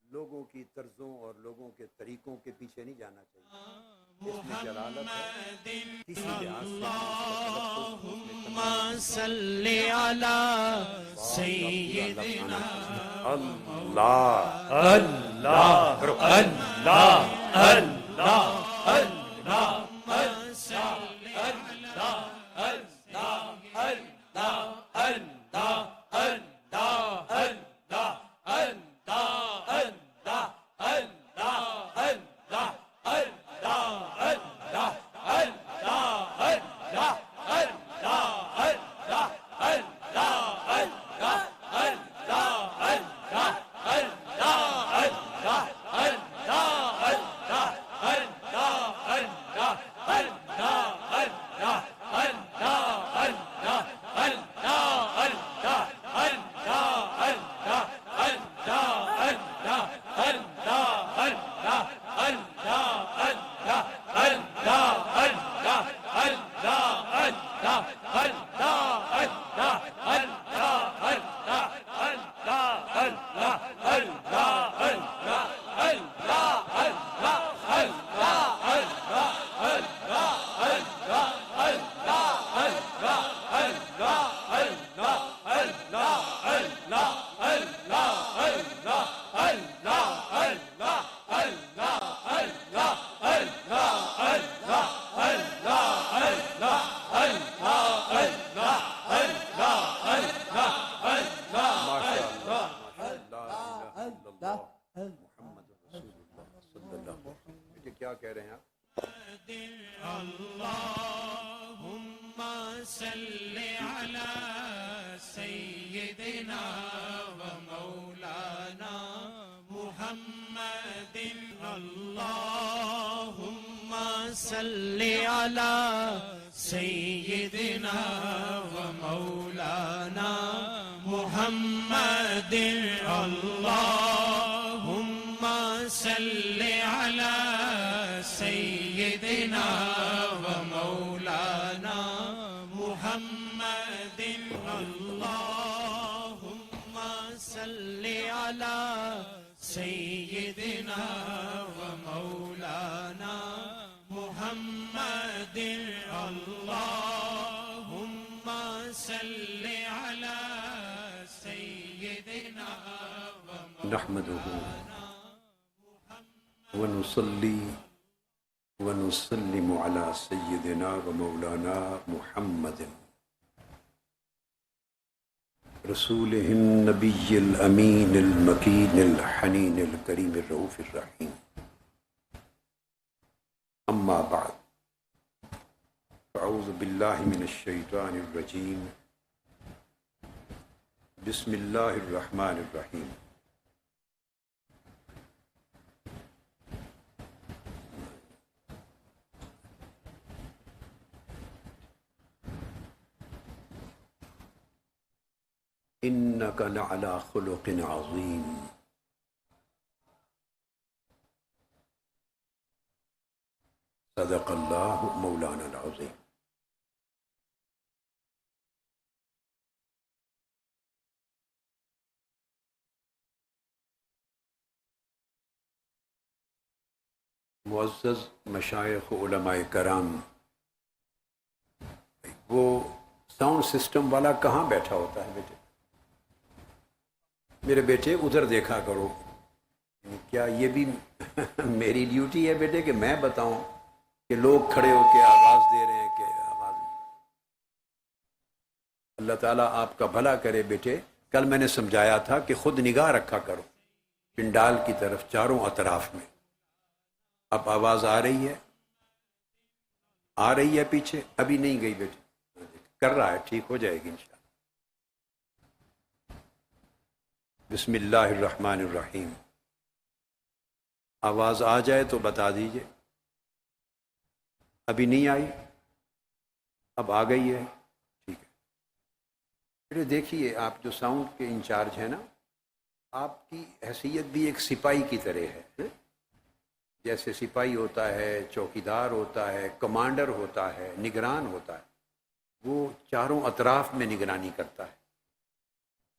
لوگوں کی طرزوں اور لوگوں کے طریقوں کے پیچھے نہیں جانا چاہیے. اس میں جلالت ہے. کسی لحاظ سے اللہم صلی علی سیدنا اللہ اللہ اللہ اللہ اللہ کیا کہہ رہے ہیں آپ؟ اللہم صلی علی سیدنا و مولانا محمد اللہم صلی علی سیدنا و مولانا محمد اللہم صلی علی سیدنا و مولانا محمد اللہم صلی علی سیدنا و مولانا محمد اللہم صلی علی سیدنا و نحمدہ ونصلی ونسلم علی سیدنا و مولانا محمد رسولہ النبی الامین المکین الحنین الکریم الرؤوف الرحیم اما بعد اعوذ باللہ من الشیطان الرجیم بسم اللہ الرحمن الرحیم إنك لعلى خلق عظيم صدق الله مولانا العظيم. معزز مشائخ علماء کرام، وہ ساؤنڈ سسٹم والا کہاں بیٹھا ہوتا ہے بیٹے؟ میرے بیٹے ادھر دیکھا کرو. کیا یہ بھی میری ڈیوٹی ہے بیٹے کہ میں بتاؤں کہ لوگ کھڑے ہو کے آواز دے رہے ہیں کہ آواز؟ اللہ تعالیٰ آپ کا بھلا کرے بیٹے. کل میں نے سمجھایا تھا کہ خود نگاہ رکھا کرو پنڈال کی طرف چاروں اطراف میں. اب آواز آ رہی ہے؟ آ رہی ہے پیچھے؟ ابھی نہیں گئی بیٹے، کر رہا ہے، ٹھیک ہو جائے گی انشاءاللہ. بسم اللہ الرحمن الرحیم. آواز آ جائے تو بتا دیجئے. ابھی نہیں آئی؟ اب آ گئی ہے؟ ٹھیک ہے. پھر دیکھیے، آپ جو ساؤنڈ کے انچارج ہیں نا، آپ کی حیثیت بھی ایک سپاہی کی طرح ہے. جیسے سپاہی ہوتا ہے، چوکیدار ہوتا ہے، کمانڈر ہوتا ہے، نگران ہوتا ہے، وہ چاروں اطراف میں نگرانی کرتا ہے.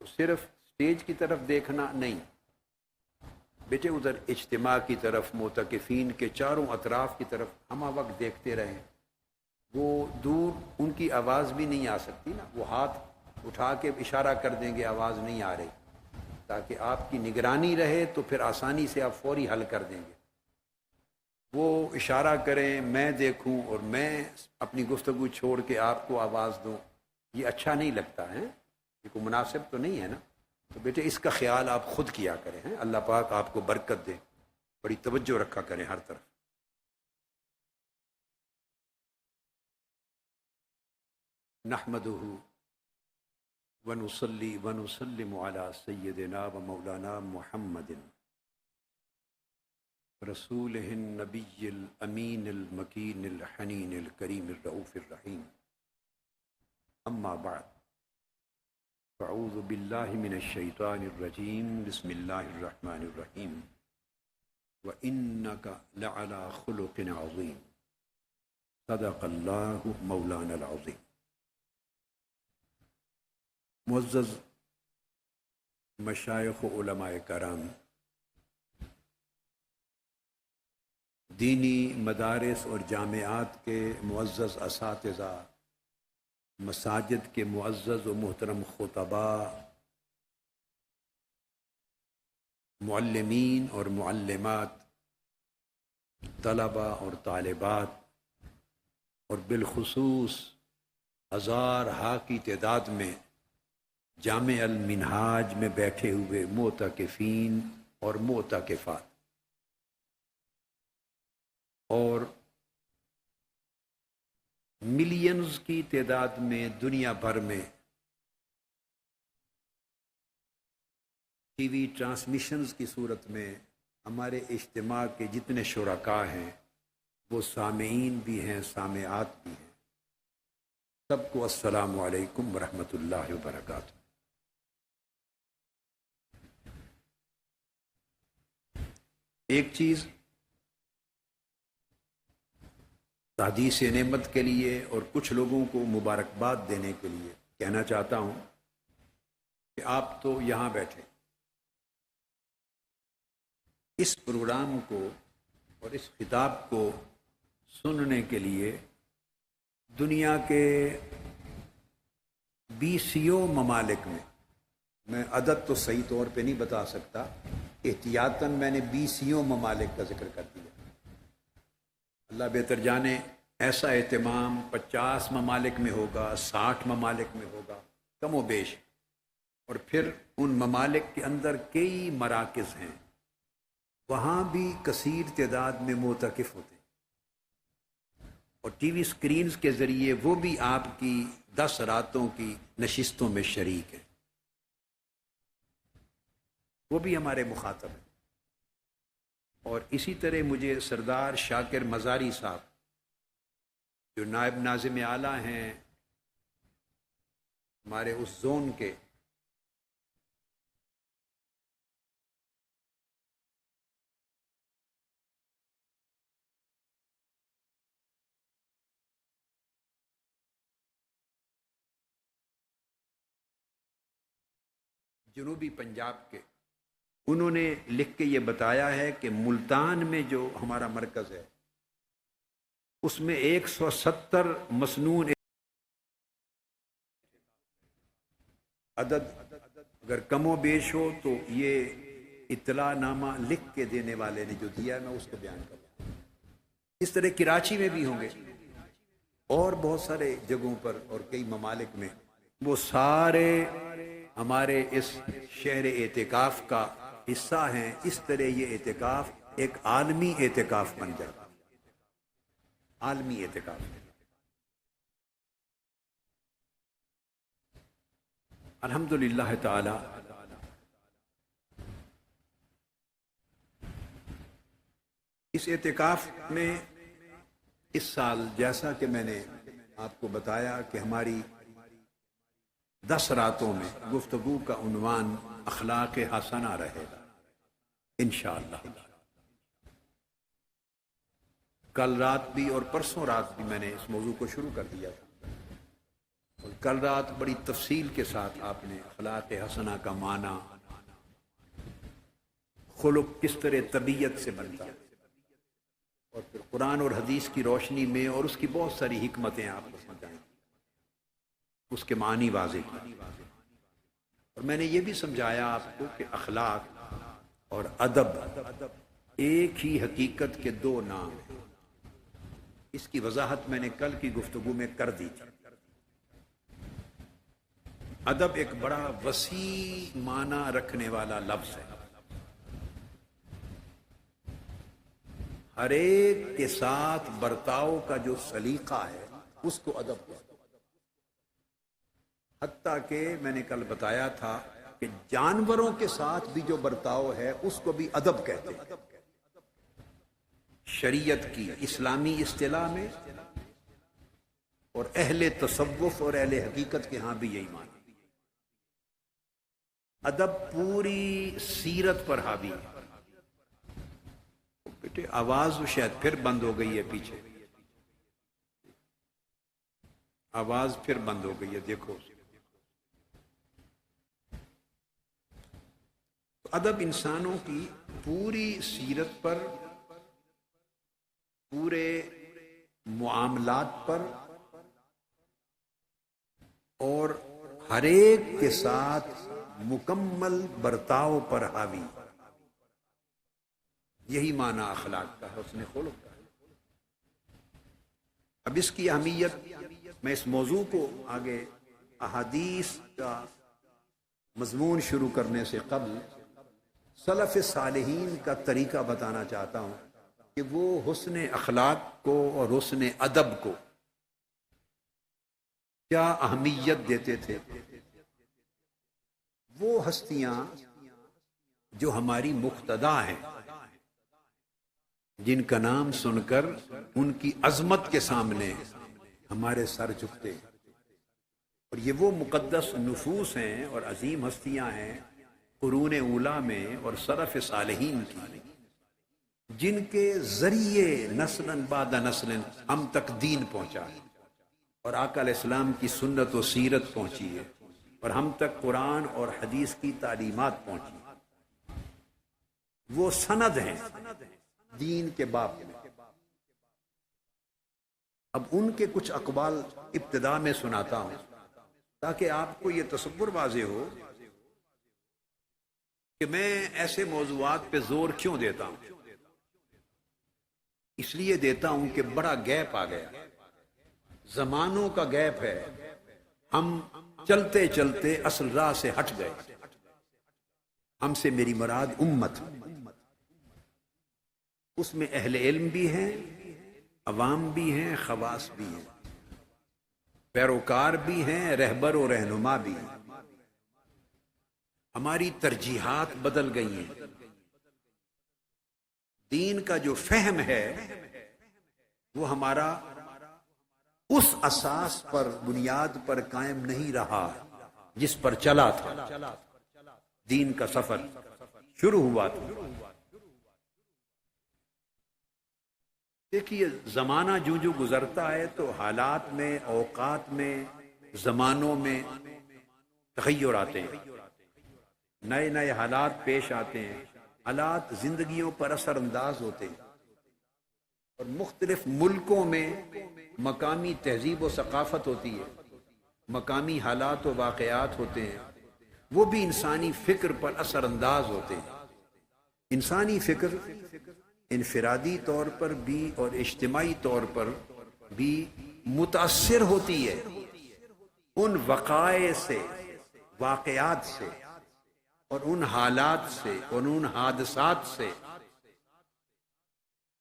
تو صرف اسٹیج کی طرف دیکھنا نہیں بیٹے، ادھر اجتماع کی طرف، معتکفین کے چاروں اطراف کی طرف ہمہ وقت دیکھتے رہیں. وہ دور ان کی آواز بھی نہیں آ سکتی نا، وہ ہاتھ اٹھا کے اشارہ کر دیں گے آواز نہیں آ رہی، تاکہ آپ کی نگرانی رہے تو پھر آسانی سے آپ فوری حل کر دیں گے. وہ اشارہ کریں، میں دیکھوں اور میں اپنی گفتگو چھوڑ کے آپ کو آواز دوں، یہ اچھا نہیں لگتا ہے، یہ کوئی مناسب تو نہیں ہے نا. تو بیٹے اس کا خیال آپ خود کیا کریں. اللہ پاک آپ کو برکت دے، بڑی توجہ رکھا کریں ہر طرف. نحمدہ ونصلی ونسلم علی سیدنا و مولانا محمد رسولہ النبی الامین المکین الحنین الکریم الرؤوف الرحیم اما بعد اعوذ باللہ من الشیطان الرجیم بسم اللہ الرحمن الرحیم وَإِنَّكَ لَعَلَى خُلُقٍ عَظِيمٍ صدق اللہ مولانا العظیم. معزز مشائخ و علماء کرام، دینی مدارس اور جامعات کے معزز اساتذہ، مساجد کے معزز و محترم خطباء، معلمین اور معلمات، طلباء اور طالبات، اور بالخصوص ہزار کی تعداد میں جامع المنہاج میں بیٹھے ہوئے معتکفین اور معتکفات، اور ملینز کی تعداد میں دنیا بھر میں ٹی وی ٹرانسمیشنز کی صورت میں ہمارے اجتماع کے جتنے شرکاء ہیں وہ سامعین بھی ہیں، سامعات بھی ہیں، سب کو السلام علیکم ورحمۃ اللہ وبرکاتہ۔ ایک چیز تحدیث نعمت کے لیے اور کچھ لوگوں کو مبارکباد دینے کے لیے کہنا چاہتا ہوں کہ آپ تو یہاں بیٹھے اس پروگرام کو اور اس خطاب کو سننے کے لیے دنیا کے 20 ممالک میں عدد تو صحیح طور پہ نہیں بتا سکتا، احتیاطاً میں نے 20 ممالک کا ذکر کر دیا۔ اللہ بہتر جانے ایسا اہتمام 50 ممالک میں ہوگا، 60 ممالک میں ہوگا، کم و بیش، اور پھر ان ممالک کے اندر کئی مراکز ہیں، وہاں بھی کثیر تعداد میں معتکف ہوتے ہیں، اور ٹی وی سکرینز کے ذریعے وہ بھی آپ کی 10 راتوں کی نشستوں میں شریک ہیں، وہ بھی ہمارے مخاطب ہیں۔ اور اسی طرح مجھے سردار شاکر مزاری صاحب جو نائب ناظم اعلیٰ ہیں ہمارے اس زون کے، جنوبی پنجاب کے، انہوں نے لکھ کے یہ بتایا ہے کہ ملتان میں جو ہمارا مرکز ہے اس میں 170 مسنون عدد اگر کم و بیش ہو تو یہ اطلاع نامہ لکھ کے دینے والے نے جو دیا ہے میں اس کو بیان کروں۔ اس طرح کراچی میں بھی ہوں گے اور بہت سارے جگہوں پر اور کئی ممالک میں، وہ سارے ہمارے اس شہر اعتکاف کا حصہ ہیں۔ اس طرح یہ اعتکاف ایک عالمی اعتکاف بن جاتا، عالمی اعتکاف۔ الحمدللہ تعالی اس اعتکاف میں اس سال جیسا کہ میں نے آپ کو بتایا کہ ہماری 10 راتوں میں گفتگو کا عنوان اخلاق حسنہ رہے گا انشاءاللہ۔ کل رات بھی اور پرسوں رات بھی میں نے اس موضوع کو شروع کر دیا تھا، اور کل رات بڑی تفصیل کے ساتھ آپ نے اخلاق حسنہ کا معنی، خلق کس طرح طبیعت سے بنتا ہے، اور پھر قرآن اور حدیث کی روشنی میں اور اس کی بہت ساری حکمتیں آپ کو سمجھائیں، اس کے معنی واضح کی۔ اور میں نے یہ بھی سمجھایا آپ کو کہ اخلاق اور ادب ایک ہی حقیقت کے 2 نام ہیں۔ اس کی وضاحت میں نے کل کی گفتگو میں کر دی تھی۔ ادب ایک بڑا وسیع معنی رکھنے والا لفظ ہے، ہر ایک کے ساتھ برتاؤ کا جو سلیقہ ہے اس کو ادب کہتے ہیں۔ حتیٰ کہ میں نے کل بتایا تھا کہ جانوروں کے ساتھ بھی جو برتاؤ ہے اس کو بھی ادب کہتے ہیں، شریعت کی اسلامی اصطلاح میں، اور اہل تصوف اور اہل حقیقت کے ہاں بھی یہی معنی۔ ادب پوری سیرت پر حاوی ہے۔ بیٹے آواز شاید پھر بند ہو گئی ہے، پیچھے آواز پھر بند ہو گئی ہے، دیکھو۔ ادب انسانوں کی پوری سیرت پر، پورے معاملات پر، اور ہر ایک کے ساتھ مکمل برتاؤ پر حاوی، یہی معنی اخلاق کا ہے، حسن خلق کا ہے۔ اب اس کی اہمیت، میں اس موضوع کو آگے احادیث کا مضمون شروع کرنے سے قبل سلف صالحین کا طریقہ بتانا چاہتا ہوں کہ وہ حسن اخلاق کو اور حسن ادب کو کیا اہمیت دیتے تھے۔ وہ ہستیاں جو ہماری مقتدا ہیں، جن کا نام سن کر ان کی عظمت کے سامنے ہمارے سر جھکتے ہیں، اور یہ وہ مقدس نفوس ہیں اور عظیم ہستیاں ہیں قرون اولیٰ میں اور سلف صالحین کی، جن کے ذریعے نسلاً بعد نسلاً ہم تک دین پہنچا ہے اور آقا علیہ السلام کی سنت و سیرت پہنچی ہے اور ہم تک قرآن اور حدیث کی تعلیمات پہنچی۔ وہ سند ہیں دین کے باب میں۔ اب ان کے کچھ اقوال ابتدا میں سناتا ہوں تاکہ آپ کو یہ تصور واضح ہو کہ میں ایسے موضوعات پہ زور کیوں دیتا ہوں۔ اس لیے دیتا ہوں کہ بڑا گیپ آ گیا، زمانوں کا گیپ ہے، ہم چلتے چلتے اصل راہ سے ہٹ گئے۔ ہم سے میری مراد امت، اس میں اہل علم بھی ہیں، عوام بھی ہیں، خواص بھی ہیں، پیروکار بھی ہیں، رہبر و رہنما بھی ہیں۔ ہماری ترجیحات بدل گئی ہیں۔ دین کا جو فہم ہے وہ ہمارا اس اساس پر، بنیاد پر قائم نہیں رہا جس پر چلا تھا۔ دین کا سفر شروع ہوا تھا۔ دیکھیے زمانہ جو گزرتا ہے تو حالات میں، اوقات میں، زمانوں میں تغیر آتے ہیں، نئے نئے حالات پیش آتے ہیں، حالات زندگیوں پر اثر انداز ہوتے ہیں، اور مختلف ملکوں میں مقامی تہذیب و ثقافت ہوتی ہے، مقامی حالات و واقعات ہوتے ہیں، وہ بھی انسانی فکر پر اثر انداز ہوتے ہیں۔ انسانی فکر انفرادی طور پر بھی اور اجتماعی طور پر بھی متاثر ہوتی ہے ان وقائع سے، واقعات سے، اور ان حالات سے اور ان حادثات سے،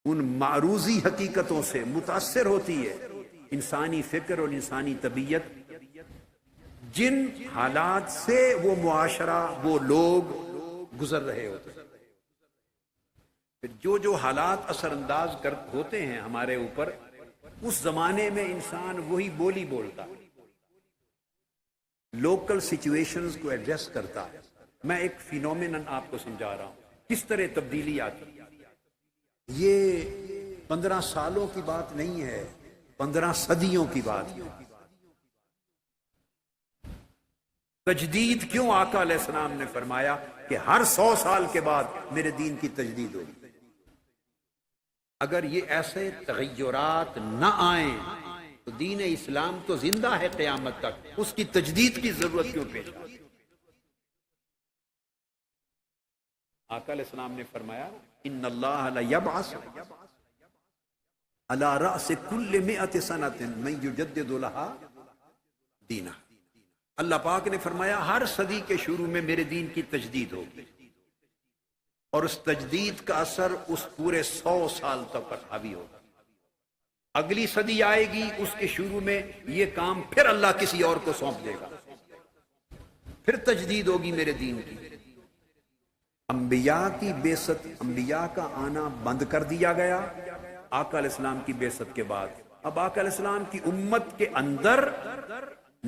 ان معروضی حقیقتوں سے متاثر ہوتی ہے انسانی فکر اور انسانی طبیعت۔ جن حالات سے وہ معاشرہ، وہ لوگ گزر رہے ہوتے ہیں، پھر جو حالات اثر انداز ہوتے ہیں ہمارے اوپر، اس زمانے میں انسان وہی بولی بولتا ہے، لوکل سچویشنز کو ایڈجسٹ کرتا ہے۔ میں ایک فینومینن آپ کو سمجھا رہا ہوں کس طرح تبدیلی آتی ہے۔ یہ 15 سالوں کی بات نہیں ہے، 15 صدیوں کی بات ہے۔ تجدید کیوں آقا علیہ السلام نے فرمایا کہ ہر 100 سال کے بعد میرے دین کی تجدید ہوگی؟ اگر یہ ایسے تغیرات نہ آئیں تو دین اسلام تو زندہ ہے قیامت تک، اس کی تجدید کی ضرورت کیوں پیش آتی؟ آقا علیہ السلام نے فرمایا ان اللہ لیبعث علی رأس کل 100 سنۃ من یجدد لها دینہ۔ اللہ پاک نے فرمایا ہر صدی کے شروع میں میرے دین کی تجدید ہوگی، اور اس تجدید کا اثر اس پورے 100 سال تک پر حاوی ہوگا۔ اگلی صدی آئے گی، اس کے شروع میں یہ کام پھر اللہ کسی اور کو سونپ دے گا، پھر تجدید ہوگی میرے دین کی۔ انبیاء کی بعثت، انبیاء کا آنا بند کر دیا گیا آقا علیہ السلام کی بعثت کے بعد۔ اب آقا علیہ السلام کی امت کے اندر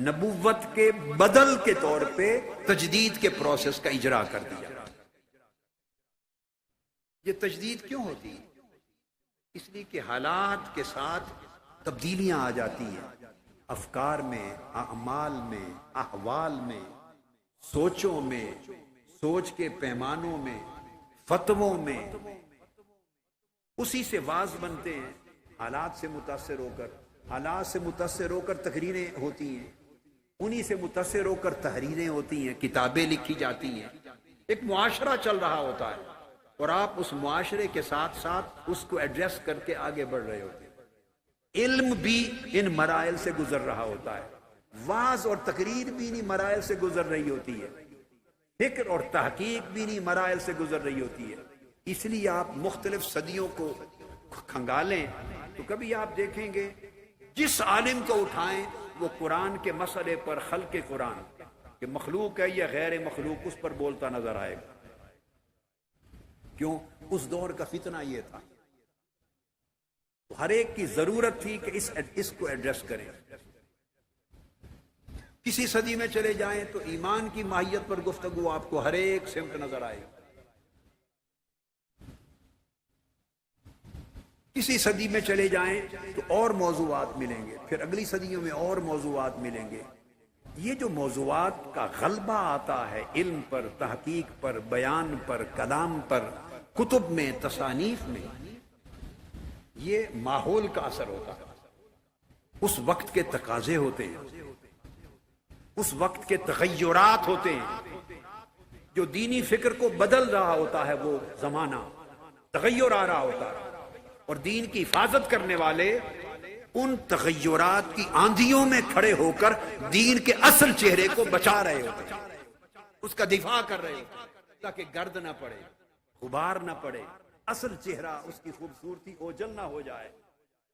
نبوت کے بدل کے طور پہ تجدید کے پروسیس کا اجرا کر دیا۔ یہ تجدید کیوں ہوتی ہے؟ اس لیے کہ حالات کے ساتھ تبدیلیاں آ جاتی ہیں، افکار میں، اعمال میں، احوال میں، سوچوں میں، سوچ کے پیمانوں میں، فتووں میں۔ اسی سے واعظ بنتے ہیں، حالات سے متاثر ہو کر، حالات سے متاثر ہو کر تقریریں ہوتی ہیں، انہی سے متاثر ہو کر تحریریں ہوتی ہیں، کتابیں لکھی جاتی ہیں، ایک معاشرہ چل رہا ہوتا ہے، اور آپ اس معاشرے کے ساتھ ساتھ اس کو ایڈریس کر کے آگے بڑھ رہے ہوتے ہیں۔ علم بھی ان مراحل سے گزر رہا ہوتا ہے، وعظ اور تقریر بھی انہی مراحل سے گزر رہی ہوتی ہے، فکر اور تحقیق بھی انہی مراحل سے گزر رہی ہوتی ہے۔ اس لیے آپ مختلف صدیوں کو کھنگالیں تو کبھی آپ دیکھیں گے جس عالم کو اٹھائیں وہ قرآن کے مسئلے پر خلق قرآن کہ مخلوق ہے یا غیر مخلوق اس پر بولتا نظر آئے گا. کیوں؟ اس دور کا فتنہ یہ تھا. ہر ایک کی ضرورت تھی کہ اس کو ایڈریس کریں. کسی صدی میں چلے جائیں تو ایمان کی ماہیت پر گفتگو آپ کو ہر ایک سمت نظر آئے گی. کسی صدی میں چلے جائیں تو اور موضوعات ملیں گے، پھر اگلی صدیوں میں اور موضوعات ملیں گے. یہ جو موضوعات کا غلبہ آتا ہے علم پر، تحقیق پر، بیان پر، کلام پر، کتب میں، تصانیف میں، یہ ماحول کا اثر ہوتا ہے. اس وقت کے تقاضے ہوتے ہیں، اس وقت کے تغیرات ہوتے ہیں. جو دینی فکر کو بدل رہا ہوتا ہے وہ زمانہ تغیر آ رہا ہوتا ہے، اور دین کی حفاظت کرنے والے ان تغیرات کی آندھیوں میں کھڑے ہو کر دین کے اصل چہرے کو بچا رہے ہوتے ہیں، اس کا دفاع کر رہے ہوتے ہیں تاکہ گرد نہ پڑے، غبار نہ پڑے، اصل چہرہ اس کی خوبصورتی اوجل نہ ہو جائے،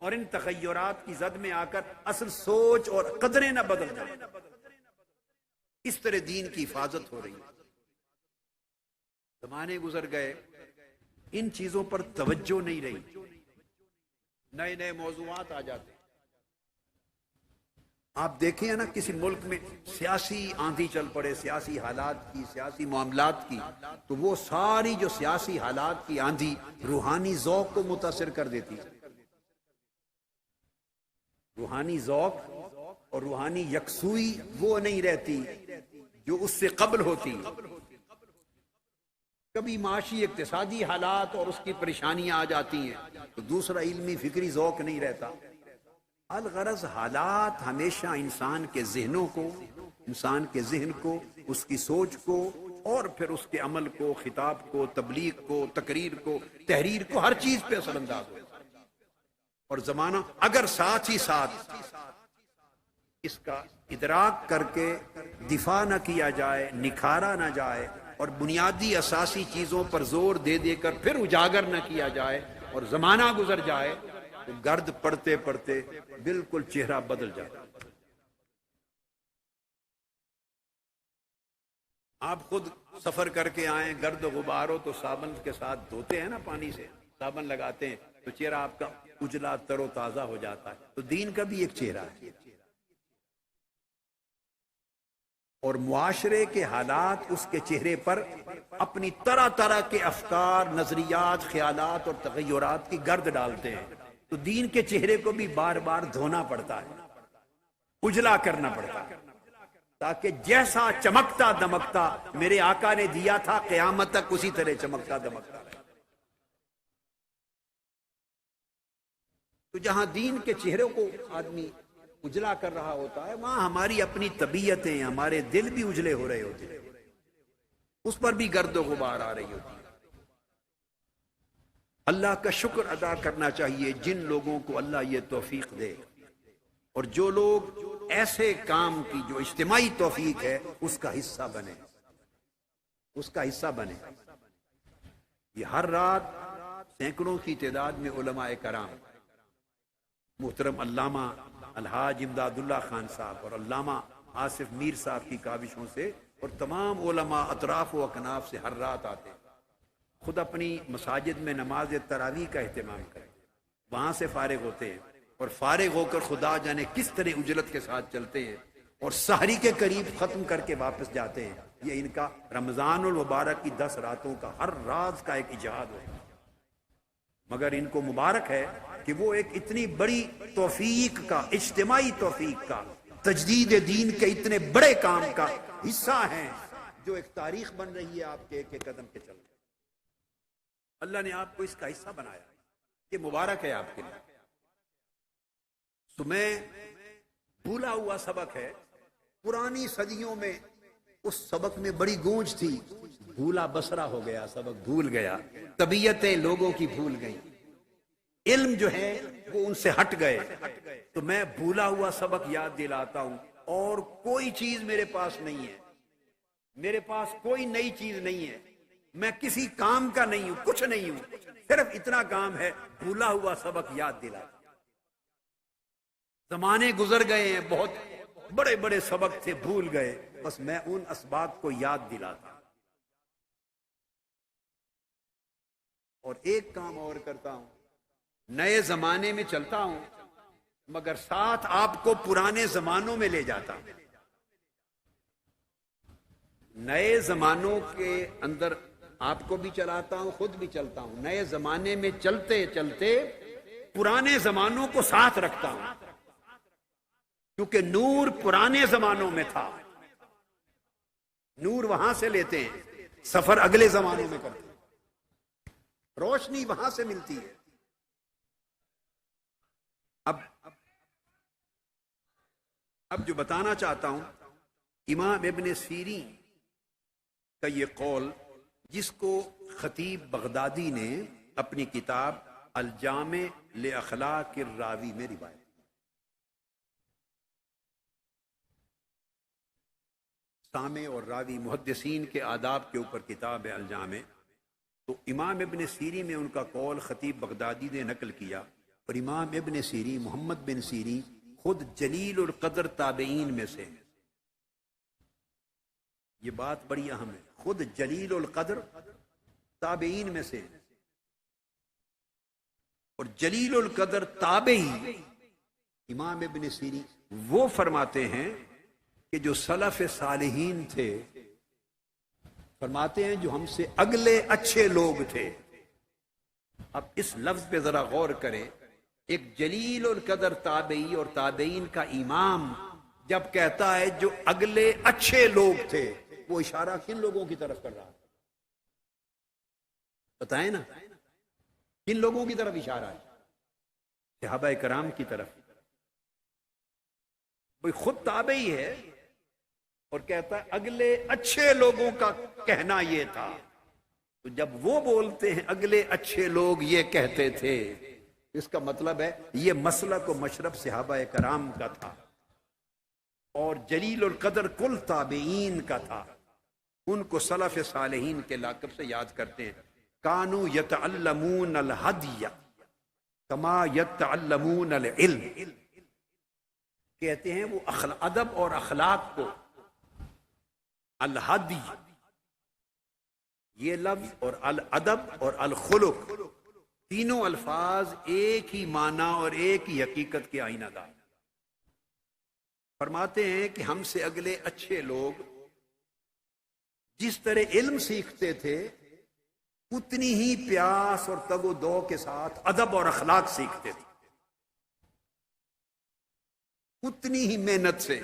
اور ان تغیرات کی زد میں آ کر اصل سوچ اور قدریں نہ بدل جائیں. اس طرح دین کی حفاظت ہو رہی ہے. زمانے گزر گئے، ان چیزوں پر توجہ نہیں رہی، نئے نئے موضوعات آ جاتے ہیں. آپ دیکھیں نا کسی ملک میں سیاسی آندھی چل پڑے، سیاسی حالات کی، سیاسی معاملات کی، تو وہ ساری جو سیاسی حالات کی آندھی روحانی ذوق کو متاثر کر دیتی ہے. روحانی ذوق اور روحانی یکسوئی وہ نہیں رہتی جو اس سے قبل ہوتی. کبھی معاشی اقتصادی حالات اور اس کی پریشانیاں آ جاتی ہیں تو دوسرا علمی فکری ذوق نہیں رہتا. الغرض حالات ہمیشہ انسان کے ذہنوں کو، انسان کے ذہن کو، اس کی سوچ کو، اور پھر اس کے عمل کو، خطاب کو، تبلیغ کو، تقریر کو، تحریر کو، ہر چیز پہ اثر انداز ہوتا ہے. اور زمانہ اگر ساتھ ہی ساتھ اس کا ادراک کر کے دفاع نہ کیا جائے، نکھارا نہ جائے، اور بنیادی اساسی چیزوں پر زور دے دے کر پھر اجاگر نہ کیا جائے، اور زمانہ گزر جائے تو گرد پڑتے پڑتے بالکل چہرہ بدل جاتا. آپ خود سفر کر کے آئیں، گرد و غبار ہو تو صابن کے ساتھ دھوتے ہیں نا، پانی سے صابن لگاتے ہیں تو چہرہ آپ کا اجلا تر و تازہ ہو جاتا ہے. تو دین کا بھی ایک چہرہ ہے. اور معاشرے کے حالات اس کے چہرے پر اپنی طرح طرح کے افکار، نظریات، خیالات اور تغیرات کی گرد ڈالتے ہیں. تو دین کے چہرے کو بھی بار بار دھونا پڑتا ہے، اجلا کرنا پڑتا ہے، تاکہ جیسا چمکتا دمکتا میرے آقا نے دیا تھا قیامت تک اسی طرح چمکتا دمکتا. تو جہاں دین کے چہرے کو آدمی اجلا کر رہا ہوتا ہے وہاں ہماری اپنی طبیعتیں، ہمارے دل بھی اجلے ہو رہے ہوتے ہیں، اس پر بھی گرد و غبار آ رہی ہوتی ہے. اللہ کا شکر ادا کرنا چاہیے جن لوگوں کو اللہ یہ توفیق دے، اور جو لوگ ایسے کام کی جو اجتماعی توفیق ہے اس کا حصہ بنے، اس کا حصہ بنے. یہ ہر رات سینکڑوں کی تعداد میں علماء کرام، محترم علامہ الحاج امداد اللہ خان صاحب اور علامہ آصف میر صاحب کی کاوشوں سے، اور تمام علماء اطراف و اکناف سے ہر رات آتے ہیں. خود اپنی مساجد میں نماز تراویح کا اہتمام کریں، وہاں سے فارغ ہوتے ہیں، اور فارغ ہو کر خدا جانے کس طرح اجلت کے ساتھ چلتے ہیں، اور سحری کے قریب ختم کر کے واپس جاتے ہیں. یہ ان کا رمضان المبارک کی 10 راتوں کا ہر رات کا ایک اجہاد ہے. مگر ان کو مبارک ہے کہ وہ ایک اتنی بڑی توفیق کا، اجتماعی توفیق کا، تجدید دین کے اتنے بڑے کام کا حصہ ہیں جو ایک تاریخ بن رہی ہے آپ کے ایک ایک قدم کے چلتے. اللہ نے آپ کو اس کا حصہ بنایا، یہ مبارک ہے آپ کے لیے. تو میں بھولا ہوا سبق ہے، پرانی صدیوں میں اس سبق میں بڑی گونج تھی، بھولا بسرا ہو گیا، سبق بھول گیا، طبیعتیں لوگوں کی بھول گئیں، علم جو ہے وہ ان سے ہٹ گئے. تو میں بھولا ہوا سبق یاد دلاتا ہوں، اور کوئی چیز میرے پاس نہیں ہے، میرے پاس کوئی نئی چیز نہیں ہے، میں کسی کام کا نہیں ہوں، کچھ نہیں ہوں، صرف اتنا کام ہے، بھولا ہوا سبق یاد دلاتا۔ زمانے گزر گئے ہیں، بہت بڑے بڑے سبق تھے، بھول گئے، بس میں ان اسباق کو یاد دلاتا۔ اور ایک کام اور کرتا ہوں، نئے زمانے میں چلتا ہوں مگر ساتھ آپ کو پرانے زمانوں میں لے جاتا ہوں۔ نئے زمانوں کے اندر آپ کو بھی چلاتا ہوں، خود بھی چلتا ہوں۔ نئے زمانے میں چلتے چلتے پرانے زمانوں کو ساتھ رکھتا ہوں، کیونکہ نور پرانے زمانوں میں تھا، نور وہاں سے لیتے ہیں، سفر اگلے زمانوں میں کرتے ہیں، روشنی وہاں سے ملتی ہے۔ اب جو بتانا چاہتا ہوں، امام ابن سیرین کا یہ قول، جس کو خطیب بغدادی نے اپنی کتاب الجامع لاخلاق الراوی میں روایت کی۔ سامع اور راوی محدثین کے آداب کے اوپر کتاب ہے الجامع، تو امام ابن سیرین میں ان کا قول خطیب بغدادی نے نقل کیا، اور امام ابن سیرین محمد بن سیرین خود جلیل القدر تابعین میں سے ہیں۔ یہ بات بڑی اہم ہے، خود جلیل القدر تابعین میں سے ہیں، اور جلیل القدر تابعی امام ابن سیرین وہ فرماتے ہیں کہ جو سلف صالحین تھے، فرماتے ہیں جو ہم سے اگلے اچھے لوگ تھے۔ اب اس لفظ پہ ذرا غور کریں، ایک جلیل القدر تابعی اور تابعین کا امام جب کہتا ہے جو اگلے اچھے لوگ تھے، وہ اشارہ کن لوگوں کی طرف کر رہا ہے؟ بتائیں نا، کن لوگوں کی طرف اشارہ ہے؟ صحابہ کرام کی طرف۔ کوئی خود تابعی ہے اور کہتا ہے اگلے اچھے لوگوں کا کہنا یہ تھا، تو جب وہ بولتے ہیں اگلے اچھے لوگ یہ کہتے تھے، اس کا مطلب ہے یہ مسلک و مشرب صحابہ کرام کا تھا، اور جلیل القدر کل تابعین کا تھا۔ ان کو سلف صالحین کے لقب سے یاد کرتے ہیں، کانو یتعلمون الہدی کما یتعلمون العلم، کہتے ہیں وہ ادب اور اخلاق کو، الہدی یہ لفظ اور الادب اور الخلق تینوں الفاظ ایک ہی معنی اور ایک ہی حقیقت کے آئینہ دار۔ فرماتے ہیں کہ ہم سے اگلے اچھے لوگ جس طرح علم سیکھتے تھے، اتنی ہی پیاس اور تگ و دو کے ساتھ ادب اور اخلاق سیکھتے تھے، اتنی ہی محنت سے،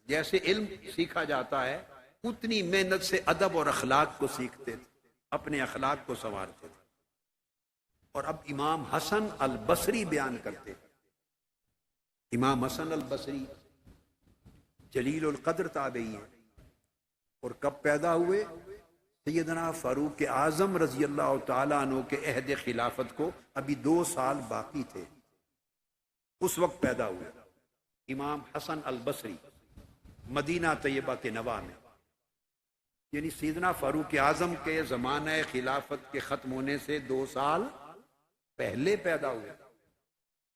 جیسے علم سیکھا جاتا ہے اتنی محنت سے ادب اور اخلاق کو سیکھتے تھے، اپنے اخلاق کو سنوارتے تھے۔ اور اب امام حسن البصری بیان کرتے ہیں، امام حسن البصری جلیل القدر تابعی ہیں، اور کب پیدا ہوئے؟ سیدنا فاروق اعظم رضی اللہ تعالیٰ عنہ کے عہد خلافت کو ابھی 2 سال باقی تھے، اس وقت پیدا ہوئے امام حسن البصری، مدینہ طیبہ کے نواح میں، یعنی سیدنا فاروق اعظم کے زمانہ خلافت کے ختم ہونے سے 2 سال پہلے پیدا ہوئے،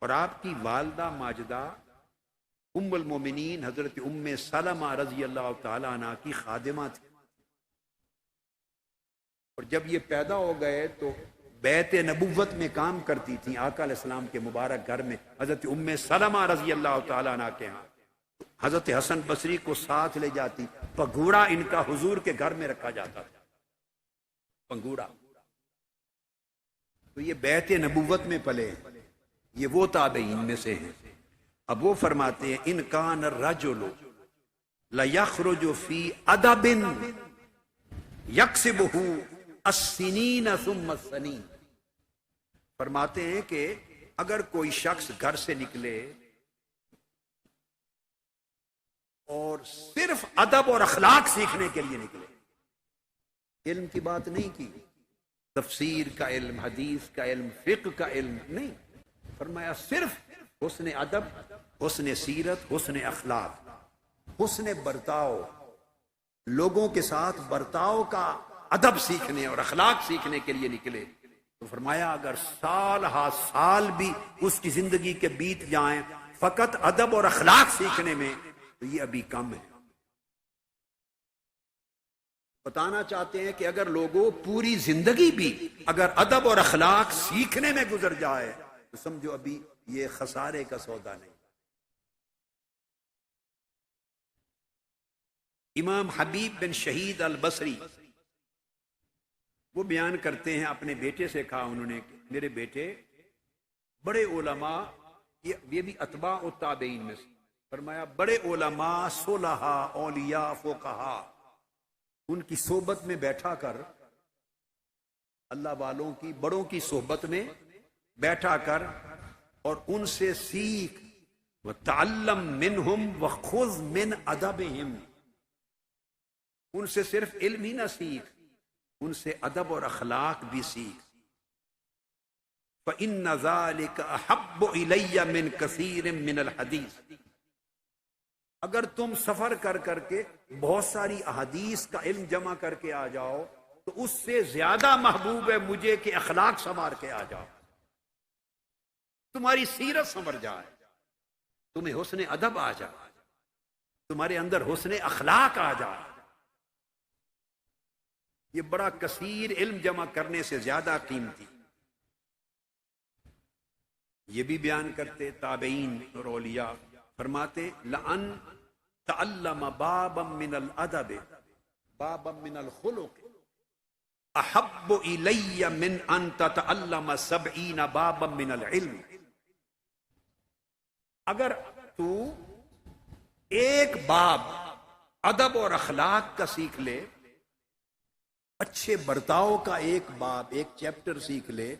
اور آپ کی والدہ ماجدہ ام المومنین حضرت ام سلمہ رضی اللہ تعالی عنہ کی خادمہ تھی، اور جب یہ پیدا ہو گئے تو بیت نبوت میں کام کرتی تھیں آقا علیہ السلام کے مبارک گھر میں، حضرت ام سلمہ رضی اللہ تعالی عنہ کے ہاں حضرت حسن بصری کو ساتھ لے جاتی، پگھوڑا ان کا حضور کے گھر میں رکھا جاتا تھا، پنگوڑا۔ تو یہ بیت نبوت میں پلے، یہ وہ تابعین میں سے ہیں۔ اب وہ فرماتے ہیں ان کان الرجل لیخرج فی ادب یکسبہ السنین ثم السنین، فرماتے ہیں کہ اگر کوئی شخص گھر سے نکلے اور صرف ادب اور اخلاق سیکھنے کے لیے نکلے، علم کی بات نہیں کی، تفسیر کا علم، حدیث کا علم، فقہ کا علم نہیں، فرمایا صرف حسن ادب، حسن سیرت، حسن اخلاق، حسن برتاؤ، لوگوں کے ساتھ برتاؤ کا ادب سیکھنے اور اخلاق سیکھنے کے لیے نکلے، تو تو فرمایا اگر سال ہا سال بھی اس کی زندگی کے بیت جائیں فقط ادب اور اخلاق سیکھنے میں تو یہ ابھی کم ہے. بتانا چاہتے ہیں کہ اگر لوگوں پوری زندگی بھی اگر ادب اور اخلاق سیکھنے میں گزر جائے تو سمجھو ابھی یہ خسارے کا سودا نہیں. امام حبیب بن شہید البصری وہ بیان کرتے ہیں اپنے بیٹے سے کہا انہوں نے کہ میرے بیٹے بڑے علماء یہ بھی اتباع و تابعین میں سے فرمایا بڑے علماء صلحاء اولیاء فقہاء ان کی صحبت میں بیٹھا کر اللہ والوں کی بڑوں کی صحبت میں بیٹھا کر اور ان سے سیکھ وتعلم منہم وخذ من ادبہم ان سے صرف علم ہی نہ سیکھ ان سے ادب اور اخلاق بھی سیکھ. فإن ذلك أحب إلي من كثير من الحديث اگر تم سفر کر کر کے بہت ساری احادیث کا علم جمع کر کے آ جاؤ تو اس سے زیادہ محبوب ہے مجھے کہ اخلاق سنوار کے آ جاؤ, تمہاری سیرت سنور جائے, تمہیں حسن ادب آ جائے, تمہارے اندر حسن اخلاق آ جائے. یہ بڑا کثیر علم جمع کرنے سے زیادہ قیمتی. یہ بھی بیان کرتے تابعین اور اولیاء فرماتے لأن تعلم بابا من الادب بابا من الخلق احب الی من ان تتعلم 70 بابا من العلم. اگر تو ایک باب ادب اور اخلاق کا سیکھ لے, اچھے برتاؤ کا ایک باب ایک چیپٹر سیکھ لے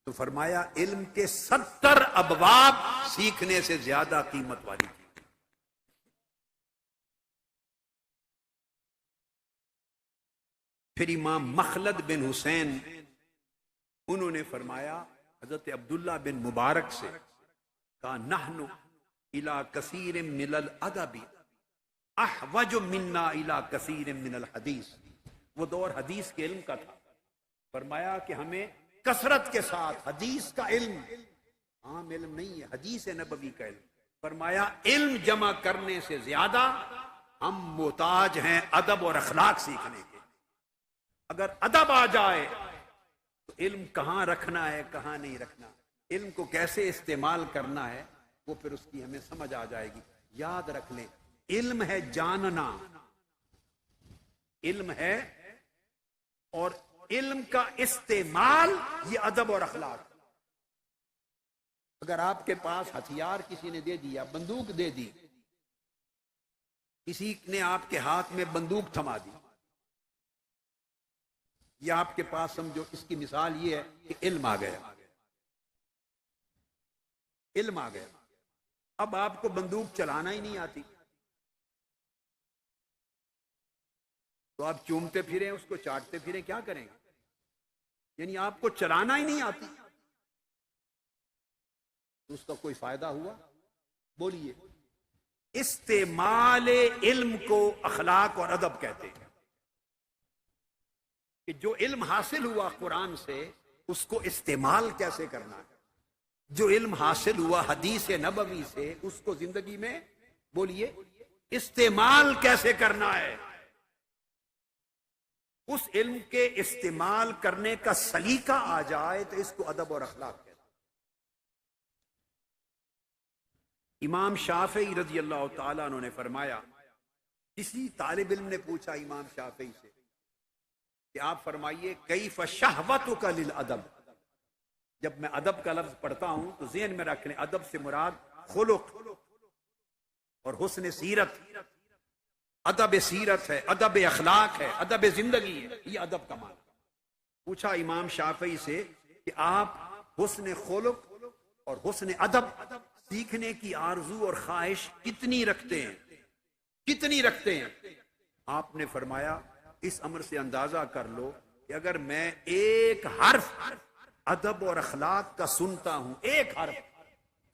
تو فرمایا علم کے 70 ابواب سیکھنے سے زیادہ قیمت والی تھی. پھر امام مخلد بن حسین انہوں نے فرمایا حضرت عبداللہ بن مبارک سے کہا نحن الى کثیر من الادب احوج منا الى کثیر من الحدیث. وہ دور حدیث کے علم کا تھا. فرمایا کہ ہمیں کثرت کے ساتھ حدیث کا علم, عام علم نہیں ہے, حدیث نبوی کا علم, فرمایا علم جمع کرنے سے زیادہ ہم محتاج ہیں ادب اور اخلاق سیکھنے کے. اگر ادب آ جائے تو علم کہاں رکھنا ہے کہاں نہیں رکھنا, علم کو کیسے استعمال کرنا ہے وہ پھر اس کی ہمیں سمجھ آ جائے گی. یاد رکھ لیں علم ہے جاننا, علم ہے اور علم کا استعمال یہ ادب اور اخلاق. اگر آپ کے پاس ہتھیار کسی نے دے دیا, بندوق دے دی, کسی نے آپ کے ہاتھ میں بندوق تھما دی, یا آپ کے پاس سمجھو اس کی مثال یہ ہے کہ علم آ گیا, علم آ گیا, اب آپ کو بندوق چلانا ہی نہیں آتی تو آپ چومتے پھریں اس کو چاٹتے پھریں, کیا کریں گے؟ یعنی آپ کو چلانا ہی نہیں آتی تو اس کا کوئی فائدہ ہوا؟ بولیے. استعمال علم کو اخلاق اور ادب کہتے ہیں کہ جو علم حاصل ہوا قرآن سے اس کو استعمال کیسے کرنا ہے, جو علم حاصل ہوا حدیث نبوی سے اس کو زندگی میں بولیے استعمال کیسے کرنا ہے. اس علم کے استعمال کرنے کا سلیقہ آ جائے تو اس کو ادب اور اخلاق کہتے ہیں. امام شافعی رضی اللہ تعالیٰ عنہ نے فرمایا, کسی طالب علم نے پوچھا امام شافعی سے کہ آپ فرمائیے کیف شہوتک للادب, جب میں ادب کا لفظ پڑھتا ہوں تو ذہن میں رکھ لیں ادب سے مراد خلق اور حسن سیرت, ادب سیرت ہے, ادب اخلاق ہے, ادب زندگی ہے, یہ ادب کا معنی. پوچھا امام شافعی سے کہ آپ حسن خلق اور حسن ادب سیکھنے کی آرزو اور خواہش کتنی رکھتے ہیں, کتنی رکھتے ہیں؟ آپ نے فرمایا اس امر سے اندازہ کر لو کہ اگر میں ایک حرف ادب اور اخلاق کا سنتا ہوں, ایک حرف,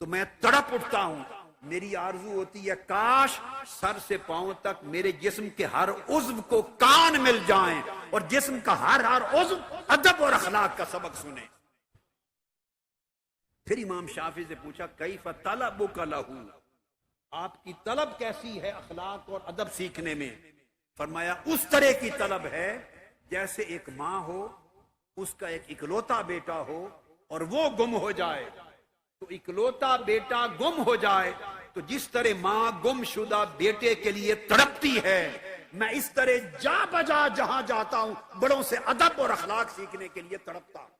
تو میں تڑپ اٹھتا ہوں, میری آرزو ہوتی ہے کاش سر سے پاؤں تک میرے جسم کے ہر عضو کو کان مل جائیں اور جسم کا ہر عضو ادب اور اخلاق کا سبق سنے. پھر امام شافعی سے پوچھا کیف طلبک لہ، آپ کی طلب کیسی ہے اخلاق اور ادب سیکھنے میں؟ فرمایا اس طرح کی طلب ہے جیسے ایک ماں ہو، اس کا ایک اکلوتا بیٹا ہو اور وہ گم ہو جائے، تو اکلوتا بیٹا گم ہو جائے تو جس طرح ماں گم شدہ بیٹے کے لیے تڑپتی ہے، میں اس طرح جا بجا جہاں جاتا ہوں بڑوں سے ادب اور اخلاق سیکھنے کے لیے تڑپتا ہوں۔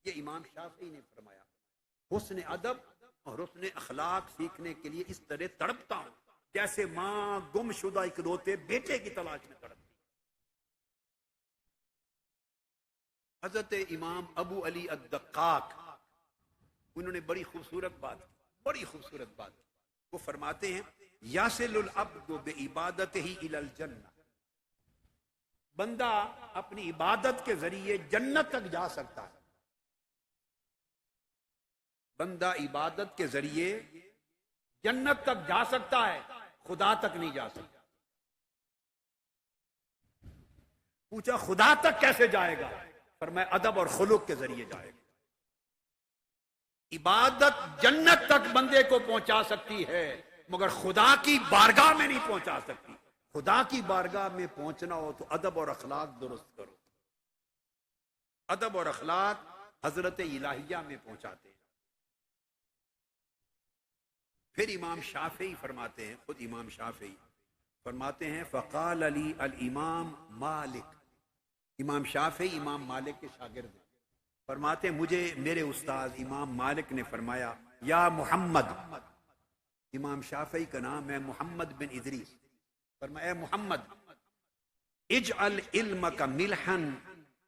یہ امام شافعی نے فرمایا، حسن ادب اور حسن اخلاق سیکھنے کے لیے اس طرح تڑپتا ہوں جیسے ماں گم شدہ اکلوتے بیٹے کی تلاش میں تڑپتی۔ حضرت امام ابو علی الدقاق انہوں نے بڑی خوبصورت بات کی، بڑی خوبصورت بات کی۔ وہ فرماتے ہیں یصل العبد بعبادتہ الی الجنہ، بندہ اپنی عبادت کے ذریعے جنت تک جا سکتا ہے، بندہ عبادت کے ذریعے جنت تک جا سکتا ہے، خدا تک نہیں جا سکتا۔ پوچھا خدا تک کیسے جائے گا؟ فرمایا ادب اور خلق کے ذریعے جائے گا۔ عبادت جنت تک بندے کو پہنچا سکتی ہے مگر خدا کی بارگاہ میں نہیں پہنچا سکتی۔ خدا کی بارگاہ میں پہنچنا ہو تو ادب اور اخلاق درست کرو۔ ادب اور اخلاق حضرت الہیہ میں پہنچاتے ہیں۔ پھر امام شافعی فرماتے ہیں، خود امام شافعی فرماتے ہیں فقال علی الامام مالک، امام شافعی امام مالک کے شاگرد ہیں، فرماتے ہیں مجھے میرے استاد امام مالک نے فرمایا یا محمد، امام شافعی کا نام ہے محمد بن ادریس، فرمایا محمد اجعل علمک ملحا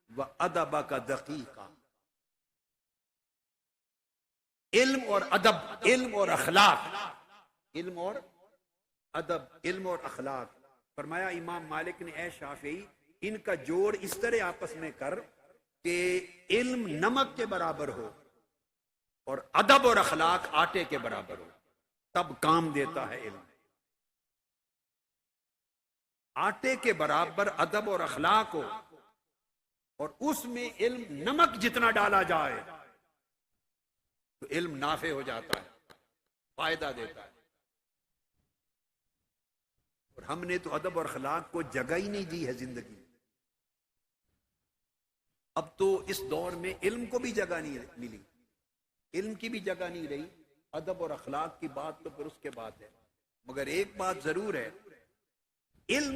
وادبک دقیقا، علم اور ادب، علم اور اخلاق، علم اور ادب، علم اور اخلاق، فرمایا امام مالک نے اے شافعی ان کا جوڑ اس طرح آپس میں کر کہ علم نمک کے برابر ہو اور ادب اور اخلاق آٹے کے برابر ہو، تب کام دیتا ہے علم۔ آٹے کے برابر ادب اور اخلاق ہو اور اس میں علم نمک جتنا ڈالا جائے تو علم نافع ہو جاتا ہے، فائدہ دیتا ہے۔ اور ہم نے تو ادب اور اخلاق کو جگہ ہی نہیں دی ہے زندگی میں۔ اب تو اس دور میں علم کو بھی جگہ نہیں ملی، علم کی بھی جگہ نہیں رہی، ادب اور اخلاق کی بات تو پھر اس کے بعد ہے۔ مگر ایک بات ضرور ہے، علم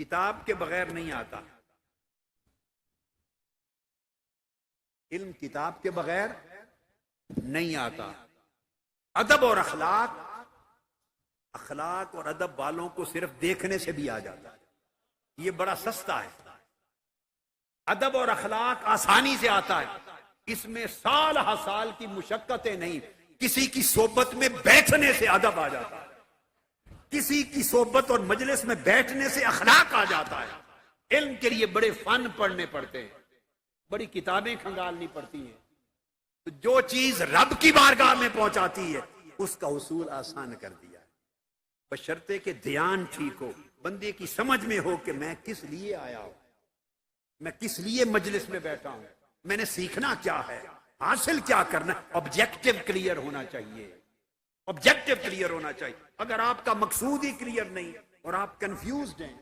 کتاب کے بغیر نہیں آتا، علم کتاب کے بغیر نہیں آتا۔ ادب اور اخلاق، اخلاق اور ادب والوں کو صرف دیکھنے سے بھی آ جاتا ہے، یہ بڑا سستا ہے۔ ادب اور اخلاق آسانی سے آتا ہے، اس میں سال ہا سال کی مشقتیں نہیں، کسی کی صحبت میں بیٹھنے سے ادب آ جاتا ہے، کسی کی صحبت اور مجلس میں بیٹھنے سے اخلاق آ جاتا ہے۔ علم کے لیے بڑے فن پڑھنے پڑتے ہیں، بڑی کتابیں کھنگالنی پڑتی ہیں، تو جو چیز رب کی بارگاہ میں پہنچاتی ہے اس کا حصول آسان کر دیا ہے، بشرطے کہ دھیان ٹھیک ہو، بندے کی سمجھ میں ہو کہ میں کس لیے آیا ہوں، میں کس لیے مجلس میں بیٹھا ہوں، میں نے سیکھنا کیا ہے، حاصل کیا کرنا ہے۔ آبجیکٹو کلیئر ہونا چاہیے، آبجیکٹو کلیئر ہونا چاہیے۔ اگر آپ کا مقصود ہی کلیئر نہیں اور آپ کنفیوزڈ ہیں،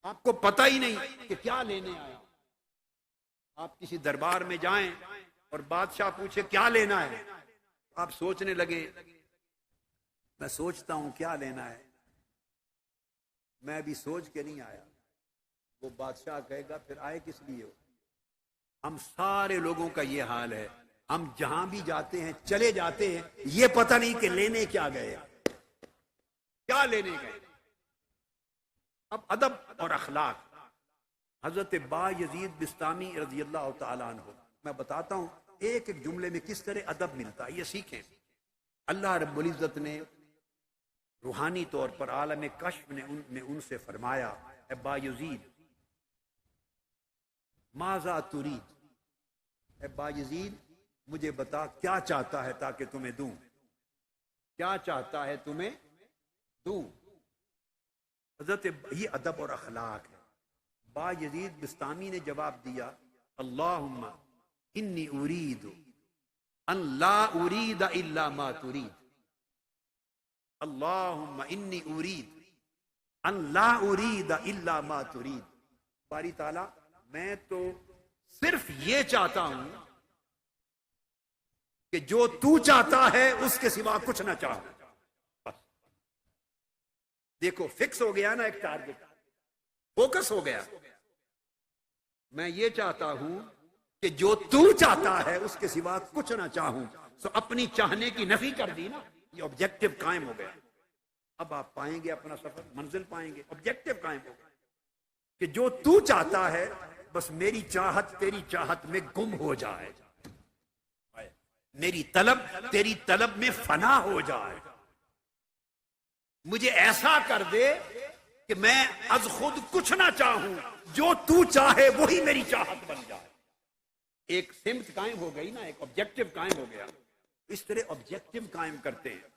آپ کو پتہ ہی نہیں کہ کیا لینے آیا، آپ کسی دربار میں جائیں اور بادشاہ پوچھے کیا لینا ہے، آپ سوچنے لگے میں سوچتا ہوں کیا لینا ہے، میں بھی سوچ کے نہیں آیا، وہ بادشاہ کہے گا پھر آئے کس لیے ہو۔ ہم سارے لوگوں کا یہ حال ہے، ہم جہاں بھی جاتے ہیں چلے جاتے ہیں، یہ پتہ نہیں کہ لینے کیا گئے، کیا لینے گئے۔ اب ادب اور اخلاق، حضرت با یزید بستامی رضی اللہ تعالیٰ عنہ، میں بتاتا ہوں ایک ایک جملے میں کس طرح ادب ملتا ہے، یہ سیکھیں۔ اللہ رب العزت نے روحانی طور پر عالم کشف میں ان سے فرمایا اے با یزید ماذا ترید، اے با یزید مجھے بتا کیا چاہتا ہے تاکہ تمہیں دوں، کیا چاہتا ہے تمہیں دوں۔ حضرت یہ ادب اور اخلاق ہے۔ با یزید بستامی نے جواب دیا اللہم انی ارید ان لا ارید الا ما ترید، اللہم انی ارید ان لا ارید الا ما ترید، باری تعالیٰ میں تو صرف یہ چاہتا ہوں کہ جو تو چاہتا ہے اس کے سوا کچھ نہ چاہوں. بس دیکھو فکس ہو گیا نا، ایک ٹارگٹ فوکس ہو گیا. میں یہ چاہتا ہوں کہ جو تو چاہتا ہے اس کے سوا کچھ نہ چاہوں. سو اپنی چاہنے کی نفی کر دی نا، یہ آبجیکٹو قائم ہو گیا. اب آپ پائیں گے اپنا سفر، منزل پائیں گے، آبجیکٹو قائم ہو گیا کہ جو تو چاہتا ہے بس میری چاہت تیری چاہت میں گم ہو جائے، میری طلب تیری طلب میں فنا ہو جائے. مجھے ایسا کر دے کہ میں از خود کچھ نہ چاہوں، جو تو چاہے وہی میری چاہت بن جائے. ایک سمت قائم ہو گئی نا، ایک آبجیکٹو قائم ہو گیا. اس طرح آبجیکٹو قائم کرتے ہیں.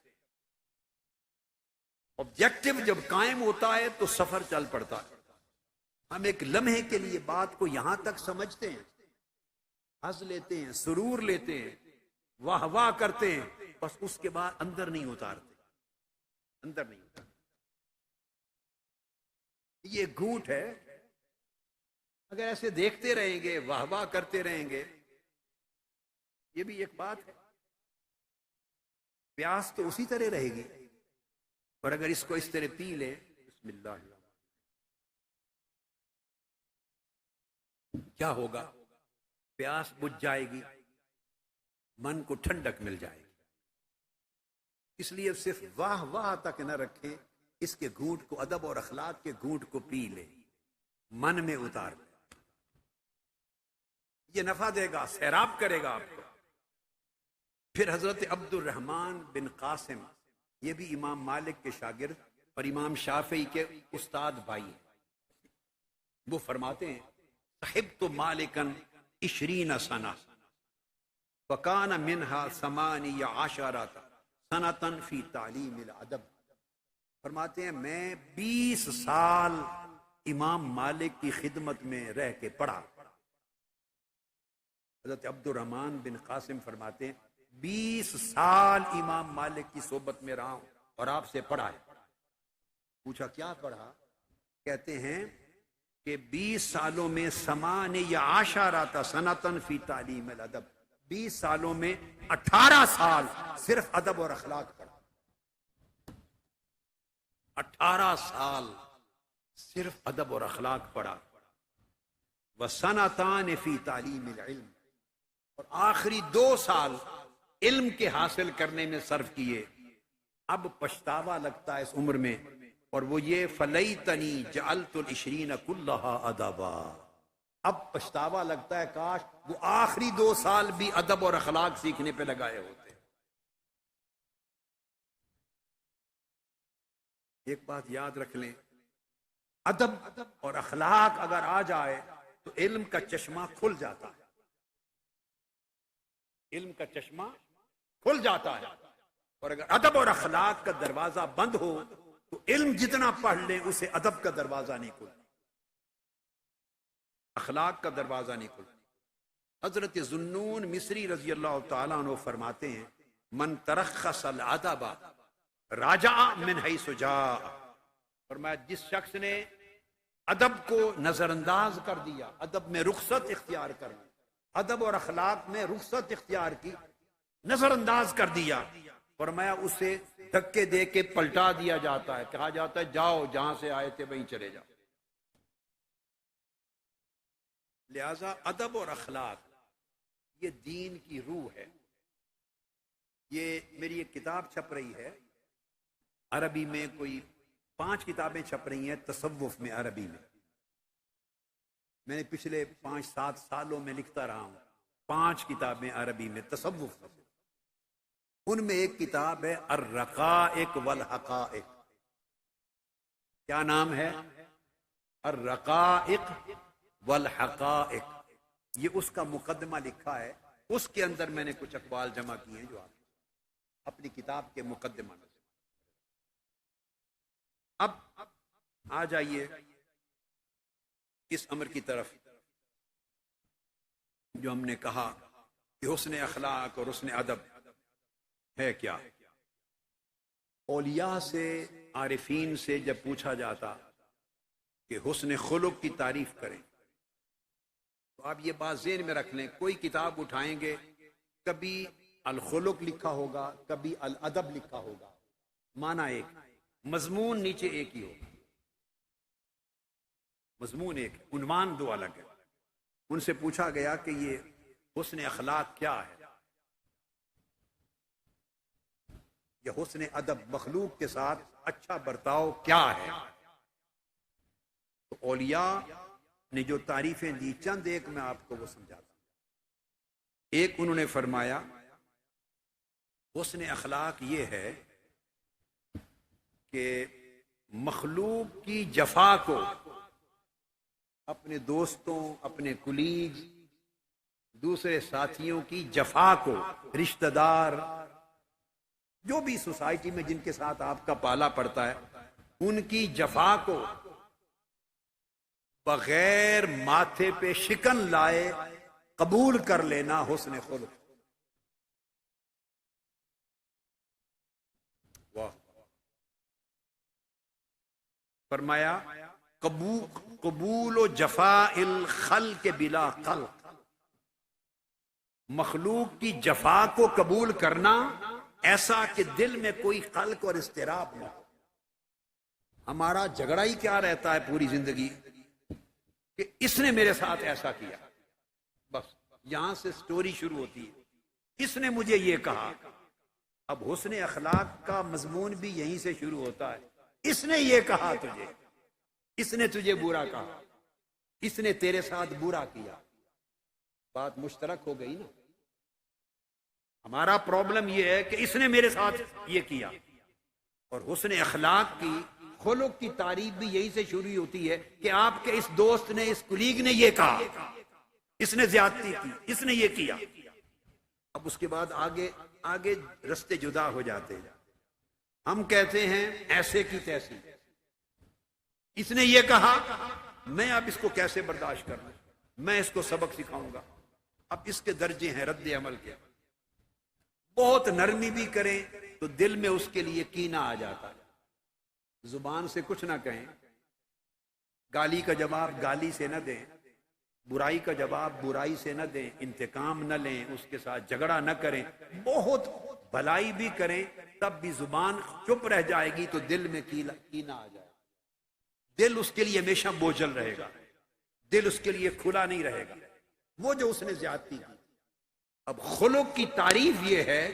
آبجیکٹو جب قائم ہوتا ہے تو سفر چل پڑتا ہے. ہم ایک لمحے کے لیے بات کو یہاں تک سمجھتے ہیں، ہنس لیتے ہیں، سرور لیتے ہیں، واہ واہ کرتے ہیں، بس اس کے بعد اندر نہیں اتارتے، اندر نہیں اتارتے. یہ گھوٹ ہے. اگر ایسے دیکھتے رہیں گے، واہ واہ کرتے رہیں گے، یہ بھی ایک بات ہے. پیاس تو اسی طرح رہے گی، اور اگر اس کو اس طرح پی لے، بسم اللہ، کیا ہوگا؟ پیاس بجھ جائے گی، من کو ٹھنڈک مل جائے گی. اس لیے صرف واہ واہ تک نہ رکھیں، اس کے گھونٹ کو، ادب اور اخلاق کے گھونٹ کو پی لے، من میں اتار لے. یہ نفع دے گا، سیراب کرے گا آپ کو. پھر حضرت عبد الرحمن بن قاسم، یہ بھی امام مالک کے شاگرد اور امام شافعی کے استاد بھائی ہیں. وہ فرماتے ہیں صحبت مالکا 20 سنہ وکان منہا 18 سنۃ فی تعلیم الادب. فرماتے ہیں میں 20 سال امام مالک کی خدمت میں رہ کے پڑھا. حضرت عبد الرحمن بن قاسم فرماتے ہیں 20 سال امام مالک کی صحبت میں رہا ہوں اور آپ سے پڑھا ہے. پوچھا کیا پڑھا؟ کہتے ہیں کہ 20 سالوں میں 18 سنۃ فی تعلیم الادب، 20 سالوں میں 18 سال صرف ادب اور اخلاق پڑھا. 18 سال صرف ادب اور اخلاق پڑھا. وَسَنَتَانِ فِي تَعْلِيمِ الْعِلْمِ، اور آخری 2 سال علم کے حاصل کرنے میں صرف کیے. اب پچھتاوا لگتا ہے اس عمر میں، اور وہ یہ فَلَيْتَنِي جَعَلْتُ الْعِشْرِينَ كُلَّهَا أَدَبًا. اب پچھتاوا لگتا ہے کاش وہ آخری 2 سال بھی ادب اور اخلاق سیکھنے پہ لگائے ہوتے. ایک بات یاد رکھ لیں، ادب اور اخلاق اگر آ جائے تو علم کا چشمہ کھل جاتا ہے. علم کا چشمہ کھل جاتا ہے. اور اگر ادب اور اخلاق کا دروازہ بند ہو تو علم جتنا پڑھ لیں اسے ادب کا دروازہ نہیں کھلتا، اخلاق کا دروازہ نہیں کھلتا. حضرت ذوالنون مصری رضی اللہ تعالیٰ عنہ فرماتے ہیں من ترخص الادب راجع من حیث جاء. فرمایا جس شخص نے ادب کو نظر انداز کر دیا، ادب میں رخصت اختیار کر لی، ادب اور اخلاق میں رخصت اختیار کی، نظر انداز کر دیا، فرمایا اسے دھکے دے کے پلٹا دیا جاتا ہے، کہا جاتا ہے جاؤ جہاں سے آئے تھے وہیں چلے جاؤ. لہذا ادب اور اخلاق یہ دین کی روح ہے. یہ میری ایک کتاب چھپ رہی ہے عربی میں، کوئی 5 کتابیں چھپ رہی ہیں تصوف میں عربی میں. میں نے پچھلے 5-7 سالوں میں لکھتا رہا ہوں 5 کتابیں عربی میں تصوف. ان میں ایک کتاب ہے الرقائق والحقائق. کیا نام ہے؟ الرقائق والحقائق. یہ اس کا مقدمہ لکھا ہے. اس کے اندر میں نے کچھ اقوال جمع کیے ہیں جو آپ اپنی کتاب کے مقدمہ میں. اب آ جائیے اس امر کی طرف جو ہم نے کہا کہ حسن اخلاق اور حسن ادب ہے کیا، اولیاء سے، عارفین سے جب پوچھا جاتا کہ حسن خلق کی تعریف کریں تو آپ یہ بات ذہن میں رکھ لیں، کوئی کتاب اٹھائیں گے کبھی الخلق لکھا ہوگا، کبھی الادب لکھا ہوگا، معنی ایک، مضمون نیچے ایک ہی ہوگا، مضمون ایک، عنوان دو الگ ہے۔ ان سے پوچھا گیا کہ یہ حسن اخلاق کیا ہے، یہ حسن ادب، مخلوق کے ساتھ اچھا برتاؤ کیا ہے؟ تو اولیاء نے جو تعریفیں دی، چند ایک میں آپ کو وہ سمجھاتا ہوں۔ ایک انہوں نے فرمایا حسن اخلاق یہ ہے کہ مخلوق کی جفا کو، اپنے دوستوں، اپنے کولیگ، دوسرے ساتھیوں کی جفا کو، رشتہ دار، جو بھی سوسائٹی میں جن کے ساتھ آپ کا پالا پڑتا ہے، ان کی جفا کو بغیر ماتھے پہ شکن لائے قبول کر لینا حسن خلق۔ واہ، فرمایا قبول و جفا الخلق بلا خلق، مخلوق کی جفا کو قبول کرنا ایسا کہ دل میں کوئی خلق اور اضطراب نہ ہو۔ ہمارا جھگڑا ہی کیا رہتا ہے پوری زندگی کہ اس نے میرے ساتھ ایسا کیا، بس یہاں سے سٹوری شروع ہوتی ہے، اس نے مجھے یہ کہا۔ اب حسن اخلاق کا مضمون بھی یہیں سے شروع ہوتا ہے، اس نے یہ کہا تجھے، اس نے تجھے برا کہا، اس نے تیرے ساتھ برا کیا، بات مشترک ہو گئی نا۔ ہمارا پرابلم یہ ہے کہ اس نے میرے ساتھ یہ کیا، اور حسن اخلاق کی، خلق کی تعریف بھی یہی سے شروع ہوتی ہے کہ آپ کے اس دوست نے، اس کولیگ نے یہ کہا، اس نے زیادتی کی، اس نے یہ کیا۔ اب اس کے بعد آگے رستے جدا ہو جاتے ہیں۔ ہم کہتے ہیں ایسے کی تیسی، اس نے یہ کہا، میں اب اس کو کیسے برداشت کروں، میں اس کو سبق سکھاؤں گا۔ اب اس کے درجے ہیں رد عمل کے، بہت نرمی بھی کریں تو دل میں اس کے لیے کینہ آ جاتا ہے، زبان سے کچھ نہ کہیں، گالی کا جواب گالی سے نہ دیں، برائی کا جواب برائی سے نہ دیں، انتقام نہ لیں، اس کے ساتھ جھگڑا نہ کریں، بہت بھلائی بھی کریں، تب بھی زبان چپ رہ جائے گی تو دل میں کینہ آ جائے گا، دل اس کے لیے ہمیشہ بوجھل رہے گا، دل اس کے لیے کھلا نہیں رہے گا، وہ جو اس نے زیادتی کی۔ اب خلق کی تعریف یہ ہے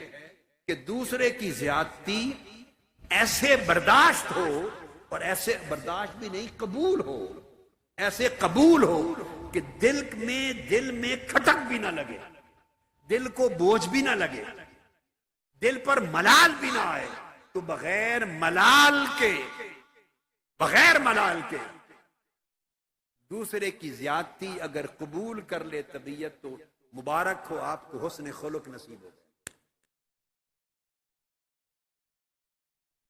کہ دوسرے کی زیادتی ایسے برداشت ہو، اور ایسے برداشت بھی نہیں، قبول ہو، ایسے قبول ہو کہ دل میں کھٹک بھی نہ لگے، دل کو بوجھ بھی نہ لگے، دل پر ملال بھی نہ آئے، تو بغیر ملال کے دوسرے کی زیادتی اگر قبول کر لے طبیعت، تو مبارک ہو آپ کو، حسن خلق نصیب ہو۔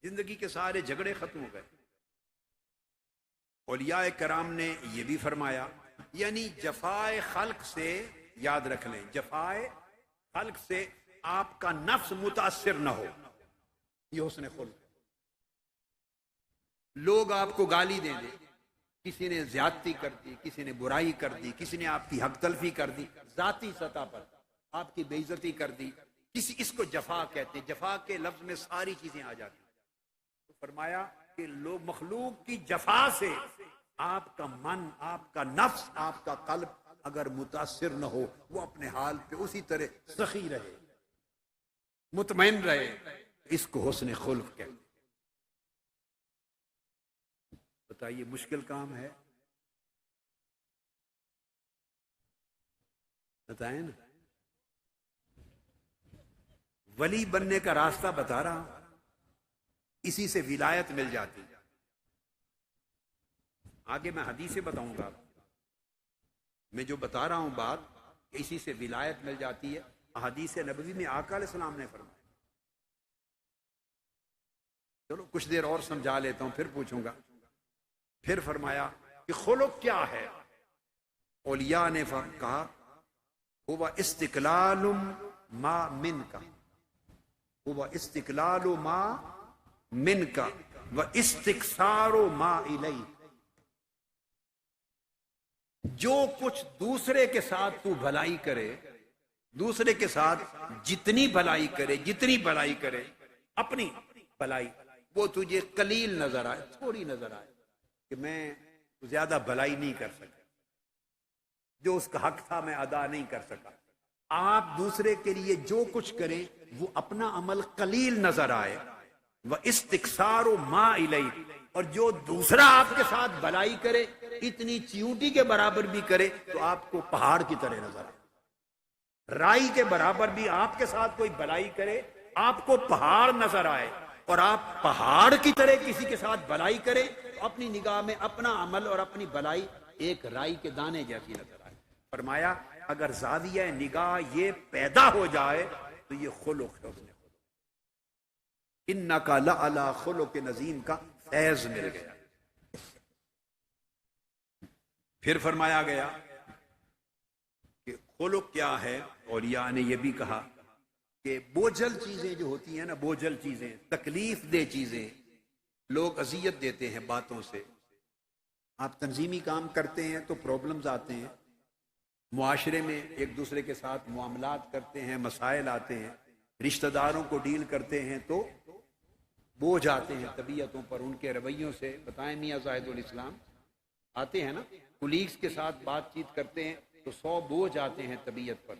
زندگی کے سارے جھگڑے ختم ہو گئے۔ اولیاء کرام نے یہ بھی فرمایا، یعنی جفائے خلق سے، یاد رکھ لیں، جفائے خلق سے آپ کا نفس متاثر نہ ہو، یہ حسن خلق۔ لوگ آپ کو گالی دیں دیں، کسی نے زیادتی کر دی، کسی نے برائی کر دی، کسی نے آپ کی حق تلفی کر دی، ذاتی سطح پر آپ کی بے عزتی کر دی، اس کو جفا کہتے ہیں۔ جفا کے لفظ میں ساری چیزیں آ جاتی ہیں۔ تو فرمایا کہ لوگ، مخلوق کی جفا سے آپ کا من، آپ کا نفس، آپ کا قلب اگر متاثر نہ ہو، وہ اپنے حال پہ اسی طرح سخی رہے، مطمئن رہے، اس کو حسن خلق کہتے ہیں۔ بتائیے مشکل کام ہے؟ بتائیں نا۔ ولی بننے کا راستہ بتا رہا ہوں، اسی سے ولایت مل جاتی۔ آگے میں حدیثیں بتاؤں گا، میں جو بتا رہا ہوں بات، اسی سے ولایت مل جاتی ہے۔ احادیث نبوی میں آقا علیہ السلام نے فرمایا۔ چلو کچھ دیر اور سمجھا لیتا ہوں، پھر پوچھوں گا۔ پھر فرمایا کہ خلق کیا ہے؟ اولیاء نے کہا ہوا استقلال ما من کا، ہوا استقلال ما من کا و استکثار ما الیک، جو کچھ دوسرے کے ساتھ تو بھلائی کرے، دوسرے کے ساتھ جتنی بھلائی کرے اپنی بھلائی، وہ تجھے قلیل نظر آئے، تھوڑی نظر آئے کہ میں زیادہ بھلائی نہیں کر سکا، جو اس کا حق تھا میں ادا نہیں کر سکا۔ آپ دوسرے کے لیے جو کچھ کریں وہ اپنا عمل قلیل نظر آئے، وَإِسْتِكْثَارُ مَا إِلَيْهِ، اور جو دوسرا آپ کے ساتھ بھلائی کرے اتنی چیونٹی کے برابر بھی کرے تو آپ کو پہاڑ کی طرح نظر آئے، رائی کے برابر بھی آپ کے ساتھ کوئی بھلائی کرے آپ کو پہاڑ نظر آئے، اور آپ پہاڑ کی طرح کسی کے ساتھ بھلائی کریں تو اپنی نگاہ میں اپنا عمل اور اپنی بھلائی ایک رائی کے دانے جیسی نظر آئے۔ فرمایا اگر زاویہ نگاہ یہ پیدا ہو جائے تو یہ خلق ہے، انک لعلی خلق عظیم کا فیض مل گیا۔ پھر فرمایا گیا کہ خلق کیا ہے، اور نے یہ بھی کہا کہ بوجھل چیزیں جو ہوتی ہیں نا، بوجھل چیزیں، تکلیف دہ چیزیں، لوگ اذیت دیتے ہیں باتوں سے۔ آپ تنظیمی کام کرتے ہیں تو پرابلمز آتے ہیں، معاشرے میں ایک دوسرے کے ساتھ معاملات کرتے ہیں، مسائل آتے ہیں، رشتہ داروں کو ڈیل کرتے ہیں تو بوجھ آتے ہیں طبیعتوں پر، ان کے رویوں سے۔ بتائیں میاں زاہد الاسلام آتے ہیں نا، کولیگز کے ساتھ بات چیت کرتے ہیں تو 100 بوجھ آتے ہیں طبیعت پر۔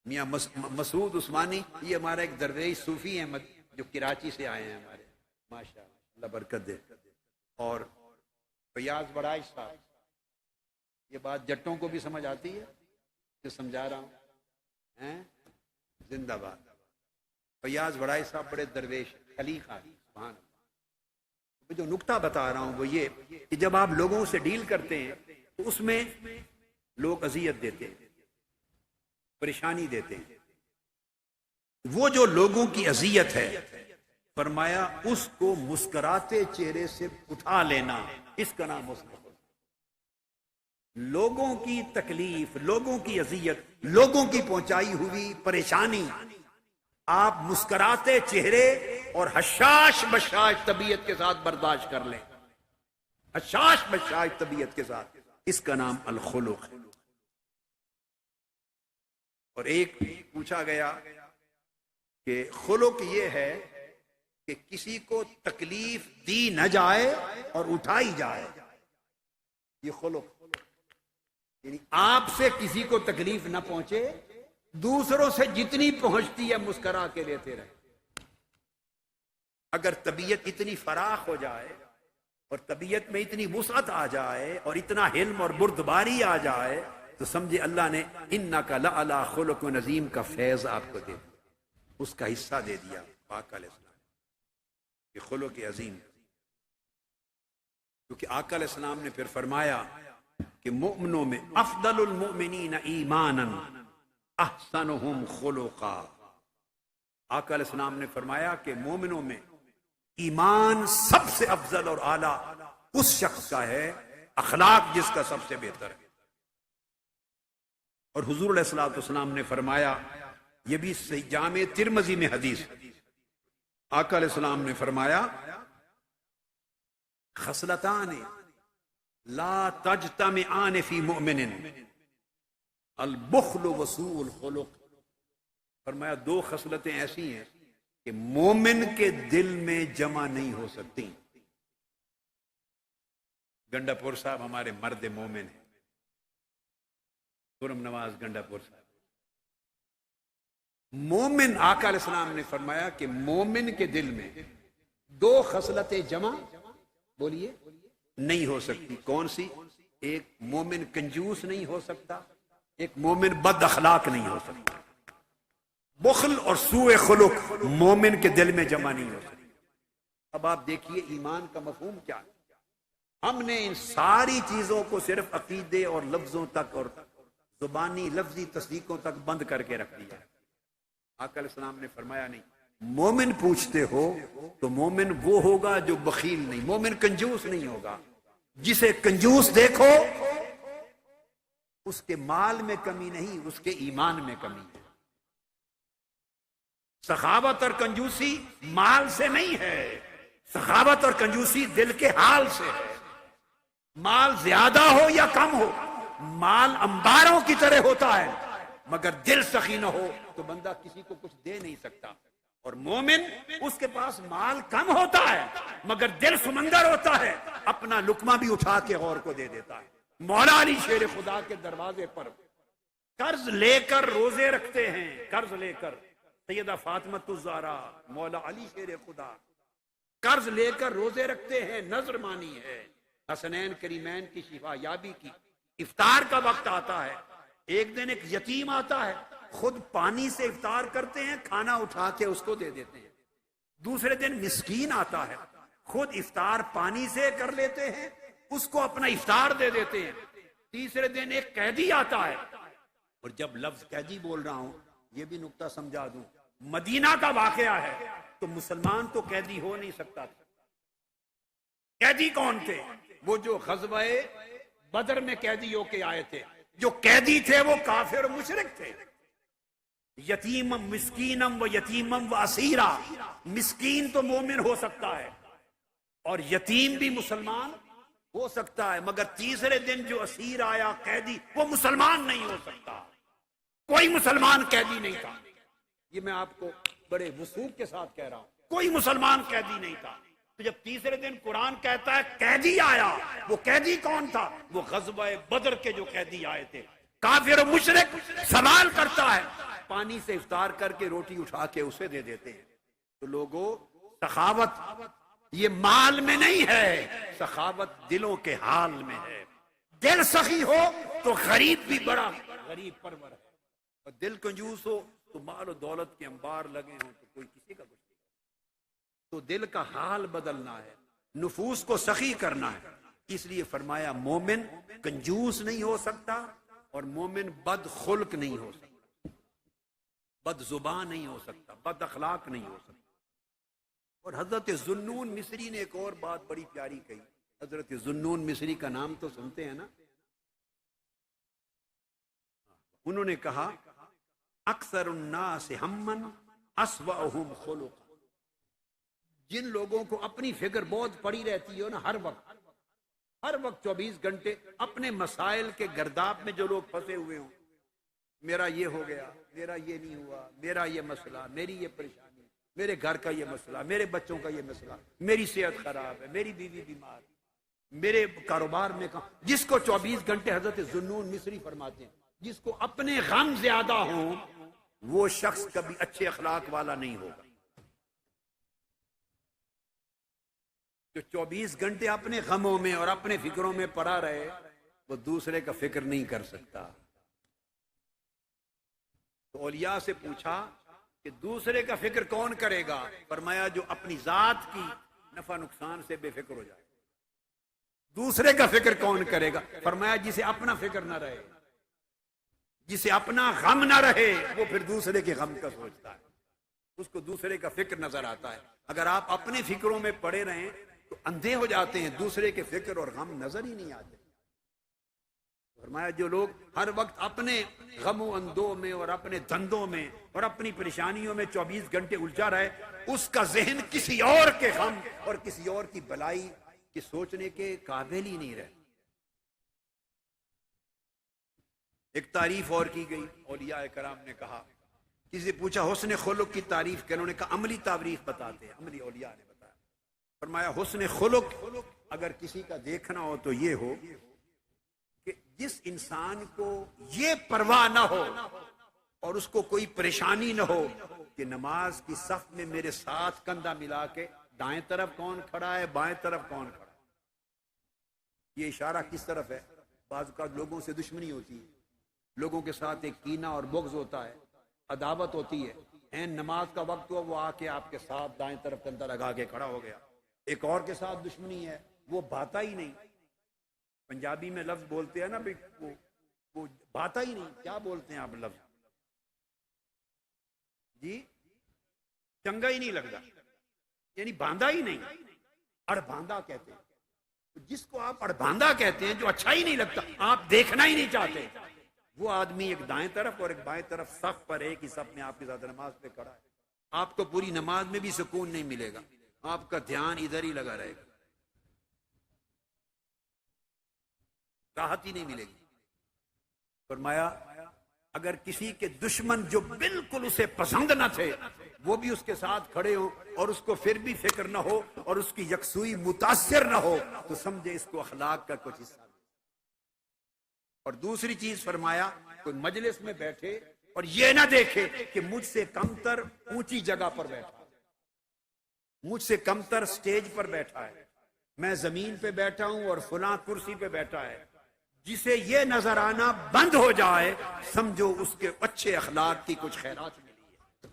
میاں مسعود عثمانی، یہ ہمارا ایک درویش صوفی احمد جو کراچی سے آئے ہیں ہمارے، ماشاءاللہ اللہ برکت دے، اور فیاض وڑائش صاحب، یہ بات جٹوں کو بھی سمجھ آتی ہے جو سمجھا رہا ہوں، زندہ باد۔ فیاض وڑائش صاحب بڑے درویش خلیقہ، سبحان اللہ۔ جو نکتہ بتا رہا ہوں وہ یہ کہ جب آپ لوگوں سے ڈیل کرتے ہیں تو اس میں لوگ اذیت دیتے ہیں، پریشانی دیتے ہیں، وہ جو لوگوں کی اذیت ہے فرمایا اس کو مسکراتے چہرے سے اٹھا لینا، اس کا نام مسکراہٹ۔ لوگوں کی تکلیف، لوگوں کی اذیت، لوگوں کی پہنچائی ہوئی پریشانی آپ مسکراتے چہرے اور حشاش بشاش طبیعت کے ساتھ برداشت کر لیں، حشاش بشاش طبیعت کے ساتھ، اس کا نام الخلق ہے۔ اور ایک پوچھا گیا کہ خلق یہ ہے کہ کسی کو تکلیف دی نہ جائے اور اٹھائی جائے، یہ خلق، یعنی آپ سے کسی کو تکلیف نہ پہنچے، دوسروں سے جتنی پہنچتی ہے مسکرا کے لیتے رہے۔ اگر طبیعت اتنی فراخ ہو جائے اور طبیعت میں اتنی وسعت آ جائے اور اتنا حلم اور بردباری آ جائے تو سمجھے اللہ نے انک لعلی خلق عظیم کا فیض آپ کو دے دیا، اس کا حصہ دے دیا آقا علیہ السلام، یہ خلق عظیم۔ کیونکہ آقا علیہ السلام نے پھر فرمایا کہ مومنوں میں افضل المؤمنین ایمانا احسنہم خلقا، آقا علیہ السلام نے فرمایا کہ مومنوں میں ایمان سب سے افضل اور اعلیٰ اس شخص کا ہے اخلاق جس کا سب سے بہتر ہے۔ اور حضور علیہ الصلوۃ والسلام نے فرمایا، یہ بھی جامع ترمذی میں حدیث، آقا علیہ السلام نے فرمایا خصلتان لا تجتمعان فی مؤمن البخل وسوء الخلق، فرمایا دو خصلتیں ایسی ہیں کہ مومن کے دل میں جمع نہیں ہو سکتی۔ گنڈا پور صاحب ہمارے مرد مومن ہیں، خرم نواز گنڈا پور صاحب، مومن، آقا علیہ السلام نے فرمایا کہ مومن کے دل میں دو خصلتیں جمع، بولیے، نہیں ہو سکتی۔ کون سی؟ ایک مومن کنجوس نہیں ہو سکتا، ایک مومن بد اخلاق نہیں ہو سکتا۔ بخل اور سوء خلق مومن کے دل میں جمع نہیں ہو سکتی۔ اب آپ دیکھیے ایمان کا مفہوم کیا ہے۔ ہم نے ان ساری چیزوں کو صرف عقیدے اور لفظوں تک اور زبانی لفظی تصدیقوں تک بند کر کے رکھ دیا۔ آقا علیہ السلام نے فرمایا نہیں، مومن پوچھتے ہو تو مومن وہ ہوگا جو بخیل نہیں، مومن کنجوس نہیں ہوگا۔ جسے کنجوس دیکھو اس کے مال میں کمی نہیں، اس کے ایمان میں کمی ہے۔ سخاوت اور کنجوسی مال سے نہیں ہے، سخاوت اور کنجوسی دل کے حال سے ہے۔ مال زیادہ ہو یا کم ہو، مال انباروں کی طرح ہوتا ہے، مگر دل سخی نہ ہو تو بندہ کسی کو کچھ دے نہیں سکتا۔ اور مومن اس کے پاس مال کم ہوتا ہے مگر دل سمندر ہوتا ہے، اپنا لقمہ بھی اٹھا کے غور کو دے دیتا ہے۔ مولا علی شیر خدا کے دروازے پر قرض لے کر روزے رکھتے ہیں، قرض لے کر۔ سیدہ فاطمہ الزہرا، مولا علی شیر خدا قرض لے کر روزے رکھتے ہیں، نذر مانی ہے حسنین کریمین کی شفا یابی کی۔ افطار کا وقت آتا ہے، ایک دن ایک یتیم آتا ہے، خود پانی سے افطار کرتے ہیں، کھانا اٹھا کے اس کو دے دیتے ہیں۔ دوسرے دن مسکین آتا ہے، خود افطار پانی سے کر لیتے ہیں، اس کو اپنا افطار دے دیتے ہیں۔ تیسرے دن ایک قیدی آتا ہے، اور جب لفظ قیدی بول رہا ہوں یہ بھی نکتہ سمجھا دوں، مدینہ کا واقعہ ہے تو مسلمان تو قیدی ہو نہیں سکتا تھا۔ قیدی کون تھے؟ وہ جو غزوہ بدر میں قیدی ہو کے آئے تھے۔ جو قیدی تھے وہ کافر مشرک تھے۔ یتیمم مسکینم و یتیمم و اسیرا، مسکین تو مومن ہو سکتا ہے اور یتیم بھی مسلمان ہو سکتا ہے، مگر تیسرے دن جو اسیر آیا قیدی وہ مسلمان نہیں ہو سکتا۔ کوئی مسلمان قیدی نہیں تھا، یہ میں آپ کو بڑے وثوق کے ساتھ کہہ رہا ہوں، کوئی مسلمان قیدی نہیں تھا۔ تو جب تیسرے دن قرآن کہتا ہے قیدی آیا، وہ قیدی کون تھا؟ وہ غزوہ بدر کے جو قیدی آئے تھے۔ کافر و مشرک سوال کرتا ہے، پانی سے افطار کر کے روٹی اٹھا کے اسے دے دیتے ہیں۔ تو لوگوں، سخاوت یہ مال میں نہیں ہے، سخاوت دلوں کے حال میں ہے۔ دل سخی ہو تو غریب بھی بڑا غریب پرور ہے، اور دل کنجوس ہو تو مال و دولت کے انبار لگے ہوں تو کوئی کسی کا کچھ نہیں۔ تو دل کا حال بدلنا ہے، نفوس کو سخی کرنا ہے۔ اس لیے فرمایا مومن کنجوس نہیں ہو سکتا، اور مومن بد خلق نہیں ہو سکتا، بد زبان نہیں ہو سکتا، بد اخلاق نہیں ہو سکتا۔ اور حضرت ذوالنون مصری نے ایک اور بات بڑی پیاری کہی۔ حضرت ذوالنون مصری کا نام تو سنتے ہیں نا؟ انہوں نے کہا اکثر الناس ہمن اسوأہم خلقا، جن لوگوں کو اپنی فکر بہت پڑی رہتی ہے نا، ہر وقت 24 گھنٹے اپنے مسائل کے گرداب میں جو لوگ پھنسے ہوئے ہوں، میرا یہ ہو گیا، میرا یہ نہیں ہوا، میرا یہ مسئلہ، میری یہ پریشانی، میرے گھر کا یہ مسئلہ، میرے بچوں کا یہ مسئلہ، میری صحت خراب ہے، میری بیوی بیمار، میرے کاروبار میں جس کو 24 گھنٹے حضرت ذوالنون مصری فرماتے ہیں، جس کو اپنے غم زیادہ ہوں وہ شخص کبھی اچھے اخلاق والا نہیں ہوگا۔ جو 24 گھنٹے اپنے غموں میں اور اپنے فکروں میں پڑا رہے وہ دوسرے کا فکر نہیں کر سکتا۔ تو اولیاء سے پوچھا کہ دوسرے کا فکر کون کرے گا؟ فرمایا جو اپنی ذات کی نفع نقصان سے بے فکر ہو جائے۔ دوسرے کا فکر کون کرے گا؟ فرمایا جسے اپنا فکر نہ رہے، جسے اپنا غم نہ رہے وہ پھر دوسرے کے غم کا سوچتا ہے، اس کو دوسرے کا فکر نظر آتا ہے۔ اگر آپ اپنے فکروں میں پڑے رہیں تو اندھے ہو جاتے ہیں، دوسرے کے فکر اور غم نظر ہی نہیں آتے۔ فرمایا جو لوگ ہر وقت اپنے غم و اندو میں اور اپنے دھندوں میں اور اپنی پریشانیوں میں 24 گھنٹے الجھا رہے، اس کا ذہن کسی اور کے غم اور کسی اور کی بلائی کے سوچنے کے قابل ہی نہیں رہے۔ ایک تعریف اور کی گئی، اولیاء کرام نے کہا، کسی سے پوچھا حسن خلق کی تعریف کہ انہوں نے کہا عملی تعریف بتاتے ہیں، عملی اولیاء نے بتایا۔ فرمایا حسن خلق اگر کسی کا دیکھنا ہو تو یہ ہو کہ جس انسان کو یہ پرواہ نہ ہو اور اس کو کوئی پریشانی نہ ہو کہ نماز کی صف میں میرے ساتھ کندھا ملا کے دائیں طرف کون کھڑا ہے، بائیں طرف کون کھڑا ہے۔ یہ اشارہ کس طرف ہے؟ بعض اوقات لوگوں سے دشمنی ہوتی ہے، لوگوں کے ساتھ ایک کینہ اور بغض ہوتا ہے، عداوت ہوتی ہے، این نماز کا وقت ہوا وہ آ کے آپ کے ساتھ دائیں طرف کندھا لگا کے کھڑا ہو گیا۔ ایک اور کے ساتھ دشمنی ہے، وہ بھاتا ہی نہیں۔ پنجابی میں لفظ بولتے ہیں نا بھائی وہ بھاتا ہی نہیں، کیا بولتے ہیں آپ لفظ؟ جی چنگا ہی نہیں لگتا، یعنی باندھا ہی نہیں، اڑباندھا کہتے ہیں۔ جس کو آپ اڑباندھا کہتے ہیں، جو اچھا ہی نہیں لگتا، آپ دیکھنا ہی نہیں چاہتے، وہ آدمی ایک دائیں طرف اور ایک بائیں طرف صف پر ایک ہی صف میں آپ کے ساتھ نماز پہ کھڑا ہے، آپ کو پوری نماز میں بھی سکون نہیں ملے گا، آپ کا دھیان ادھر ہی لگا رہے گا، راحت ہی نہیں ملے گی۔ فرمایا اگر کسی کے دشمن جو بالکل اسے پسند نہ تھے وہ بھی اس کے ساتھ کھڑے ہو اور اس کو پھر بھی فکر نہ ہو اور اس کی یکسوئی متاثر نہ ہو تو سمجھے اس کو اخلاق کا کچھ حصہ۔ اور دوسری چیز فرمایا کوئی مجلس میں بیٹھے اور یہ نہ دیکھے کہ مجھ سے کمتر اونچی جگہ پر بیٹھا ہے، مجھ سے کمتر سٹیج پر بیٹھا ہے، میں زمین پہ بیٹھا ہوں اور فلاں کرسی پہ بیٹھا ہے، جسے یہ نظر آنا بند ہو جائے سمجھو اس کے اچھے اخلاق کی کچھ خیرات ملی ہے۔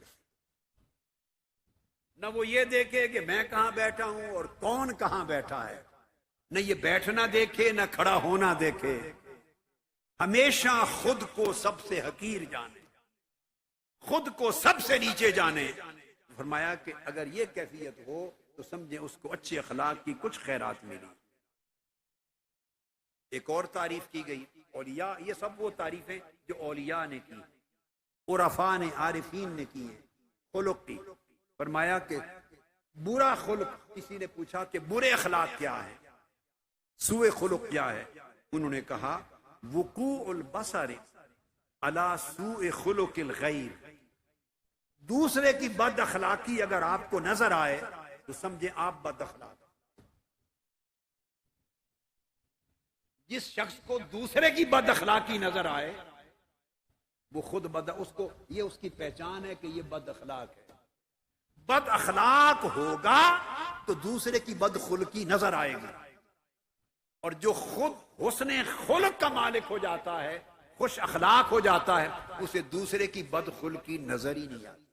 نہ وہ یہ دیکھے کہ میں کہاں بیٹھا ہوں اور کون کہاں بیٹھا ہے، نہ یہ بیٹھنا دیکھے نہ کھڑا ہونا دیکھے، ہمیشہ خود کو سب سے حقیر جانے، خود کو سب سے نیچے جانے۔ فرمایا کہ اگر یہ کیفیت ہو تو سمجھیں اس کو اچھے اخلاق کی کچھ خیرات ملی۔ ایک اور تعریف کی گئی اولیاء، یہ سب وہ تعریفیں جو اولیاء نے کی، عرفاء نے، عارفین نے کی ہیں، خلق کی۔ فرمایا کہ برا خلق، کسی نے پوچھا کہ برے اخلاق کیا ہے، سوء خلق کیا ہے، انہوں نے کہا وقوع البصر علی سوء خلق الغیر، دوسرے کی بد اخلاقی اگر آپ کو نظر آئے تو سمجھیں آپ بد اخلاق۔ جس شخص کو دوسرے کی بد اخلاقی نظر آئے وہ خود یہ اس کی پہچان ہے کہ یہ بد اخلاق ہے۔ بد اخلاق ہوگا تو دوسرے کی بد خلقی نظر آئے گی، اور جو خود حسن خلق کا مالک ہو جاتا ہے، خوش اخلاق ہو جاتا ہے، اسے دوسرے کی بد خلقی نظر ہی نہیں آتی۔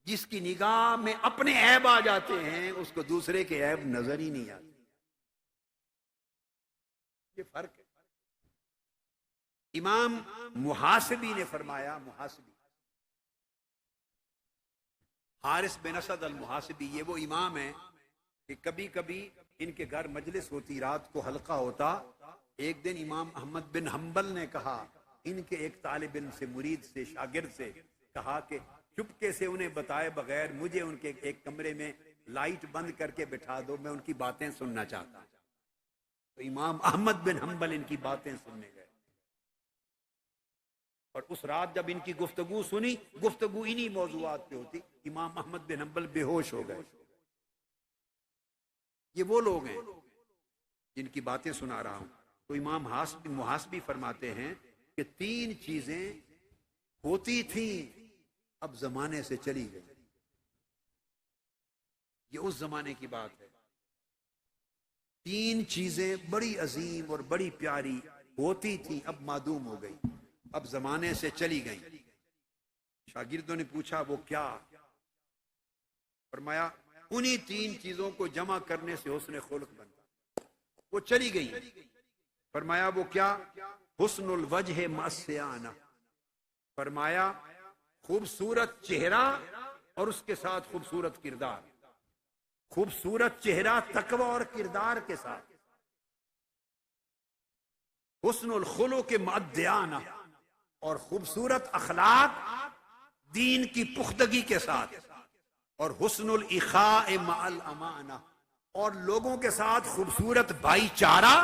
جس کی نگاہ میں اپنے عیب آ جاتے ہیں اس کو دوسرے کے عیب نظر ہی نہیں آتے۔ یہ فرق ہے۔ امام محاسبی نے فرمایا، محاسبی حارث بن اسد المحاسبی، یہ وہ امام ہیں کہ کبھی کبھی ان کے گھر مجلس ہوتی، رات کو حلقہ ہوتا۔ ایک دن امام احمد بن حنبل نے کہا، ان کے ایک طالب علم سے، مرید سے، شاگرد سے کہا کہ چپکے سے انہیں بتائے بغیر مجھے ان کے ایک کمرے میں لائٹ بند کر کے بٹھا دو، میں ان کی باتیں سننا چاہتا ہوں۔ تو امام احمد بن حنبل ان کی باتیں سننے گئے، اور اس رات جب ان کی گفتگو سنی، گفتگو انہی موضوعات پہ ہوتی، امام احمد بن حنبل بے ہوش ہو گئے۔ یہ وہ لوگ ہیں جن کی باتیں سنا رہا ہوں۔ تو امام محاسبی فرماتے ہیں کہ 3 چیزیں ہوتی تھیں اب زمانے سے چلی گئی۔ یہ اس زمانے کی بات ہے۔ 3 چیزیں بڑی عظیم اور بڑی پیاری ہوتی تھیں، اب معدوم ہو گئی، اب زمانے سے چلی گئی۔ شاگردوں نے پوچھا وہ کیا؟ فرمایا انہی 3 چیزوں کو جمع کرنے سے حسن خلق بنتا، وہ چلی گئی۔ فرمایا وہ کیا؟ حسن الوجہ مع السیانہ، فرمایا خوبصورت چہرہ اور اس کے ساتھ خوبصورت کردار، خوبصورت چہرہ تقوی اور کردار کے ساتھ، حسن الخلق مع الدیانہ، اور خوبصورت اخلاق دین کی پختگی کے ساتھ، اور حسن الاخاء مع الامانہ، اور لوگوں کے ساتھ خوبصورت بھائی چارہ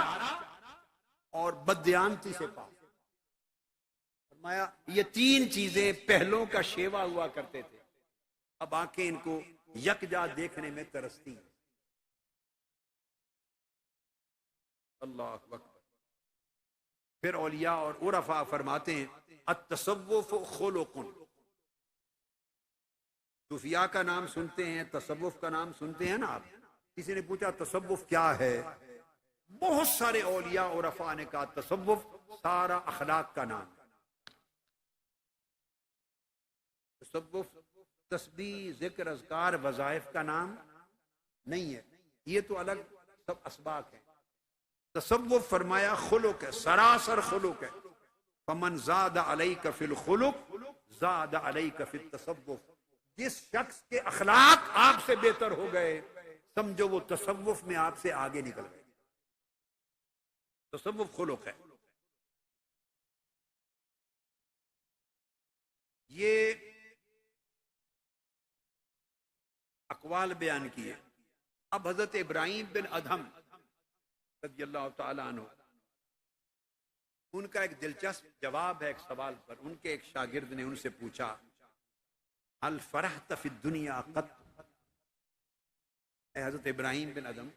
اور بددیانتی سے پاک۔ فرمایا یہ 3 چیزیں پہلوں کا شیوا ہوا کرتے تھے، اب آنکھیں ان کو یکجا دیکھنے میں ترستی ہیں۔ اللہ اکبر۔ پھر اولیاء اور عرفاء فرماتے ہیں التصوف خلق۔ صوفیاء کا نام سنتے ہیں، تصوف کا نام سنتے ہیں نا آپ۔ کسی نے پوچھا تصوف کیا ہے؟ بہت سارے اولیاء اور عرفاء نے کہا تصوف سارا اخلاق کا نام ہے۔ تصوف تسبیح، ذکر، اذکار، وظائف کا نام نہیں ہے، یہ تو الگ سب اسباق ہیں۔ تصوف فرمایا خلق ہے، سراسر خلق ہے۔ فمن زاد علیک فی الخلق زاد علیک فی التصوف، جس شخص کے اخلاق آپ سے بہتر ہو گئے سمجھو وہ تصوف میں آپ سے آگے نکل گئے۔ تصوف خلق ہے۔ یہ اقوال بیان کیے. اب حضرت ابراہیم بن ادہم رضی اللہ تعالی عنہ، ان کا ایک دلچسپ جواب ہے ایک سوال پر. ان کے ایک شاگرد نے ان سے پوچھا هل فرحت فی الدنیا قط؟ اے حضرت ابراہیم بن ادہم،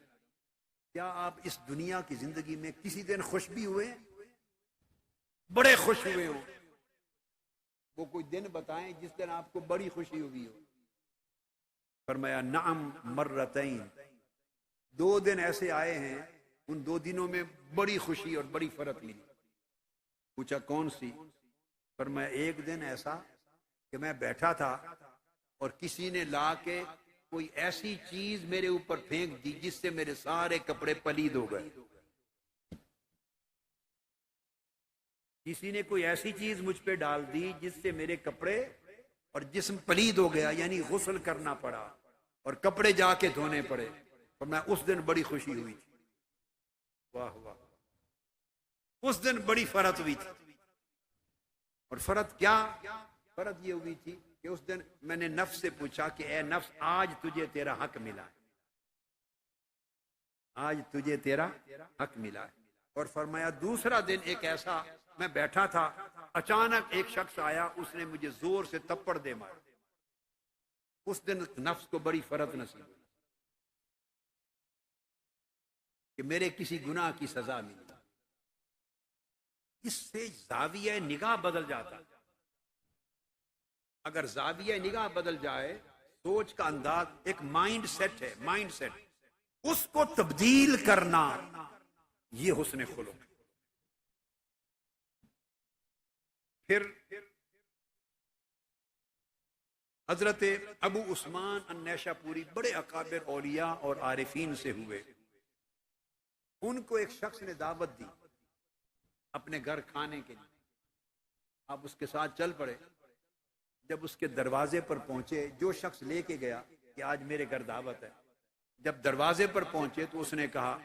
کیا آپ اس دنیا کی زندگی میں کسی دن خوش بھی ہوئے ہیں؟ بڑے خوش ہوئے ہوں؟ وہ کوئی دن بتائیں جس دن آپ کو بڑی خوشی ہوئی ہو. فرمایا نعم مرتین، 2 دن ایسے آئے ہیں ان 2 دنوں میں بڑی خوشی اور بڑی فرحت ملی. پوچھا کون سی؟ فرمایا ایک دن ایسا کہ میں بیٹھا تھا اور کسی نے لا کے کوئی ایسی چیز میرے اوپر پھینک دی جس سے میرے سارے کپڑے پلید ہو گئے. کسی نے کوئی ایسی چیز مجھ پہ ڈال دی جس سے میرے کپڑے اور جسم پلید ہو گیا، یعنی غسل کرنا پڑا اور کپڑے جا کے دھونے پڑے. اور میں اس دن بڑی خوشی ہوئی تھی. واہ واہ، اس دن بڑی فرحت ہوئی تھی. اور فرحت کیا؟ فرحت یہ ہوئی تھی کہ اس دن میں نے نفس سے پوچھا کہ اے نفس، آج تجھے تیرا حق ملا ہے، آج تجھے تیرا حق ملا ہے. اور فرمایا دوسرا دن ایک ایسا، میں بیٹھا تھا، اچانک ایک شخص آیا، اس نے مجھے زور سے تپڑ دے مارا. اس دن نفس کو بڑی فرحت نصیب ہوئی کہ میرے کسی گناہ کی سزا ملی. اس سے زاویہ نگاہ بدل جاتا. اگر زاویہ نگاہ بدل جائے، سوچ کا انداز، ایک مائنڈ سیٹ ہے، مائنڈ سیٹ، اس کو تبدیل کرنا، یہ حسن خلق. پھر حضرت ابو عثمان النیشاپوری بڑے اکابر اولیاء اور عارفین سے ہوئے. ان کو ایک شخص نے دعوت دی اپنے گھر کھانے کے لیے. آپ اس کے ساتھ چل پڑے. جب اس کے دروازے پر پہنچے، جو شخص لے کے گیا کہ آج میرے گھر دعوت ہے، جب دروازے پر پہنچے تو اس نے کہا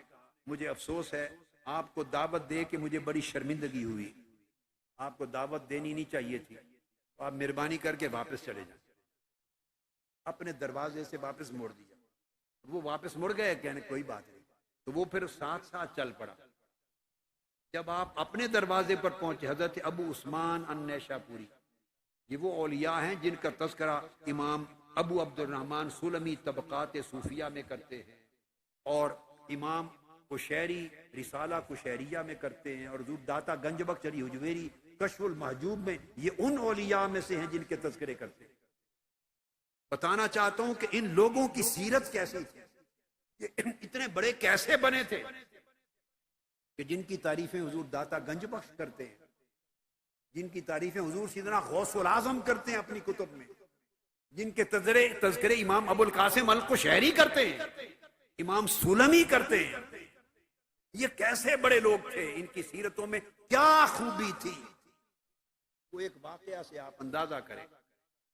مجھے افسوس ہے، آپ کو دعوت دے کے مجھے بڑی شرمندگی ہوئی، آپ کو دعوت دینی نہیں چاہیے تھی، آپ مہربانی کر کے واپس چلے جائیں. اپنے دروازے سے واپس موڑ دیا. وہ واپس مڑ گئے، کہنے کوئی بات نہیں. تو وہ پھر ساتھ ساتھ چل پڑا. جب آپ اپنے دروازے پر پہنچے، حضرت ابو عثمان النیشاپوری، یہ وہ اولیاء ہیں جن کا تذکرہ امام ابو عبد الرحمن سلمی طبقات صوفیہ میں کرتے ہیں، اور امام قشیری رسالہ قشیریہ میں کرتے ہیں، اور حضور داتا گنج بخش علی حجویری کشف المحجوب میں، یہ ان اولیاء میں سے ہیں جن کے تذکرے کرتے ہیں. بتانا چاہتا ہوں کہ ان لوگوں کی سیرت کیسی تھی، یہ اتنے بڑے کیسے بنے تھے کہ جن کی تعریفیں حضور داتا گنج بخش کرتے ہیں، جن کی تعریفیں حضور سیدنا غوث العظم کرتے ہیں اپنی کتب میں، جن کے تذکرے امام ابو القاسم القشیری کرتے ہیں، امام سلمی کرتے ہیں. یہ کیسے بڑے لوگ تھے، ان کی سیرتوں میں کیا خوبی تھی. وہ ایک واقعہ سے آپ اندازہ کریں.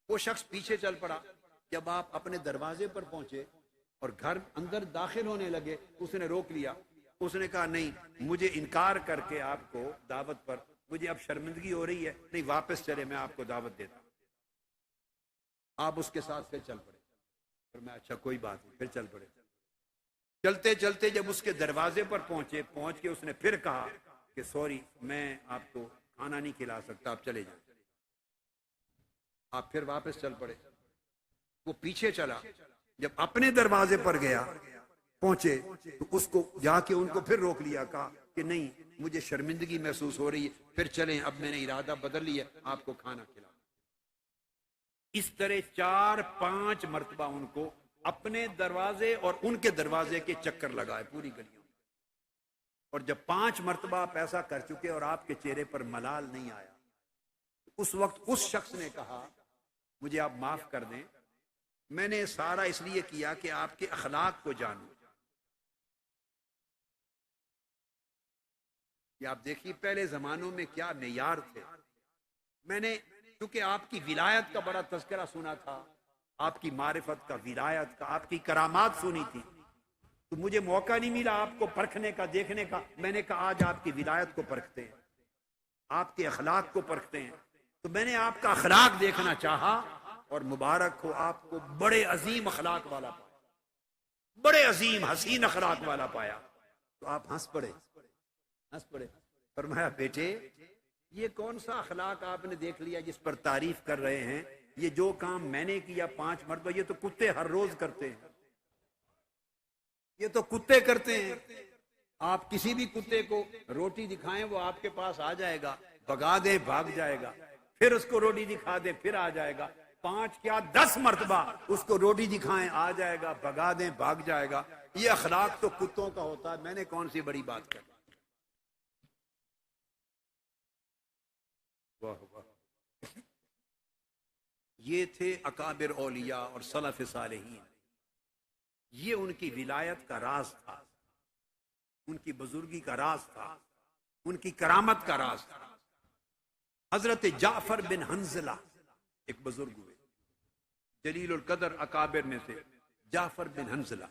وہ شخص پیچھے چل پڑا. جب آپ اپنے دروازے پر پہنچے اور گھر اندر داخل ہونے لگے، اس نے روک لیا. اس نے کہا نہیں، مجھے انکار کر کے آپ کو دعوت پر مجھے اب شرمندگی ہو رہی ہے، نہیں واپس چلے، میں آپ کو دعوت دیتا ہوں. آپ اس کے ساتھ پھر چل پڑے. پھر میں اچھا کوئی بات نہیں، پھر چل پڑے. چلتے چلتے جب اس کے دروازے پر پہنچ کے اس نے پھر کہا کہ سوری، میں آپ کو کھانا نہیں کھلا سکتا، آپ چلے جائیں. آپ پھر واپس چل پڑے. وہ پیچھے چلا. جب اپنے دروازے پر گیا، پہنچے تو اس کو جا کے ان کو پھر روک لیا. کہا کہ نہیں، مجھے شرمندگی محسوس ہو رہی ہے، پھر چلیں، اب میں نے ارادہ بدل لیا، آپ کو کھانا کھلا. اس طرح 4-5 مرتبہ ان کو اپنے دروازے اور ان کے دروازے کے چکر لگائے پوری گلیوں میں. اور جب 5 مرتبہ آپ ایسا کر چکے اور آپ کے چہرے پر ملال نہیں آیا، اس وقت اس شخص نے کہا مجھے آپ معاف کر دیں، میں نے سارا اس لیے کیا کہ آپ کے اخلاق کو جانوں. کہ آپ دیکھیے پہلے زمانوں میں کیا معیار تھے. میں نے کیونکہ آپ کی ولایت کا بڑا تذکرہ سنا تھا، آپ کی معرفت کا، ولایت کا، آپ کی کرامات سنی تھی، تو مجھے موقع نہیں ملا آپ کو پرکھنے کا، دیکھنے کا. میں نے کہا آج آپ کی ولایت کو پرکھتے ہیں، آپ کے اخلاق کو پرکھتے ہیں. تو میں نے آپ کا اخلاق دیکھنا چاہا اور مبارک ہو آپ کو بڑے عظیم اخلاق والا پایا، بڑے عظیم حسین اخلاق والا پایا۔ تو آپ ہنس پڑے۔ فرمایا بیٹے یہ کون سا اخلاق آپ نے دیکھ لیا جس پر تعریف کر رہے ہیں؟ یہ جو کام میں نے کیا 5 مرتبہ یہ تو کتے ہر روز کرتے ہیں، یہ تو کتے کرتے ہیں۔ آپ کسی بھی کتے کو روٹی دکھائیں وہ آپ کے پاس آ جائے گا، بھگا دیں بھاگ جائے گا، پھر اس کو روٹی دکھا دیں پھر آ جائے گا، 5 کیا 10 مرتبہ اس کو روٹی دکھائیں آ جائے گا، بھگا دیں بھاگ جائے گا۔ یہ اخلاق تو کتوں کا ہوتا ہے، میں نے کون سی بڑی بات کر۔ یہ تھے اکابر اولیاء اور سلف صالحین، یہ ان کی ولایت کا راز تھا، ان کی بزرگی کا راز تھا، ان کی کرامت کا راز تھا۔ حضرت جعفر بن حنظلہ ایک بزرگ ہوئے، جلیل القدر اکابر میں سے جعفر بن حنظلہ۔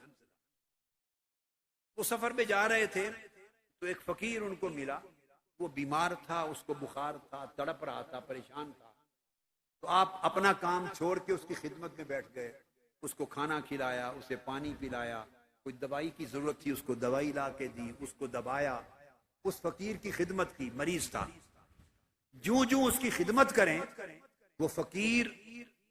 وہ سفر پہ جا رہے تھے تو ایک فقیر ان کو ملا، وہ بیمار تھا، اس کو بخار تھا، تڑپ رہا تھا، پریشان تھا۔ تو آپ اپنا کام چھوڑ کے اس کی خدمت میں بیٹھ گئے، اس کو کھانا کھلایا، اسے پانی پلایا، کوئی دوائی کی ضرورت تھی اس کو دوائی لا کے دی، اس کو دبایا، اس فقیر کی خدمت کی، مریض تھا۔ جوں جوں اس کی خدمت کریں وہ فقیر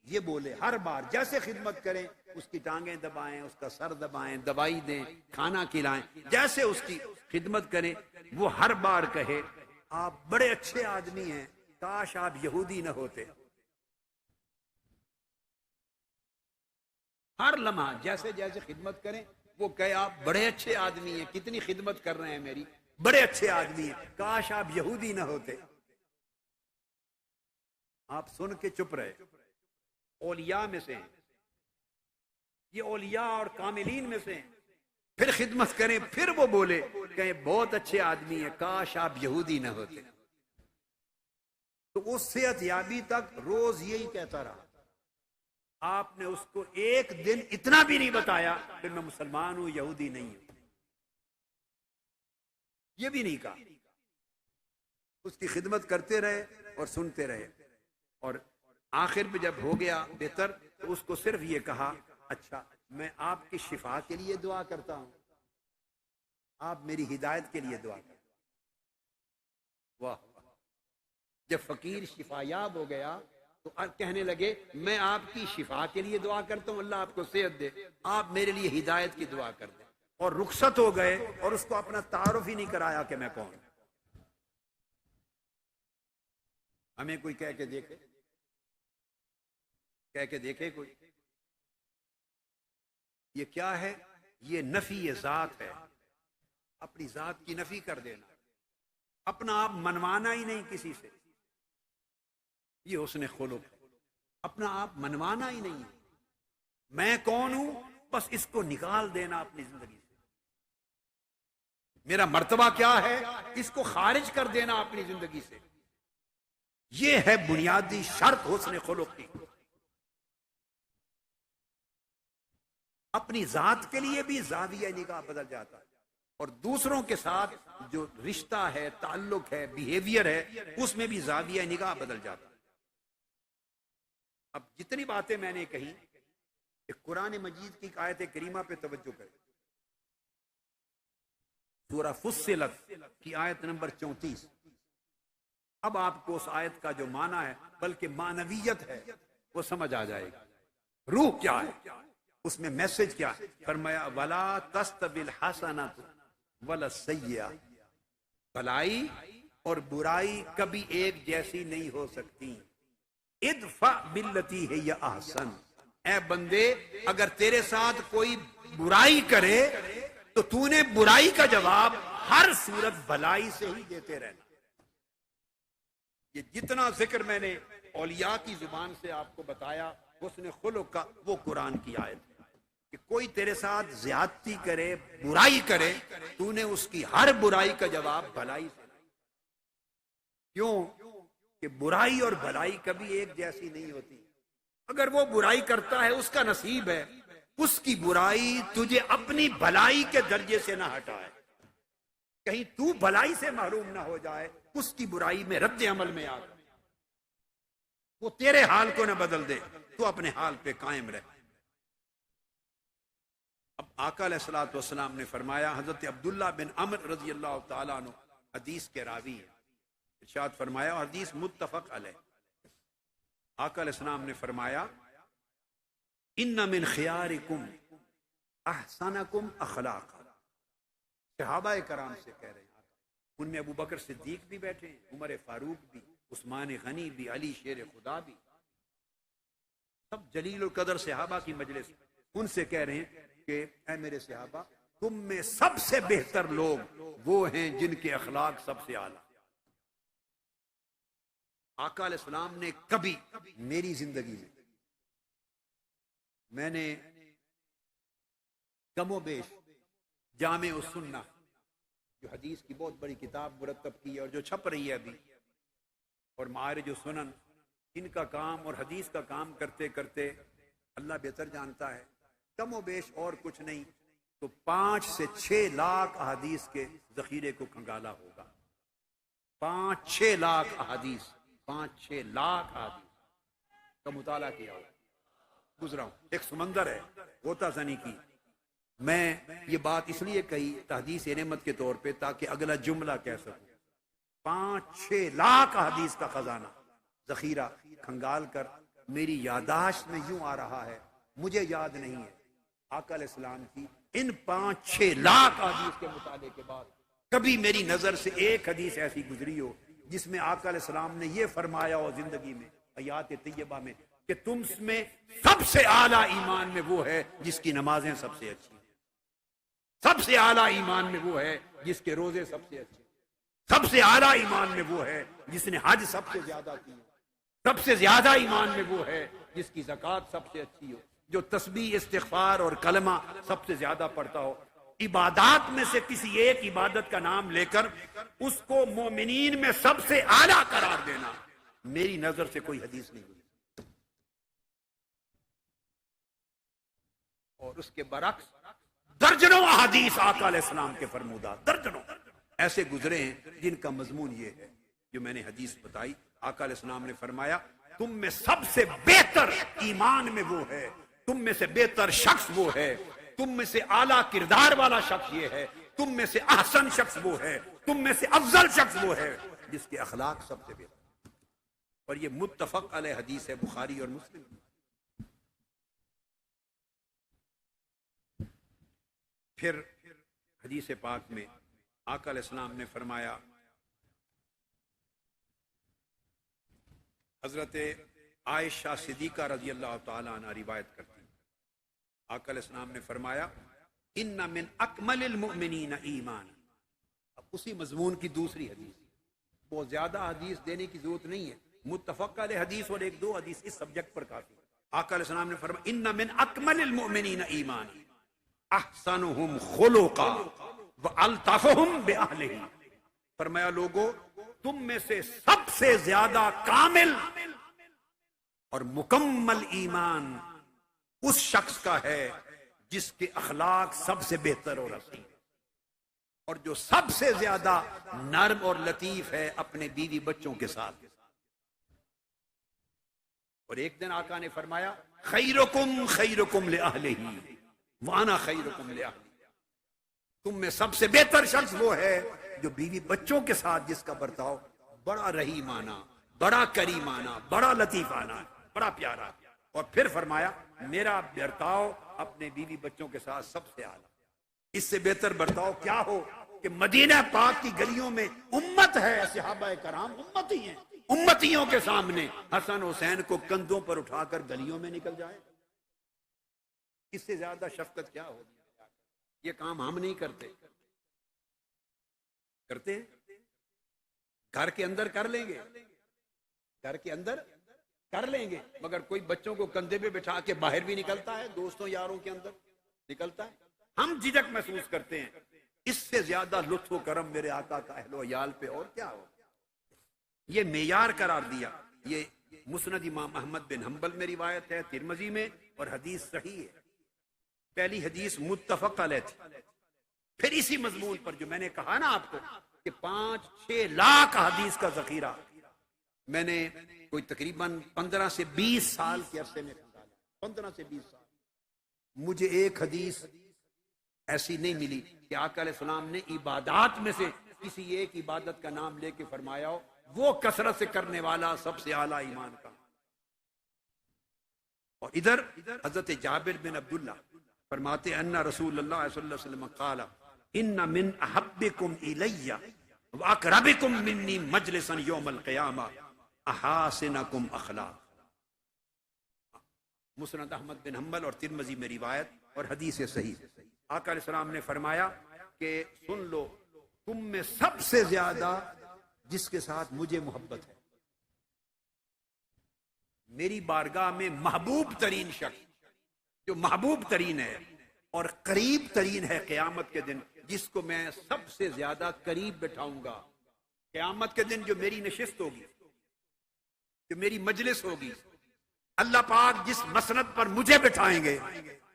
یہ بولے، ہر بار جیسے خدمت کریں اس کی ٹانگیں دبائیں، اس کا سر دبائیں، دوائی دیں، کھانا کھلائیں، جیسے اس کی خدمت کریں وہ ہر بار کہے آپ بڑے اچھے آدمی ہیں، کاش آپ یہودی نہ ہوتے۔ ہر لمحہ جیسے جیسے خدمت کریں وہ کہے آپ بڑے اچھے آدمی ہیں، کتنی خدمت کر رہے ہیں میری، بڑے اچھے آدمی ہیں، کاش آپ یہودی نہ ہوتے۔ آپ سن کے چپ رہے۔ اولیاء میں سے ہیں یہ، اولیاء اور کاملین میں سے ہیں۔ پھر خدمت کریں پھر وہ بولے کہ بہت اچھے آدمی ہیں، کاش آپ یہودی نہ ہوتے۔ تو اس صحت یابی تک روز یہی کہتا رہا۔ آپ نے اس کو ایک دن اتنا بھی نہیں بتایا کہ میں مسلمان ہوں، یہودی نہیں ہوں، یہ بھی نہیں کہا۔ اس کی خدمت کرتے رہے اور سنتے رہے، اور آخر میں جب ہو گیا بہتر تو اس کو صرف یہ کہا اچھا میں آپ کی شفا کے لیے دعا کرتا ہوں، آپ میری ہدایت کے لیے دعا کریں۔ واہ! جب فقیر شفا یاب ہو گیا تو کہنے لگے میں آپ کی شفا کے لیے دعا کرتا ہوں، اللہ آپ کو صحت دے، آپ میرے لیے ہدایت کی دعا کر دیں، اور رخصت ہو گئے اور اس کو اپنا تعارف ہی نہیں کرایا کہ میں کون۔ ہمیں کوئی کہہ کے دیکھے کوئی، یہ کیا ہے؟ یہ نفی ذات ہے، اپنی ذات کی نفی کر دینا، اپنا آپ منوانا ہی نہیں کسی سے، یہ حسن خلق ہے، اپنا آپ منوانا ہی نہیں، میں کون ہوں بس اس کو نکال دینا اپنی زندگی سے، میرا مرتبہ کیا ہے اس کو خارج کر دینا اپنی زندگی سے، یہ ہے بنیادی شرط حسن خلق کی۔ اپنی ذات کے لیے بھی زاویہ نگاہ بدل جاتا ہے، اور دوسروں کے ساتھ جو رشتہ ہے، تعلق ہے، بیہیویئر ہے، اس میں بھی زاویہ نگاہ بدل جاتا ہے۔ اب جتنی باتیں میں نے کہی، ایک قرآن مجید کی آیت کریمہ پہ توجہ کریں، سورہ فصلت کی آیت نمبر 34۔ اب آپ کو اس آیت کا جو معنی ہے بلکہ معنویت ہے وہ سمجھ آ جائے گا، روح کیا ہے اس میں، میسج کیا ہے۔ فرمایا وَلَا تَسْتَوِي الْحَسَنَةُ وَلَا السَّيِّئَةُ، بھلائی اور برائی کبھی ایک جیسی نہیں ہو سکتی۔ ادفع باللتی ہی احسن، اے بندے اگر تیرے ساتھ کوئی برائی کرے تو تو نے برائی کا جواب ہر صورت بھلائی سے ہی دیتے رہنا۔ یہ جتنا ذکر میں نے اولیاء کی زبان سے آپ کو بتایا حسن خلق کا، وہ قرآن کی آیت ہے کہ کوئی تیرے ساتھ زیادتی کرے، برائی کرے، تو نے اس کی ہر برائی کا جواب بھلائی سے۔ کیوں کہ برائی اور بھلائی کبھی ایک جیسی نہیں ہوتی۔ اگر وہ برائی کرتا ہے اس کا نصیب ہے، اس کی برائی تجھے اپنی بھلائی کے درجے سے نہ ہٹائے، کہیں تو بھلائی سے محروم نہ ہو جائے، اس کی برائی میں رد عمل میں آ۔ وہ تیرے حال کو نہ بدل دے، تو اپنے حال پہ قائم رہ۔ اب آقا علیہ الصلوۃ والسلام نے فرمایا، حضرت عبداللہ بن عمر رضی اللہ تعالیٰ عنہ حدیث کے راوی ہیں، ارشاد فرمایا، اور حدیث متفق علیہ، آقا علیہ السلام نے فرمایا، ان من خیارکم احسنکم اخلاقا۔ صحابہ کرام سے کہہ رہے ہیں، ان میں ابو بکر صدیق بھی بیٹھے ہیں، عمر فاروق بھی، عثمان غنی بھی، علی شیر خدا بھی، سب جلیل القدر صحابہ کی مجلس، ان سے کہہ رہے ہیں کہ اے میرے صحابہ، تم میں سب سے بہتر لوگ وہ ہیں جن کے اخلاق سب سے اعلیٰ۔ آقا علیہ السلام نے کبھی میری زندگی میں نے کم و بیش جامع السنہ جو حدیث کی بہت بڑی کتاب مرتب کی ہے اور جو چھپ رہی ہے ابھی، اور معارج السنن، ان کا کام اور حدیث کا کام کرتے کرتے اللہ بہتر جانتا ہے، کم و بیش اور کچھ نہیں تو 5 سے 6 لاکھ احادیث کے ذخیرے کو کھنگالا ہوگا۔ 5-6 لاکھ احادیث، 5-6 لاکھ احادیث کا مطالعہ کیا ہوا، گزرا ہوں۔ ایک سمندر ہے غوطہ زنی کی۔ میں یہ بات اس لیے کہی تحدیث نعمت کے طور پہ تاکہ اگلا جملہ کہہ سکوں۔ 5-6 لاکھ احادیث کا خزانہ، ذخیرہ کھنگال کر میری یاداشت میں یوں آ رہا ہے، مجھے یاد نہیں ہے آقا علیہ السلام کی ان 5-6 لاکھ احادیث کے مطالعے کے بعد کبھی میری نظر سے ایک حدیث ایسی گزری ہو جس میں آقا علیہ السلام نے یہ فرمایا ہو زندگی میں، آیات طیبہ میں، کہ تم میں سب سے اعلیٰ ایمان میں وہ ہے جس کی نمازیں سب سے اچھی ہیں، سب سے اعلیٰ ایمان میں وہ ہے جس کے روزے سب سے اچھے، سب سے اعلیٰ ایمان میں وہ ہے جس نے حج سب سے زیادہ کی، سب سے زیادہ ایمان میں وہ ہے جس کی زکوٰۃ سب سے اچھی ہو، جو تسبیح، استغفار اور کلمہ سب سے زیادہ پڑھتا ہو۔ عبادات میں سے کسی ایک عبادت کا نام لے کر اس کو مومنین میں سب سے اعلیٰ قرار دینا، میری نظر سے کوئی حدیث نہیں ہوئی۔ اور اس کے برعکس درجنوں احادیث آقا علیہ السلام کے فرمودات، درجنوں ایسے گزرے ہیں جن کا مضمون یہ ہے جو میں نے حدیث بتائی۔ آقا علیہ السلام نے فرمایا، تم میں سب سے بہتر ایمان میں وہ ہے، تم میں سے بہتر شخص وہ ہے، تم میں سے اعلیٰ کردار والا شخص یہ ہے، تم میں سے احسن شخص وہ ہے، تم میں سے افضل شخص وہ ہے جس کے اخلاق سب سے بہتر۔ اور یہ متفق علیہ حدیث ہے، بخاری اور مسلم۔ پھر حدیث پاک میں آقا علیہ السلام نے فرمایا، حضرت عائشہ صدیقہ رضی اللہ تعالیٰ عنہ روایت کرتی ہیں، آقا علیہ السلام نے فرمایا، ان من اکمل المؤمنین ایمان۔ اب اسی مضمون کی دوسری حدیث، بہت زیادہ حدیث دینے کی ضرورت نہیں ہے، متفق علیہ حدیث اور 1-2 حدیث اس سبجیکٹ پر کافی۔ آقا علیہ السلام نے فرمایا، ان من اکمل المؤمنین ایمان احسنهم خلقا والطفهم باہلہ۔ فرمایا، لوگوں تم میں سے سب سے زیادہ کامل اور مکمل ایمان اس شخص کا ہے جس کے اخلاق سب سے بہتر اور حسین، اور جو سب سے زیادہ نرم اور لطیف ہے اپنے بیوی بچوں کے ساتھ۔ اور ایک دن آقا نے فرمایا، خیرکم خیرکم لأہلہ وانا خیرکم لأہلی۔ تم میں سب سے بہتر شخص وہ ہے جو بیوی بچوں کے ساتھ جس کا برتاؤ بڑا رحیمانہ، بڑا کریمانہ، بڑا لطیفانہ، بڑا پیارا۔ اور پھر فرمایا، میرا برتاؤ اپنے بیوی بچوں کے ساتھ سب سے اعلیٰ۔ اس سے بہتر برتاؤ کیا ہو کہ مدینہ پاک کی گلیوں میں امت ہے، صحابہ کرام امتی ہیں، امتیوں کے سامنے حسن حسین کو کندھوں پر اٹھا کر گلیوں میں نکل جائے۔ اس سے زیادہ شفقت کیا ہوگی؟ یہ کام ہم نہیں کرتے، کرتے ہیں گھر کے اندر کر لیں گے، گھر کے اندر کر لیں گے، مگر کوئی بچوں کو کندھے پہ بٹھا کے باہر بھی نکلتا ہے، دوستوں یاروں کے اندر نکلتا ہے، ہم جھجک محسوس کرتے ہیں۔ اس سے زیادہ لطف و کرم میرے آقا کا اہل و عیال پہ اور کیا ہو؟ یہ معیار قرار دیا۔ یہ مسند امام احمد بن حنبل میں روایت ہے، ترمذی میں، اور حدیث صحیح ہے۔ پہلی حدیث متفق علیہ تھی۔ پھر اسی مضمون پر جو میں نے کہا نا آپ کو کہ 5-6 لاکھ حدیث کا ذخیرہ، میں نے کوئی تقریباً 15 سے 20 سال کے عرصے میں کھنگالا، 15 سے 20 سال۔ مجھے ایک حدیث ایسی نہیں ملی کہ آقا علیہ السلام نے عبادات میں سے کسی ایک عبادت کا نام لے کے فرمایا ہو وہ کثرت سے کرنے والا سب سے اعلیٰ ایمان کا۔ اور ادھر حضرت جابر بن عبداللہ فرماتے ان رسول اللہ صلی اللہ علیہ وسلم قال ان من احبکم الی واقربکم منی مجلسا یوم القیامہ احاسنکم اخلاق۔ مسند احمد بن حنبل اور ترمذی میں روایت اور حدیث صحیح۔ آقا علیہ السلام نے فرمایا کہ سن لو، تم میں سب سے زیادہ جس کے ساتھ مجھے محبت ہے، میری بارگاہ میں محبوب ترین شخص جو محبوب ترین ہے اور قریب ترین ہے قیامت کے دن، جس کو میں سب سے زیادہ قریب بٹھاؤں گا قیامت کے دن، جو میری نشست ہوگی، جو میری مجلس ہوگی، اللہ پاک جس مسند پر مجھے بٹھائیں گے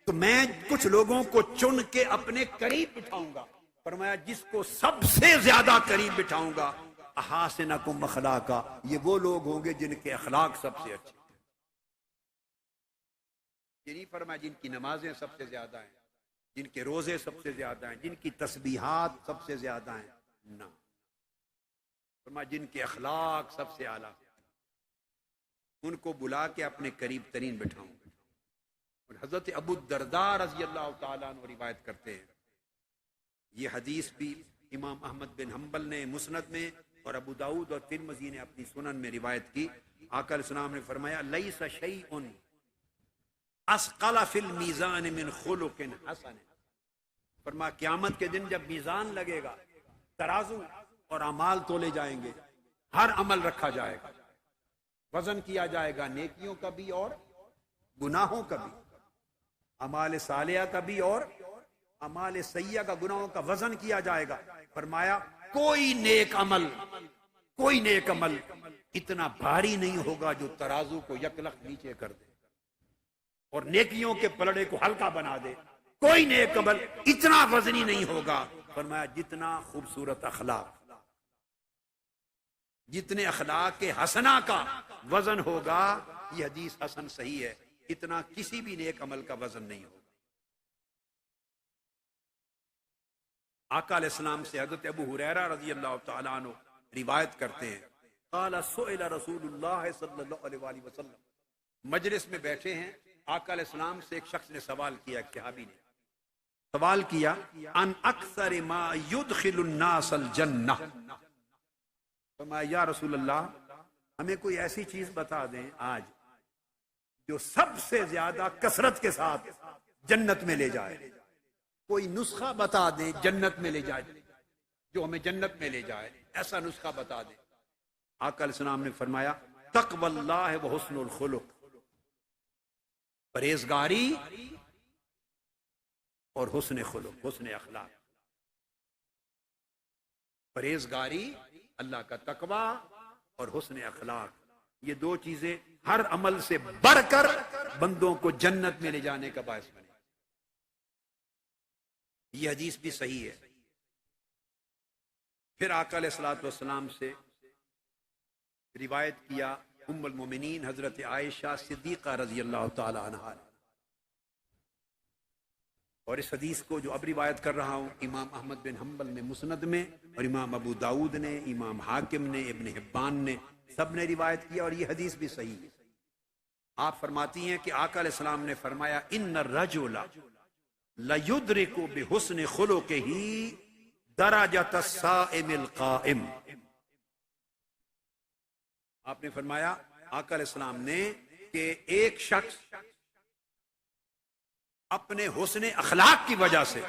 تو میں کچھ لوگوں کو چن کے اپنے قریب بٹھاؤں گا۔ فرمایا جس کو سب سے زیادہ قریب بٹھاؤں گا احاسنکم اخلاقا، یہ وہ لوگ ہوں گے جن کے اخلاق سب سے اچھے۔ یہ نہیں فرمایا جن کی نمازیں سب سے زیادہ ہیں، جن کے روزے سب سے زیادہ ہیں، جن کی تسبیحات سب سے زیادہ ہیں، نہ، فرمایا جن کے اخلاق سب سے اعلیٰ، ان کو بلا کے اپنے قریب ترین بٹھاؤں گا۔ اور حضرت ابو الدرداء رضی اللہ تعالیٰ عنہ روایت کرتے ہیں، یہ حدیث بھی امام احمد بن حنبل نے مسند میں اور ابو داؤد اور ترمذی نے اپنی سنن میں روایت کی۔ آقا علیہ السلام نے فرمایا لیس شیء اثقل فی المیزان من خلق حسن۔ فرمایا قیامت کے دن جب میزان لگے گا، ترازو اور اعمال تولے جائیں گے، ہر عمل رکھا جائے گا، وزن کیا جائے گا، نیکیوں کا بھی اور گناہوں کا بھی، اعمال صالحہ کا بھی اور اعمال سیئہ کا، گناہوں کا وزن کیا جائے گا۔ فرمایا کوئی نیک عمل اتنا بھاری نہیں ہوگا جو ترازو کو یکلخت نیچے کر دے اور نیکیوں کے پلڑے کو ہلکا بنا دے، کوئی نیک عمل اتنا وزنی نہیں ہوگا۔ فرمایا جتنا خوبصورت اخلاق، جتنے اخلاق کے حسنہ کا وزن ہوگا، یہ حدیث حسن صحیح ہے، اتنا کسی بھی نیک عمل کا وزن نہیں ہوگا۔ آقا علیہ السلام سے حضرت ابو ہریرہ رضی اللہ تعالیٰ عنہ روایت کرتے ہیں، قال سئل رسول اللہ صلی اللہ علیہ وآلہ وسلم، مجلس میں بیٹھے ہیں، آقا علیہ السلام سے ایک شخص نے سوال کیا، ایک صحابی نے سوال کیا، ان اکثر ما يدخل الناس الجنہ، فرمایا یا رسول اللہ ہمیں کوئی ایسی چیز بتا دیں آج جو سب سے زیادہ کثرت کے ساتھ جنت میں لے جائے، کوئی نسخہ بتا دیں جنت میں لے جائے، جو ہمیں جنت میں لے جائے، ایسا نسخہ بتا دیں۔ آقا علیہ السلام نے فرمایا تقوی اللہ و حسن الخلق، پرہیزگاری اور حسن خلق، حسن اخلاق، پرہیزگاری، اللہ کا تقوی اور حسن اخلاق، یہ دو چیزیں ہر عمل سے بڑھ کر بندوں کو جنت میں لے جانے کا باعث بنے۔ یہ حدیث بھی صحیح ہے۔ پھر آقا علیہ الصلوۃ والسلام سے روایت کیا ام المومنین حضرت عائشہ صدیقہ رضی اللہ تعالی عنہا، اور اس حدیث کو جو اب روایت کر رہا ہوں امام احمد بن حنبل نے مسند میں، اور امام ابو داؤد نے، امام حاکم نے، ابن حبان نے، سب نے روایت کیا، اور یہ حدیث بھی صحیح ہے۔ آپ فرماتی ہیں کہ آقا علیہ السلام نے فرمایا ان الرجل لیدرک بحسن خلقہ درجۃ الصائم القائم۔ آپ نے فرمایا آقا علیہ السلام نے کہ ایک شخص اپنے حسن اخلاق کی وجہ سے،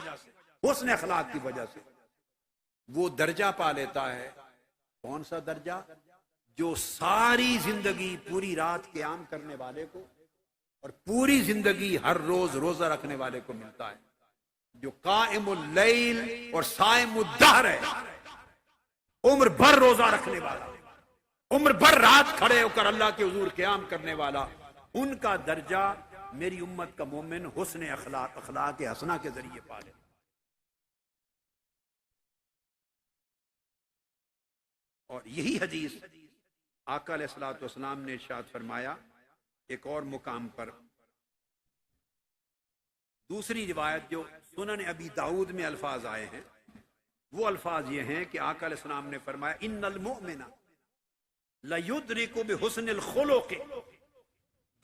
حسن اخلاق کی وجہ سے وہ درجہ پا لیتا ہے۔ کون سا درجہ؟ جو ساری زندگی پوری رات قیام کرنے والے کو اور پوری زندگی ہر روز روزہ رکھنے والے کو ملتا ہے، جو قائم اللیل اور صائم الدہر ہے، عمر بھر روزہ رکھنے والا، عمر بھر رات کھڑے ہو کر اللہ کے حضور قیام کرنے والا، ان کا درجہ میری امت کا مومن حسن اخلاق حسنہ کے ذریعے پا لے۔ اور یہی حدیث آقا علیہ الصلوۃ والسلام نے ارشاد فرمایا ایک اور مقام پر، دوسری روایت جو سنن ابی داؤد میں الفاظ آئے ہیں وہ الفاظ یہ ہیں کہ آقا علیہ السلام نے فرمایا ان المؤمن لیدرک بحسن الخلق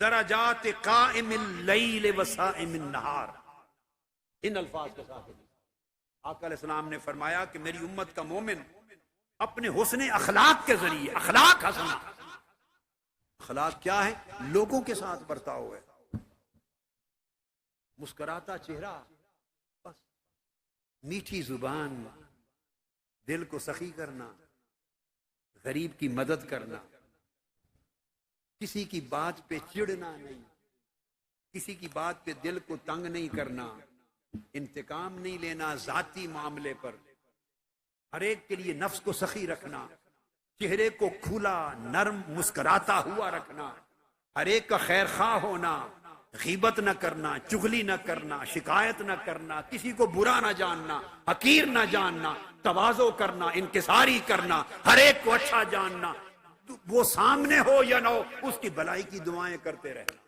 درجات قائم اللیل وصائم النہار. ان الفاظ کے ساتھ آقا علیہ السلام نے فرمایا کہ میری امت کا مومن اپنے حسن اخلاق کے ذریعے، اخلاق حسنہ، اخلاق کیا ہے؟ لوگوں کے ساتھ برتاؤ ہے، مسکراتا چہرہ، بس میٹھی زبان، دل کو سخی کرنا، غریب کی مدد کرنا، کسی کی بات پہ چڑنا نہیں، کسی کی بات پہ دل کو تنگ نہیں کرنا، انتقام نہیں لینا ذاتی معاملے پر، ہر ایک کے لیے نفس کو سخی رکھنا، چہرے کو کھلا نرم مسکراتا ہوا رکھنا، ہر ایک کا خیر خواہ ہونا، غیبت نہ کرنا، چغلی نہ کرنا، شکایت نہ کرنا، کسی کو برا نہ جاننا، حقیر نہ جاننا، تواضع کرنا، انکساری کرنا، ہر ایک کو اچھا جاننا، وہ سامنے ہو یا نہ ہو اس کی بھلائی کی دعائیں کرتے رہنا.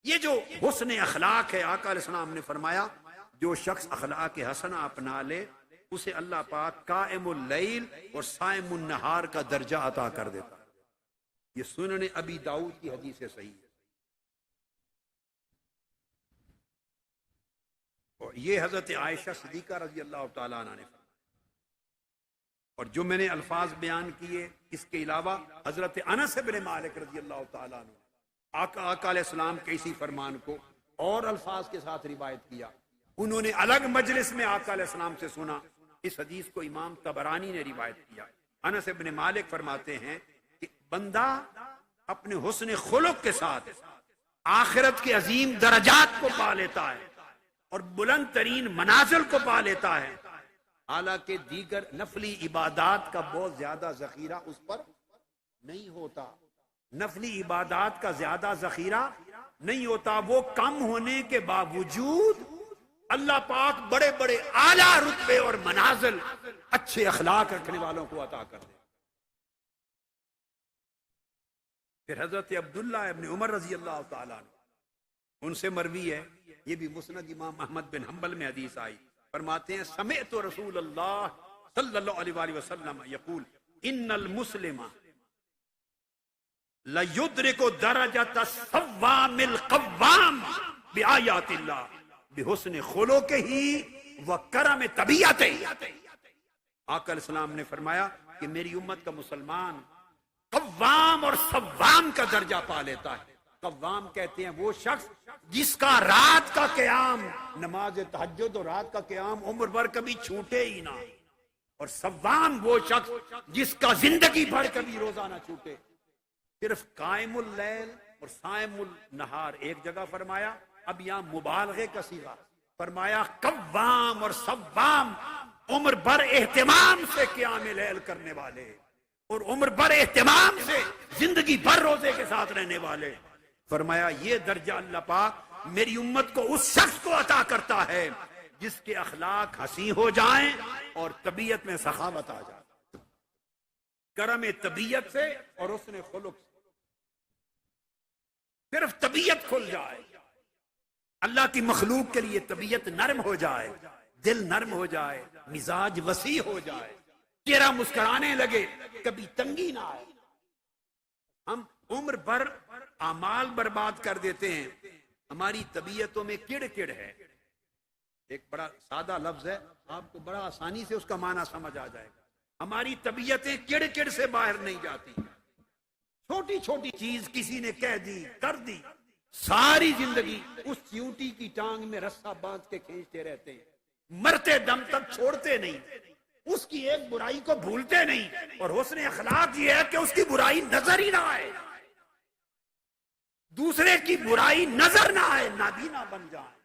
یہ جو حسن اخلاق ہے، آقا علیہ السلام نے فرمایا جو شخص اخلاق حسنہ اپنا لے اسے اللہ پاک قائم اللیل اور صائم النہار کا درجہ عطا کر دیتا. یہ سنن ابی داؤد کی حدیث صحیح ہے. اور یہ حضرت عائشہ صدیقہ رضی اللہ تعالیٰ عنہ نے فرمایا. اور جو میں نے الفاظ بیان کیے اس کے علاوہ حضرت انس بن مالک رضی اللہ تعالیٰ عنہ آقا علیہ السلام کے اسی فرمان کو اور الفاظ کے ساتھ روایت کیا. انہوں نے الگ مجلس میں آقا علیہ السلام سے سنا. اس حدیث کو امام طبرانی نے روایت کیا. انس بن مالک فرماتے ہیں کہ بندہ اپنے حسن خلق کے ساتھ آخرت کے عظیم درجات کو پا لیتا ہے اور بلند ترین منازل کو پا لیتا ہے، حالانکہ دیگر نفلی عبادات کا بہت زیادہ ذخیرہ اس پر نہیں ہوتا. نفلی عبادات کا زیادہ ذخیرہ نہیں ہوتا، وہ کم ہونے کے باوجود اللہ پاک بڑے بڑے اعلیٰ رتبے اور منازل اچھے اخلاق رکھنے والوں کو عطا کر دے. پھر حضرت عبداللہ ابن عمر رضی اللہ تعالیٰ عنہ، ان سے مروی ہے، یہ بھی مسند امام احمد بن حنبل میں حدیث آئی، فرماتے ہیں سمعت رسول اللہ صلی اللہ علیہ وآلہ وسلم یقول ان المسلم لیدرک درجۃ الصوام القوام بآیات اللہ بحسن خلقہ وکرم طبیعتہ. آقا علیہ السلام نے فرمایا کہ میری امت کا مسلمان قوام اور صوام کا درجہ پا لیتا ہے. قوام کہتے ہیں وہ شخص جس کا رات کا قیام، نماز تہجد اور رات کا قیام عمر بھر کبھی چھوٹے ہی نہ، اور صوام وہ شخص جس کا زندگی بھر کبھی روزہ نہ چھوٹے. صرف قائم اللیل اور صائم النہار ایک جگہ فرمایا، اب یہاں مبالغے کا صیغہ فرمایا قوام اور صوام، عمر بھر اہتمام سے قیام لیل کرنے والے اور عمر بھر اہتمام سے زندگی بھر روزے کے ساتھ رہنے والے. فرمایا یہ درجہ اللہ پاک میری امت کو اس شخص کو عطا کرتا ہے جس کے اخلاق حسین ہو جائیں اور طبیعت میں سخاوت آ جائے، کرم طبیعت سے اور حسن خلق سے. صرف طبیعت کھل جائے، اللہ کی مخلوق کے لیے طبیعت نرم ہو جائے، دل نرم ہو جائے، مزاج وسیع ہو جائے، چہرہ مسکرانے لگے، کبھی تنگی نہ آئے. ہم عمر بھر اعمال برباد کر دیتے ہیں، ہماری طبیعتوں میں کڑ کڑ ہے. ایک بڑا سادہ لفظ ہے، آپ کو بڑا آسانی سے اس کا معنی سمجھ آ جائے گا. ہماری طبیعتیں کڑ کڑ سے باہر نہیں جاتی. چھوٹی چھوٹی چیز کسی نے کہہ دی، کر دی، ساری زندگی اس چیونٹی کی ٹانگ میں رسہ باندھ کے کھینچتے رہتے ہیں، مرتے دم تک چھوڑتے نہیں، اس کی ایک برائی کو بھولتے نہیں. اور حسن اخلاق یہ ہے کہ اس کی برائی نظر ہی نہ آئے، دوسرے کی برائی نظر نہ آئے، نابینا بن جائیں،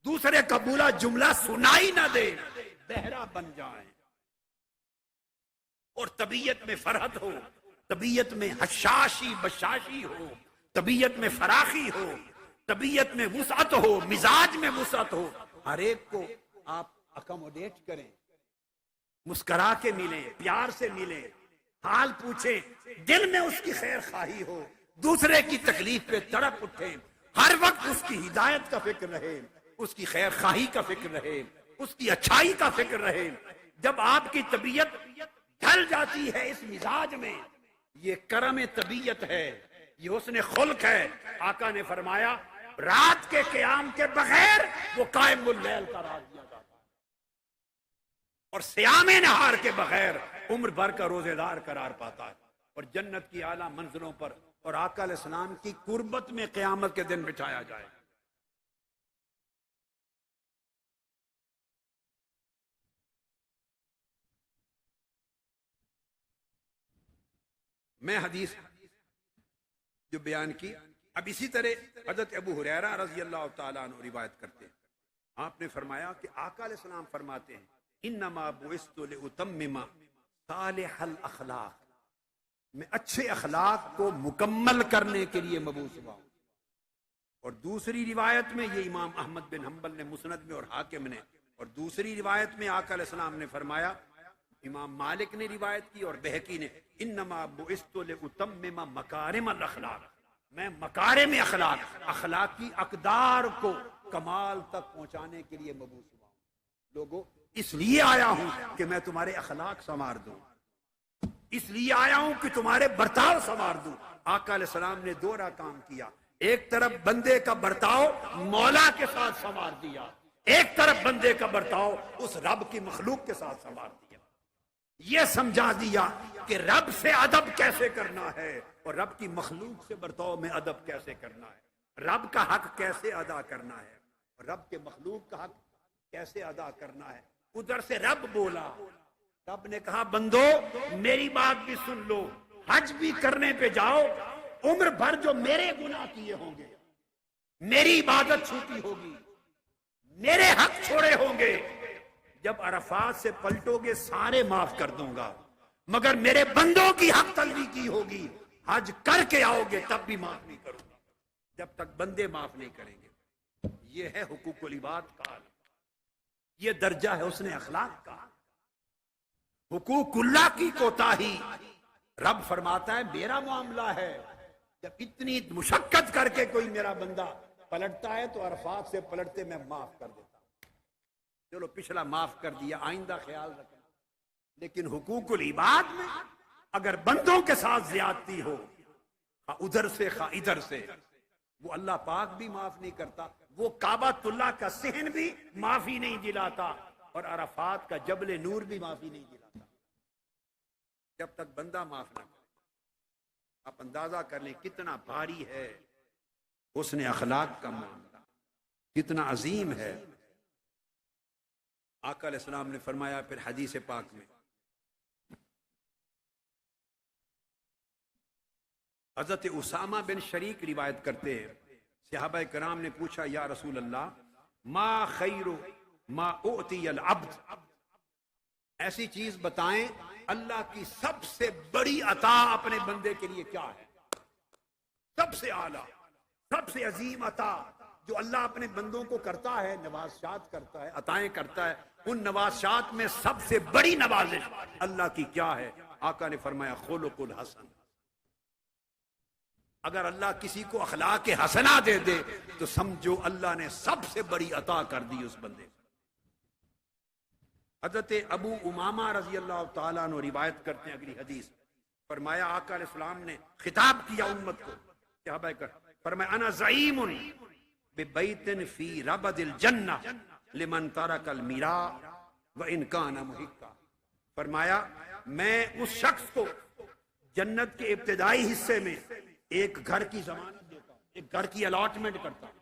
دوسرے کا برا جملہ سنائی نہ دے، بہرا بن جائیں. اور طبیعت میں فرحت ہو، طبیعت میں حشاشی بشاشی ہو، طبیعت میں فراخی ہو، طبیعت میں وسعت ہو، مزاج میں وسعت ہو، ہر ایک کو آپ اکموڈیٹ کریں، مسکرا کے ملیں، پیار سے ملیں، حال پوچھیں، دل میں اس کی خیر خواہی ہو، دوسرے کی تکلیف پہ تڑپ اٹھیں، ہر وقت اس کی ہدایت کا فکر رہے، اس کی خیر خواہی کا فکر رہے، اس کی اچھائی کا فکر رہے۔ جب آپ کی طبیعت ڈھل جاتی ہے اس مزاج میں، یہ کرم طبیعت ہے، یہ حسن خلق ہے۔ آقا نے فرمایا رات کے قیام کے بغیر وہ قائم اللیل قرار دیا جاتا ہے، اور صیام نہار کے بغیر عمر بھر کا روزے دار قرار پاتا ہے، اور جنت کی اعلیٰ منزلوں پر اور آقا علیہ السلام کی قربت میں قیامت کے دن بٹھایا جائے۔ میں حدیث جو بیان کی، اب اسی طرح حضرت ابو ہریرہ رضی اللہ تعالیٰ عنہ روایت کرتے ہیں، آپ نے فرمایا کہ آقا علیہ السلام فرماتے ہیں انما بعثت لاتمم صالح الاخلاق، میں اچھے اخلاق کو مکمل کرنے کے لیے مبعوث ہوا ہوں۔ اور دوسری روایت میں، یہ امام احمد بن حنبل نے مسند میں اور حاکم نے، اور دوسری روایت میں آقا علیہ السلام نے فرمایا، امام مالک نے روایت کی اور بہقی نے، انما بعثت لاتمم مکارم الاخلاق، میں مکارم اخلاق، اخلاقی اقدار کو کمال تک پہنچانے کے لیے مبعوث ہوا ہوں۔ لوگوں اس لیے آیا ہوں کہ میں تمہارے اخلاق سنوار دوں، اس لیے آیا ہوں کہ تمہارے برتاؤ سنوار دوں۔ آقا علیہ السلام نے دوہرا کام کیا، ایک طرف بندے کا برتاؤ مولا کے ساتھ سنوار دیا، ایک طرف بندے کا برتاؤ اس رب کی مخلوق کے ساتھ سنوار دیا، یہ سمجھا دیا کہ رب سے ادب کیسے کرنا ہے اور رب کی مخلوق سے برتاؤ میں ادب کیسے کرنا ہے، رب کا حق کیسے ادا کرنا ہے اور رب کے مخلوق کا حق کیسے ادا کرنا ہے۔ ادھر سے رب بولا، رب نے کہا بندو میری بات بھی سن لو، حج بھی کرنے پہ جاؤ، عمر بھر جو میرے گناہ کیے ہوں گے، میری عبادت چھوٹی ہوگی، میرے حق چھوڑے ہوں گے، جب عرفات سے پلٹو گے سارے معاف کر دوں گا، مگر میرے بندوں کی حق تلوی کی ہوگی، حج کر کے آؤ گے تب بھی معاف نہیں کروں گا، جب تک بندے معاف نہیں کریں گے۔ یہ ہے حقوق العباد کا، یہ درجہ ہے حسن اخلاق کا۔ حقوق اللہ کی کوتاہی، رب فرماتا ہے میرا معاملہ ہے، جب اتنی مشقت کر کے کوئی میرا بندہ پلٹتا ہے تو عرفات سے پلٹتے میں معاف کر دیتا ہوں، چلو پچھلا معاف کر دیا، آئندہ خیال رکھنا۔ لیکن حقوق العباد میں اگر بندوں کے ساتھ زیادتی ہو، خواہ ادھر سے خواہ ادھر سے، وہ اللہ پاک بھی معاف نہیں کرتا، وہ کعبۃ اللہ کا صحن بھی معافی نہیں دلاتا، اور عرفات کا جبل نور بھی معافی نہیں دلاتا، جب تک بندہ معاف نہ کرے۔ آپ اندازہ کر لیں کتنا بھاری ہے حسن اخلاق کا معاملہ، کتنا عظیم ہے۔ آقا علیہ السلام نے فرمایا پھر حدیث پاک میں، حضرت اسامہ بن شریک روایت کرتے ہیں، صحابہ کرام نے پوچھا یا رسول اللہ ما خیر ما اعطی العبد، ایسی چیز بتائیں اللہ کی سب سے بڑی عطا اپنے بندے کے لیے کیا ہے، سب سے اعلیٰ سب سے عظیم عطا جو اللہ اپنے بندوں کو کرتا ہے، نوازشات کرتا ہے، عطائیں کرتا ہے، ان نوازشات میں سب سے بڑی نوازش اللہ کی کیا ہے؟ آقا نے فرمایا خلق الحسن۔ اگر اللہ کسی کو اخلاق حسنہ دے دے تو سمجھو اللہ نے سب سے بڑی عطا کر دی اس بندے کو۔ حضرت ابو امامہ رضی اللہ تعالیٰ عنہ روایت کرتے ہیں اگلی حدیث، فرمایا آقا علیہ السلام نے خطاب کیا امت کو، صحابہ کرام، فرمایا انا زعیم ببیت فی ربد الجنہ لمن ترک المیراء وان کان محقا، فرمایا میں اس شخص کو جنت کے ابتدائی حصے میں ایک گھر کی ضمانت دیتا ہوں، ایک گھر کی الاٹمنٹ کرتا ہوں،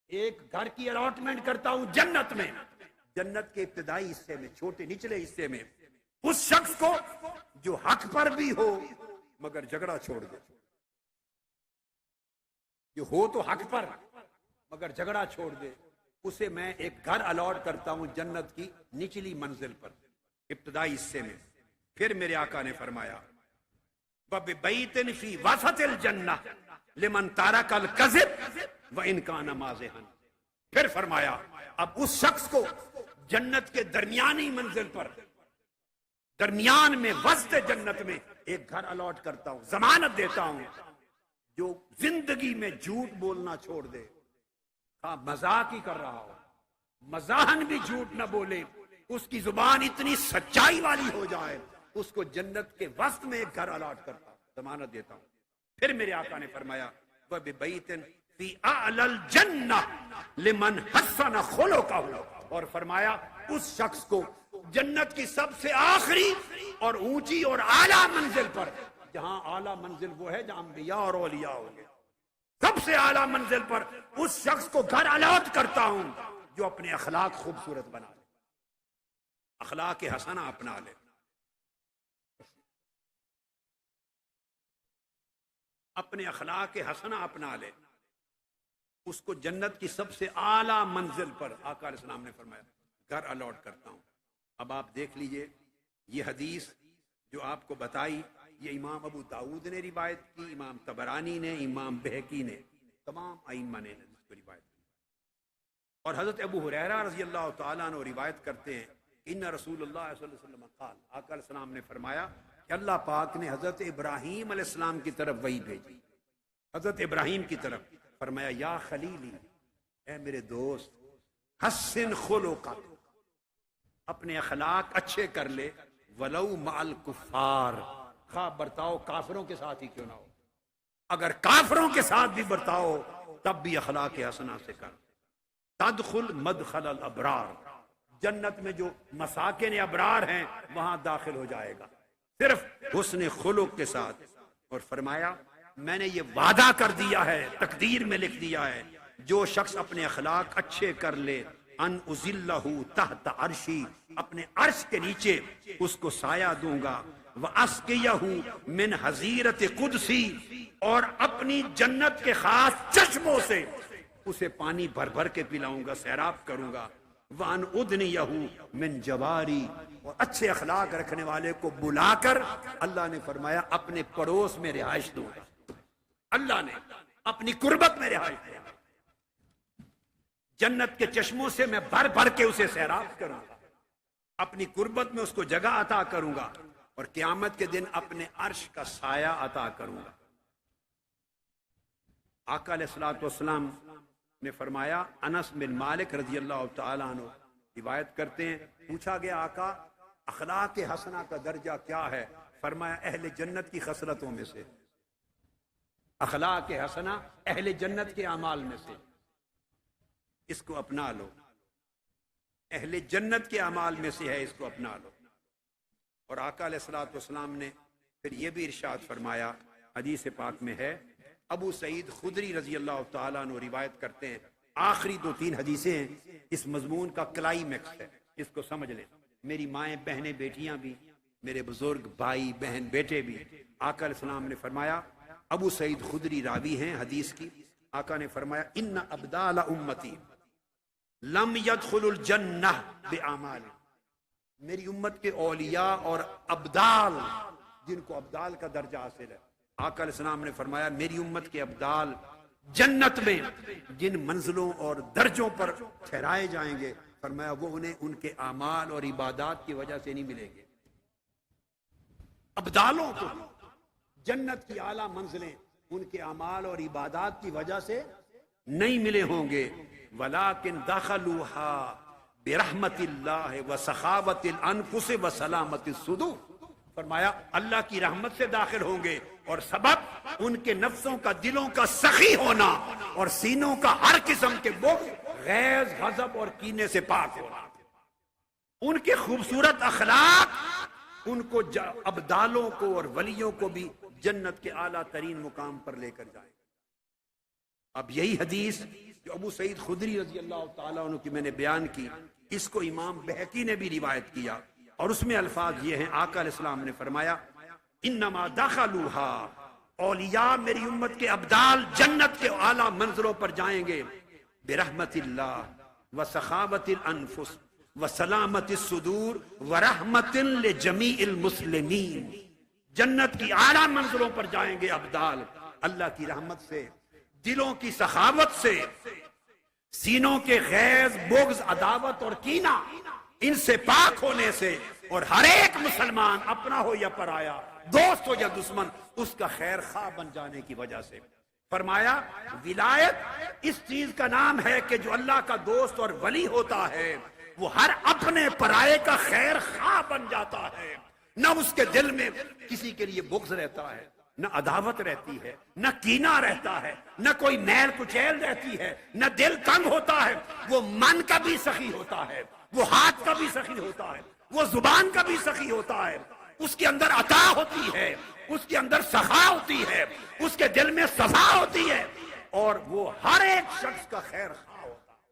ایک گھر کی الاٹمنٹ کرتا ہوں جنت میں، جنت کے ابتدائی حصے میں، چھوٹے نچلے حصے میں، اس شخص کو جو حق پر بھی ہو مگر جھگڑا چھوڑ دے، جو ہو تو حق پر مگر جھگڑا چھوڑ دے، اسے میں ایک گھر الاٹ کرتا ہوں جنت کی نچلی منزل پر، ابتدائی حصے میں۔ پھر میرے آقا نے فرمایا وَبِبَيْتٍ فِي وَسَطِ الْجَنَّةِ لِمَنْ تَرَكَ الْكَذِبَ وَإِنْ كَانَ مَازِحًا، پھر فرمایا اب اس شخص کو جنت کے درمیانی منزل پر درمیان میں وسط جنت میں ایک گھر الاٹ کرتا ہوں، ضمانت دیتا ہوں، جو زندگی میں جھوٹ بولنا چھوڑ دے، ہاں مذاق ہی کر رہا ہو، مزاحن بھی جھوٹ نہ بولے، اس کی زبان اتنی سچائی والی ہو جائے، اس کو جنت کے وسط میں ایک گھر الاٹ کرتا ہوں، ضمانت دیتا ہوں۔ پھر میرے آقا نے فرمایا وَبِبَيْتٍ فِي أَعْلَى الْجَنَّةِ لِمَنْ حَسَّنَ خُلُقَهُ، اور فرمایا اس شخص کو جنت کی سب سے آخری اور اونچی اور اعلیٰ منزل پر، جہاں اعلیٰ منزل وہ ہے جہاں انبیاء اور اولیاء ہوں گے، سب سے اعلیٰ منزل پر اس شخص کو گھر الاٹ کرتا ہوں جو اپنے اخلاق خوبصورت بنا لے، اخلاق حسنہ اپنا لے، اپنے اخلاق حسنہ اپنا لے، اس کو جنت کی سب سے اعلیٰ منزل پر آقا علیہ السلام نے فرمایا گھر الاٹ کرتا ہوں۔ اب آپ دیکھ لیجئے، یہ حدیث جو آپ کو بتائی، یہ امام ابو داؤد نے روایت کی، امام طبرانی نے، امام بہقی نے، تمام ائمہ نے اس کو روایت کی۔ اور حضرت ابو ہریرہ رضی اللہ تعالیٰ عنہ روایت کرتے ہیں ان رسول اللہ صلی اللہ علیہ وسلم قال، آقا علیہ السلام نے فرمایا کہ اللہ پاک نے حضرت ابراہیم علیہ السلام کی طرف وحی بھیجی، حضرت ابراہیم کی طرف، فرمایا یا خلیلی، اے میرے دوست، حسن خلقک، اپنے اخلاق اچھے کر لے، ولو مع الکفار، خواہ برتاؤ کافروں کے ساتھ ہی کیوں نہ ہو، اگر کافروں کے ساتھ بھی برتاؤ تب بھی اخلاق حسنہ سے کر، تدخل مدخل الابرار، جنت میں جو مساکن ابرار ہیں وہاں داخل ہو جائے گا صرف حسن خلق کے ساتھ۔ اور فرمایا میں نے یہ وعدہ کر دیا ہے، تقدیر میں لکھ دیا ہے، جو شخص اپنے اخلاق اچھے کر لے، ان اذلہ تحت عرشی، اپنے عرش کے نیچے اس کو سایہ دوں گا، واسقیہ من حظیرت قدسی، اور اپنی جنت کے خاص چشموں سے اسے پانی بھر بھر کے پلاؤں گا، سیراب کروں گا، وان ادنیہ من جواری، اور اچھے اخلاق رکھنے والے کو بلا کر اللہ نے فرمایا اپنے پڑوس میں رہائش دوں گا، اللہ نے اپنی قربت میں رہائش دوں گا، جنت کے چشموں سے میں بھر بھر کے اسے سیراب کروں گا، اپنی قربت میں اس کو جگہ عطا کروں گا، اور قیامت کے دن اپنے عرش کا سایہ عطا کروں گا۔ آقا علیہ الصلوۃ والسلام نے فرمایا، انس بن مالک رضی اللہ تعالیٰ عنہ روایت کرتے ہیں، پوچھا گیا آقا اخلاق حسنہ کا درجہ کیا ہے؟ فرمایا اہل جنت کی خصلتوں میں سے، اخلاق حسنہ اہل جنت کے اعمال میں سے، اس کو اپنا لو، اہل جنت کے اعمال میں سے ہے، اس کو اپنا لو۔ اور آقا علیہ الصلوۃ والسلام نے پھر یہ بھی ارشاد فرمایا، حدیث پاک میں ہے، ابو سعید خدری رضی اللہ تعالیٰ عنہ روایت کرتے ہیں، آخری 2-3 حدیثیں ہیں، اس مضمون کا کلائمیکس ہے، اس کو سمجھ لیں، میری مائیں بہنیں بیٹیاں بھی، میرے بزرگ بھائی بہن بیٹے بھی، آقا علیہ السلام نے فرمایا، ابو سعید خدری راوی ہیں حدیث کی، آقا نے فرمایا ان ابدال امتی لم يدخل الجنہ باعمال، میری امت کے اولیاء اور ابدال، جن کو ابدال کا درجہ حاصل ہے، آقا علیہ السلام نے فرمایا میری امت کے ابدال جنت میں جن منزلوں اور درجوں پر ٹھہرائے جائیں گے، فرمایا وہ انہیں ان کے اعمال اور عبادات کی وجہ سے نہیں ملیں گے، ابدالوں کو جنت کی اعلیٰ منزلیں ان کے اعمال اور عبادات کی وجہ سے نہیں ملے ہوں گے، ولیکن دخلوها برحمت اللہ وسخاوت الانفس وسلامت الصدور، فرمایا اللہ کی رحمت سے داخل ہوں گے اور سبب ان کے نفسوں کا، دلوں کا سخی ہونا اور سینوں کا ہر قسم کے بغض، غیظ، غضب اور کینے سے پاک ہونا، ان کے خوبصورت اخلاق ان کو ابدالوں کو اور ولیوں کو بھی جنت کے اعلیٰ ترین مقام پر لے کر جائیں۔ اب یہی حدیث جو ابو سعید خدری رضی اللہ تعالیٰ عنہ کی میں نے بیان کی، اس کو امام بہقی نے بھی روایت کیا، اور اس میں الفاظ یہ ہیں، آقا علیہ السلام نے فرمایا انما دخلوها، اولیاء میری امت کے ابدال جنت کے اعلیٰ منزلوں پر جائیں گے، برحمت اللہ وسخاوت الانفس وسلامت الصدور ورحمت لجمیع المسلمین، جنت کی اعلیٰ منزلوں پر جائیں گے ابدال اللہ کی رحمت سے، دلوں کی سخاوت سے، سینوں کے غیظ، بغض، عداوت اور کینہ ان سے پاک ہونے سے، اور ہر ایک مسلمان اپنا ہو یا پرایا، دوست ہو یا دشمن، اس کا خیر خواہ بن جانے کی وجہ سے۔ فرمایا ولایت اس چیز کا نام ہے کہ جو اللہ کا دوست اور ولی ہوتا ہے وہ ہر اپنے پرائے کا خیر خواہ بن جاتا ہے، نہ اس کے دل میں کسی کے لیے بغض رہتا ہے، نہ عداوت رہتی ہے، نہ کینہ رہتا ہے، نہ کوئی میل کچیل رہتی ہے، نہ دل تنگ ہوتا ہے۔ وہ من کا بھی سخی ہوتا ہے، وہ ہاتھ کا بھی سخی ہوتا ہے، وہ زبان کا بھی سخی ہوتا ہے، اس کے اندر عطا ہوتی ہے، اس کے اندر سخا ہوتی ہے، اس کے دل میں صفا ہوتی ہے، اور وہ ہر ایک شخص کا خیر خواہ ہوتا ہے،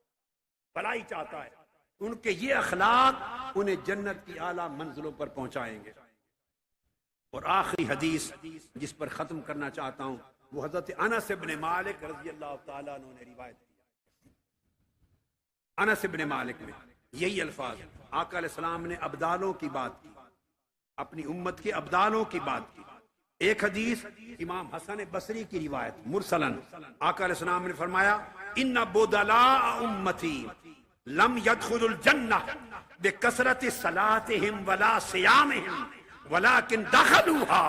بھلائی چاہتا ہے۔ ان کے یہ اخلاق انہیں جنت کی اعلیٰ منزلوں پر پہنچائیں گے۔ اور آخری حدیث جس پر ختم کرنا چاہتا ہوں وہ حضرت انس بن مالک رضی اللہ تعالیٰ عنہ نے روایت کی۔ انس بن مالک میں یہی الفاظ، آقا علیہ السلام نے ابدالوں کی بات کی، اپنی امت کے ابدالوں کی بات کی۔ ایک حدیث امام حسن بصری کی روایت مرسلن، آقا علیہ السلام نے فرمایا ان بدلاء امتی لم يدخلوا الجنہ بکثرت صلاتهم ولا صیامهم ولكن دخلوها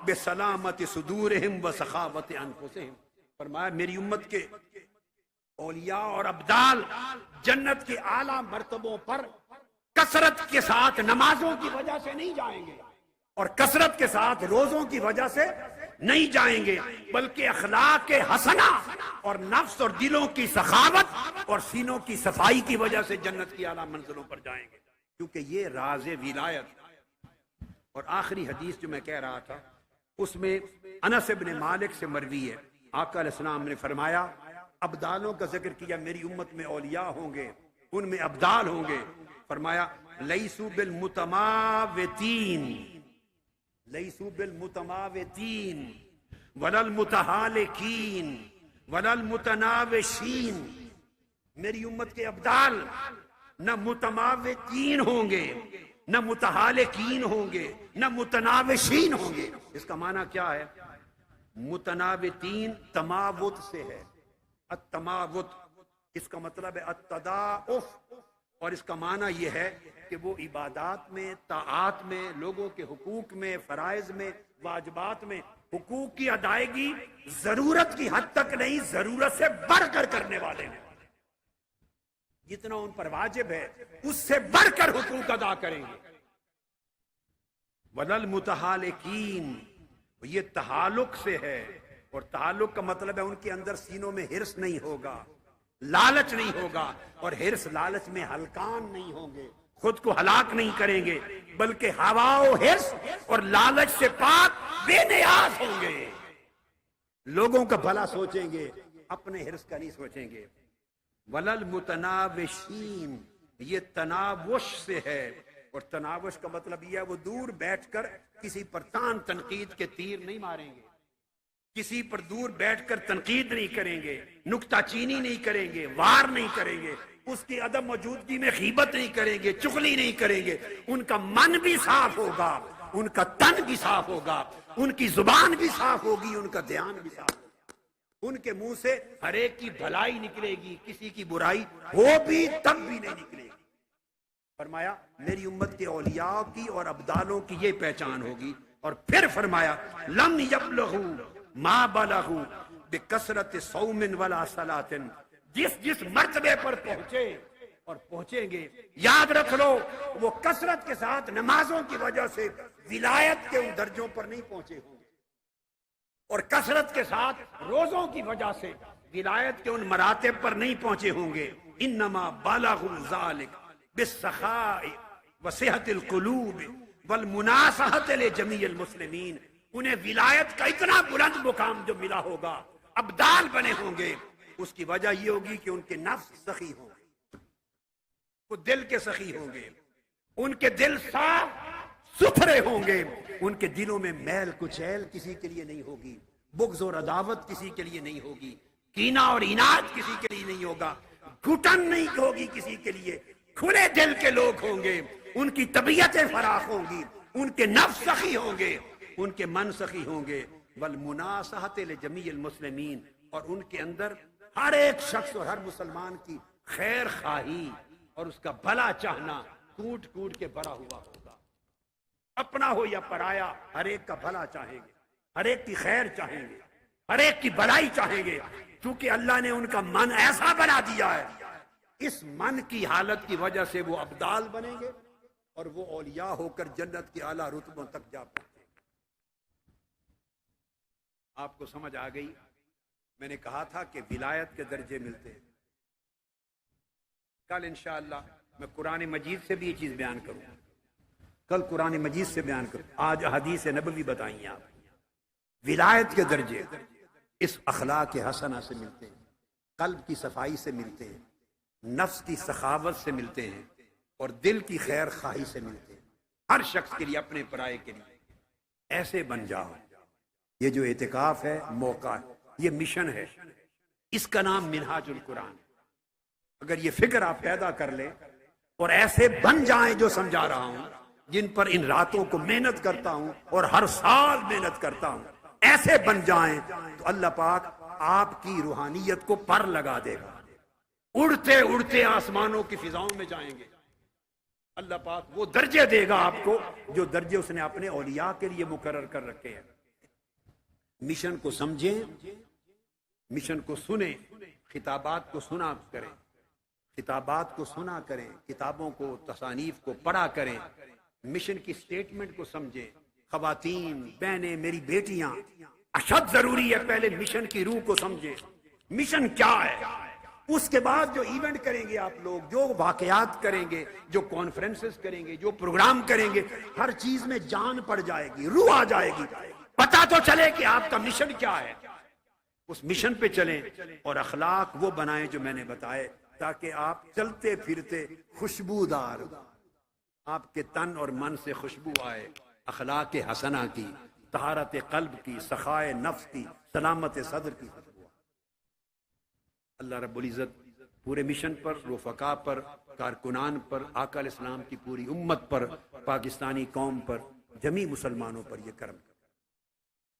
بسلامت صدورهم وسخاوت انفسهم۔ فرمایا میری امت کے اولیاء اور ابدال جنت کے اعلیٰ مرتبوں پر کثرت کے ساتھ نمازوں کی وجہ سے نہیں جائیں گے، اور کثرت کے ساتھ روزوں کی وجہ سے نہیں جائیں گے، بلکہ اخلاق حسنہ اور نفس اور دلوں کی سخاوت اور سینوں کی صفائی کی وجہ سے جنت کی اعلیٰ منزلوں پر جائیں گے، کیونکہ یہ راز ولایت۔ اور آخری حدیث جو میں کہہ رہا تھا اس میں انس بن مالک سے مروی ہے، آقا علیہ السلام نے فرمایا ابدالوں کا ذکر کیا، میری امت میں اولیاء ہوں گے، ان میں ابدال ہوں گے۔ فرمایا لیسو بالمتماوتین، لیسو بالمتماوتین ولا المتحالکین ولا المتناوشین، میری امت کے ابدال نہ متماوتین ہوں گے، نہ متحالکین ہوں گے، نہ متناوشین ہوں گے۔ اس کا معنی کیا ہے؟ متناوتین تماوت سے ہے، التماوت اس کا مطلب ہے التضاعف، اور اس کا معنی یہ ہے کہ وہ عبادات میں، طاعات میں، لوگوں کے حقوق میں، فرائض میں، واجبات میں حقوق کی ادائیگی ضرورت کی حد تک نہیں، ضرورت سے بڑھ کر کرنے والے ہیں۔ جتنا ان پر واجب ہے اس سے بڑھ کر حقوق ادا کریں گے۔ وَلَا الْمُتَحَالِكِينَ، یہ تحالق سے ہے، اور تعلق کا مطلب ہے ان کے اندر سینوں میں حرص نہیں ہوگا، لالچ نہیں ہوگا، اور حرص لالچ میں ہلکان نہیں ہوں گے، خود کو ہلاک نہیں کریں گے، بلکہ ہوا و حرص اور لالچ سے پاک بے نیاز ہوں گے، لوگوں کا بھلا سوچیں گے، اپنے حرص کا نہیں سوچیں گے۔ وَلَا الْمُتَنَاوِشِينَ، یہ تناوش سے ہے، اور تناوش کا مطلب یہ ہے وہ دور بیٹھ کر کسی پر تان تنقید کے تیر نہیں ماریں گے، کسی پر دور بیٹھ کر تنقید نہیں کریں گے، نکتہ چینی نہیں کریں گے، وار نہیں کریں گے، اس کی عدم موجودگی میں غیبت نہیں کریں گے، چغلی نہیں کریں گے۔ ان کا من بھی صاف ہوگا، ان کا تن بھی صاف ہوگا، ان کی زبان بھی صاف ہوگی، ان کا دھیان بھی صاف ہوگا، ان کے منہ سے ہر ایک کی بھلائی نکلے گی، کسی کی برائی ہو بھی تب بھی نہیں نکلے گی۔ فرمایا میری امت کے اولیاء کی اور ابدالوں کی یہ پہچان ہوگی، اور پھر فرمایا لم یبلغوا ما بلغوا بکثرت صوم ولا صلاۃ، جس مرتبے پر پہنچے اور پہنچیں گے، یاد رکھ لو وہ کثرت کے ساتھ نمازوں کی وجہ سے ولایت کے ان درجوں پر نہیں پہنچے ہوں گے، اور کثرت کے ساتھ روزوں کی وجہ سے ولایت کے ان مراتب پر نہیں پہنچے ہوں گے۔ انما بالغوا ذلک بالسخاء وصحۃ القلوب والمناصحۃ لجمیع المسلمین، انہیں ولایت کا اتنا بلند مقام جو ملا ہوگا، ابدال بنے ہوں گے، اس کی وجہ یہ ہوگی کہ ان کے نفس سخی ہوں گے، وہ دل کے سخی ہوں گے، ان کے دل صاف ستھرے ہوں گے، ان کے دلوں میں میل کچیل کسی کے لیے نہیں ہوگی، بغض اور عداوت کسی کے لیے نہیں ہوگی، کینہ اور عناد کسی کے لیے نہیں ہوگا، گھٹن نہیں ہوگی کسی کے لیے، کھلے دل کے لوگ ہوں گے، ان کی طبیعتیں فراخ ہوں گی، ان کے نفس سخی ہوں گے، ان کے من سخی ہوں گے، والمناصحۃ لجمیع المسلمین، اور ان کے اندر ہر ایک شخص اور ہر مسلمان کی خیر خواہی اور اس کا بھلا چاہنا، کوٹ کوٹ کے بھرا ہوا ہوگا. اپنا ہو یا پرایا ہر ایک کا بھلا چاہیں گے, ہر ایک کی خیر چاہیں گے, ہر ایک کی بھلائی چاہیں گے, کیونکہ اللہ نے ان کا من ایسا بنا دیا ہے. اس من کی حالت کی وجہ سے وہ ابدال بنیں گے اور وہ اولیاء ہو کر جنت کی اعلیٰ رتبوں تک جا پہنچیں گے. آپ کو سمجھ آ گئی؟ میں نے کہا تھا کہ ولایت کے درجے ملتے ہیں. کل انشاءاللہ میں قرآن مجید سے بھی یہ چیز بیان کروں گا. کل قرآن مجید سے بیان کروں, آج حدیث نبوی بتائیں آپ. ولایت کے درجے اس اخلاق حسنہ سے ملتے ہیں, قلب کی صفائی سے ملتے ہیں, نفس کی سخاوت سے ملتے ہیں, اور دل کی خیر خواہی سے ملتے ہیں. ہر شخص کے لیے, اپنے پرائے کے لیے ایسے بن جاؤ. یہ جو اعتکاف ہے موقع ہے, یہ مشن ہے, اس کا نام منہاج القرآن. اگر یہ فکر آپ پیدا کر لیں اور ایسے بن جائیں جو سمجھا رہا ہوں, جن پر ان راتوں کو محنت کرتا ہوں اور ہر سال محنت کرتا ہوں, ایسے بن جائیں تو اللہ پاک آپ کی روحانیت کو پر لگا دے گا. اڑتے اڑتے آسمانوں کی فضاؤں میں جائیں گے. اللہ پاک وہ درجے دے گا آپ کو جو درجے اس نے اپنے اولیاء کے لیے مقرر کر رکھے ہیں. مشن کو سمجھیں, مشن کو سنیں, خطابات کو سنا کریں, کتابات کو سنا کریں, کتابوں کو, تصانیف کو پڑھا کریں, مشن کی سٹیٹمنٹ کو سمجھیں. خواتین, بہنیں, میری بیٹیاں, اشد ضروری ہے پہلے مشن کی روح کو سمجھیں. مشن کیا ہے, اس کے بعد جو ایونٹ کریں گے آپ لوگ, جو واقعات کریں گے, جو کانفرنسز کریں گے, جو پروگرام کریں گے, ہر چیز میں جان پڑ جائے گی, روح آ جائے گی, پتہ تو چلے کہ آپ کا مشن کیا ہے. اس مشن پہ چلیں اور اخلاق وہ بنائیں جو میں نے بتائے, تاکہ آپ چلتے پھرتے خوشبودار, آپ کے تن اور من سے خوشبو آئے اخلاق حسنہ کی, طہارت قلب کی, سخائے نفس کی, سلامت صدر کی خوشبو. اللہ رب العزت پورے مشن پر, رفقا پر, کارکنان پر, آقا علیہ السلام کی پوری امت پر, پاکستانی قوم پر, جمیع مسلمانوں پر یہ کرم کرے.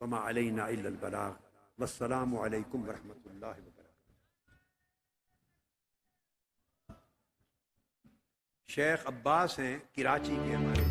وما علینا الا البلاغ. والسلام علیکم ورحمۃ اللہ وبرکاتہ. شیخ عباس ہیں کراچی کے ہمارے.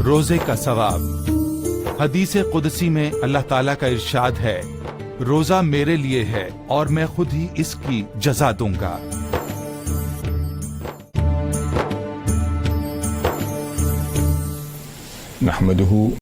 روزے کا ثواب. حدیث قدسی میں اللہ تعالیٰ کا ارشاد ہے, روزہ میرے لیے ہے اور میں خود ہی اس کی جزا دوں گا. نحمده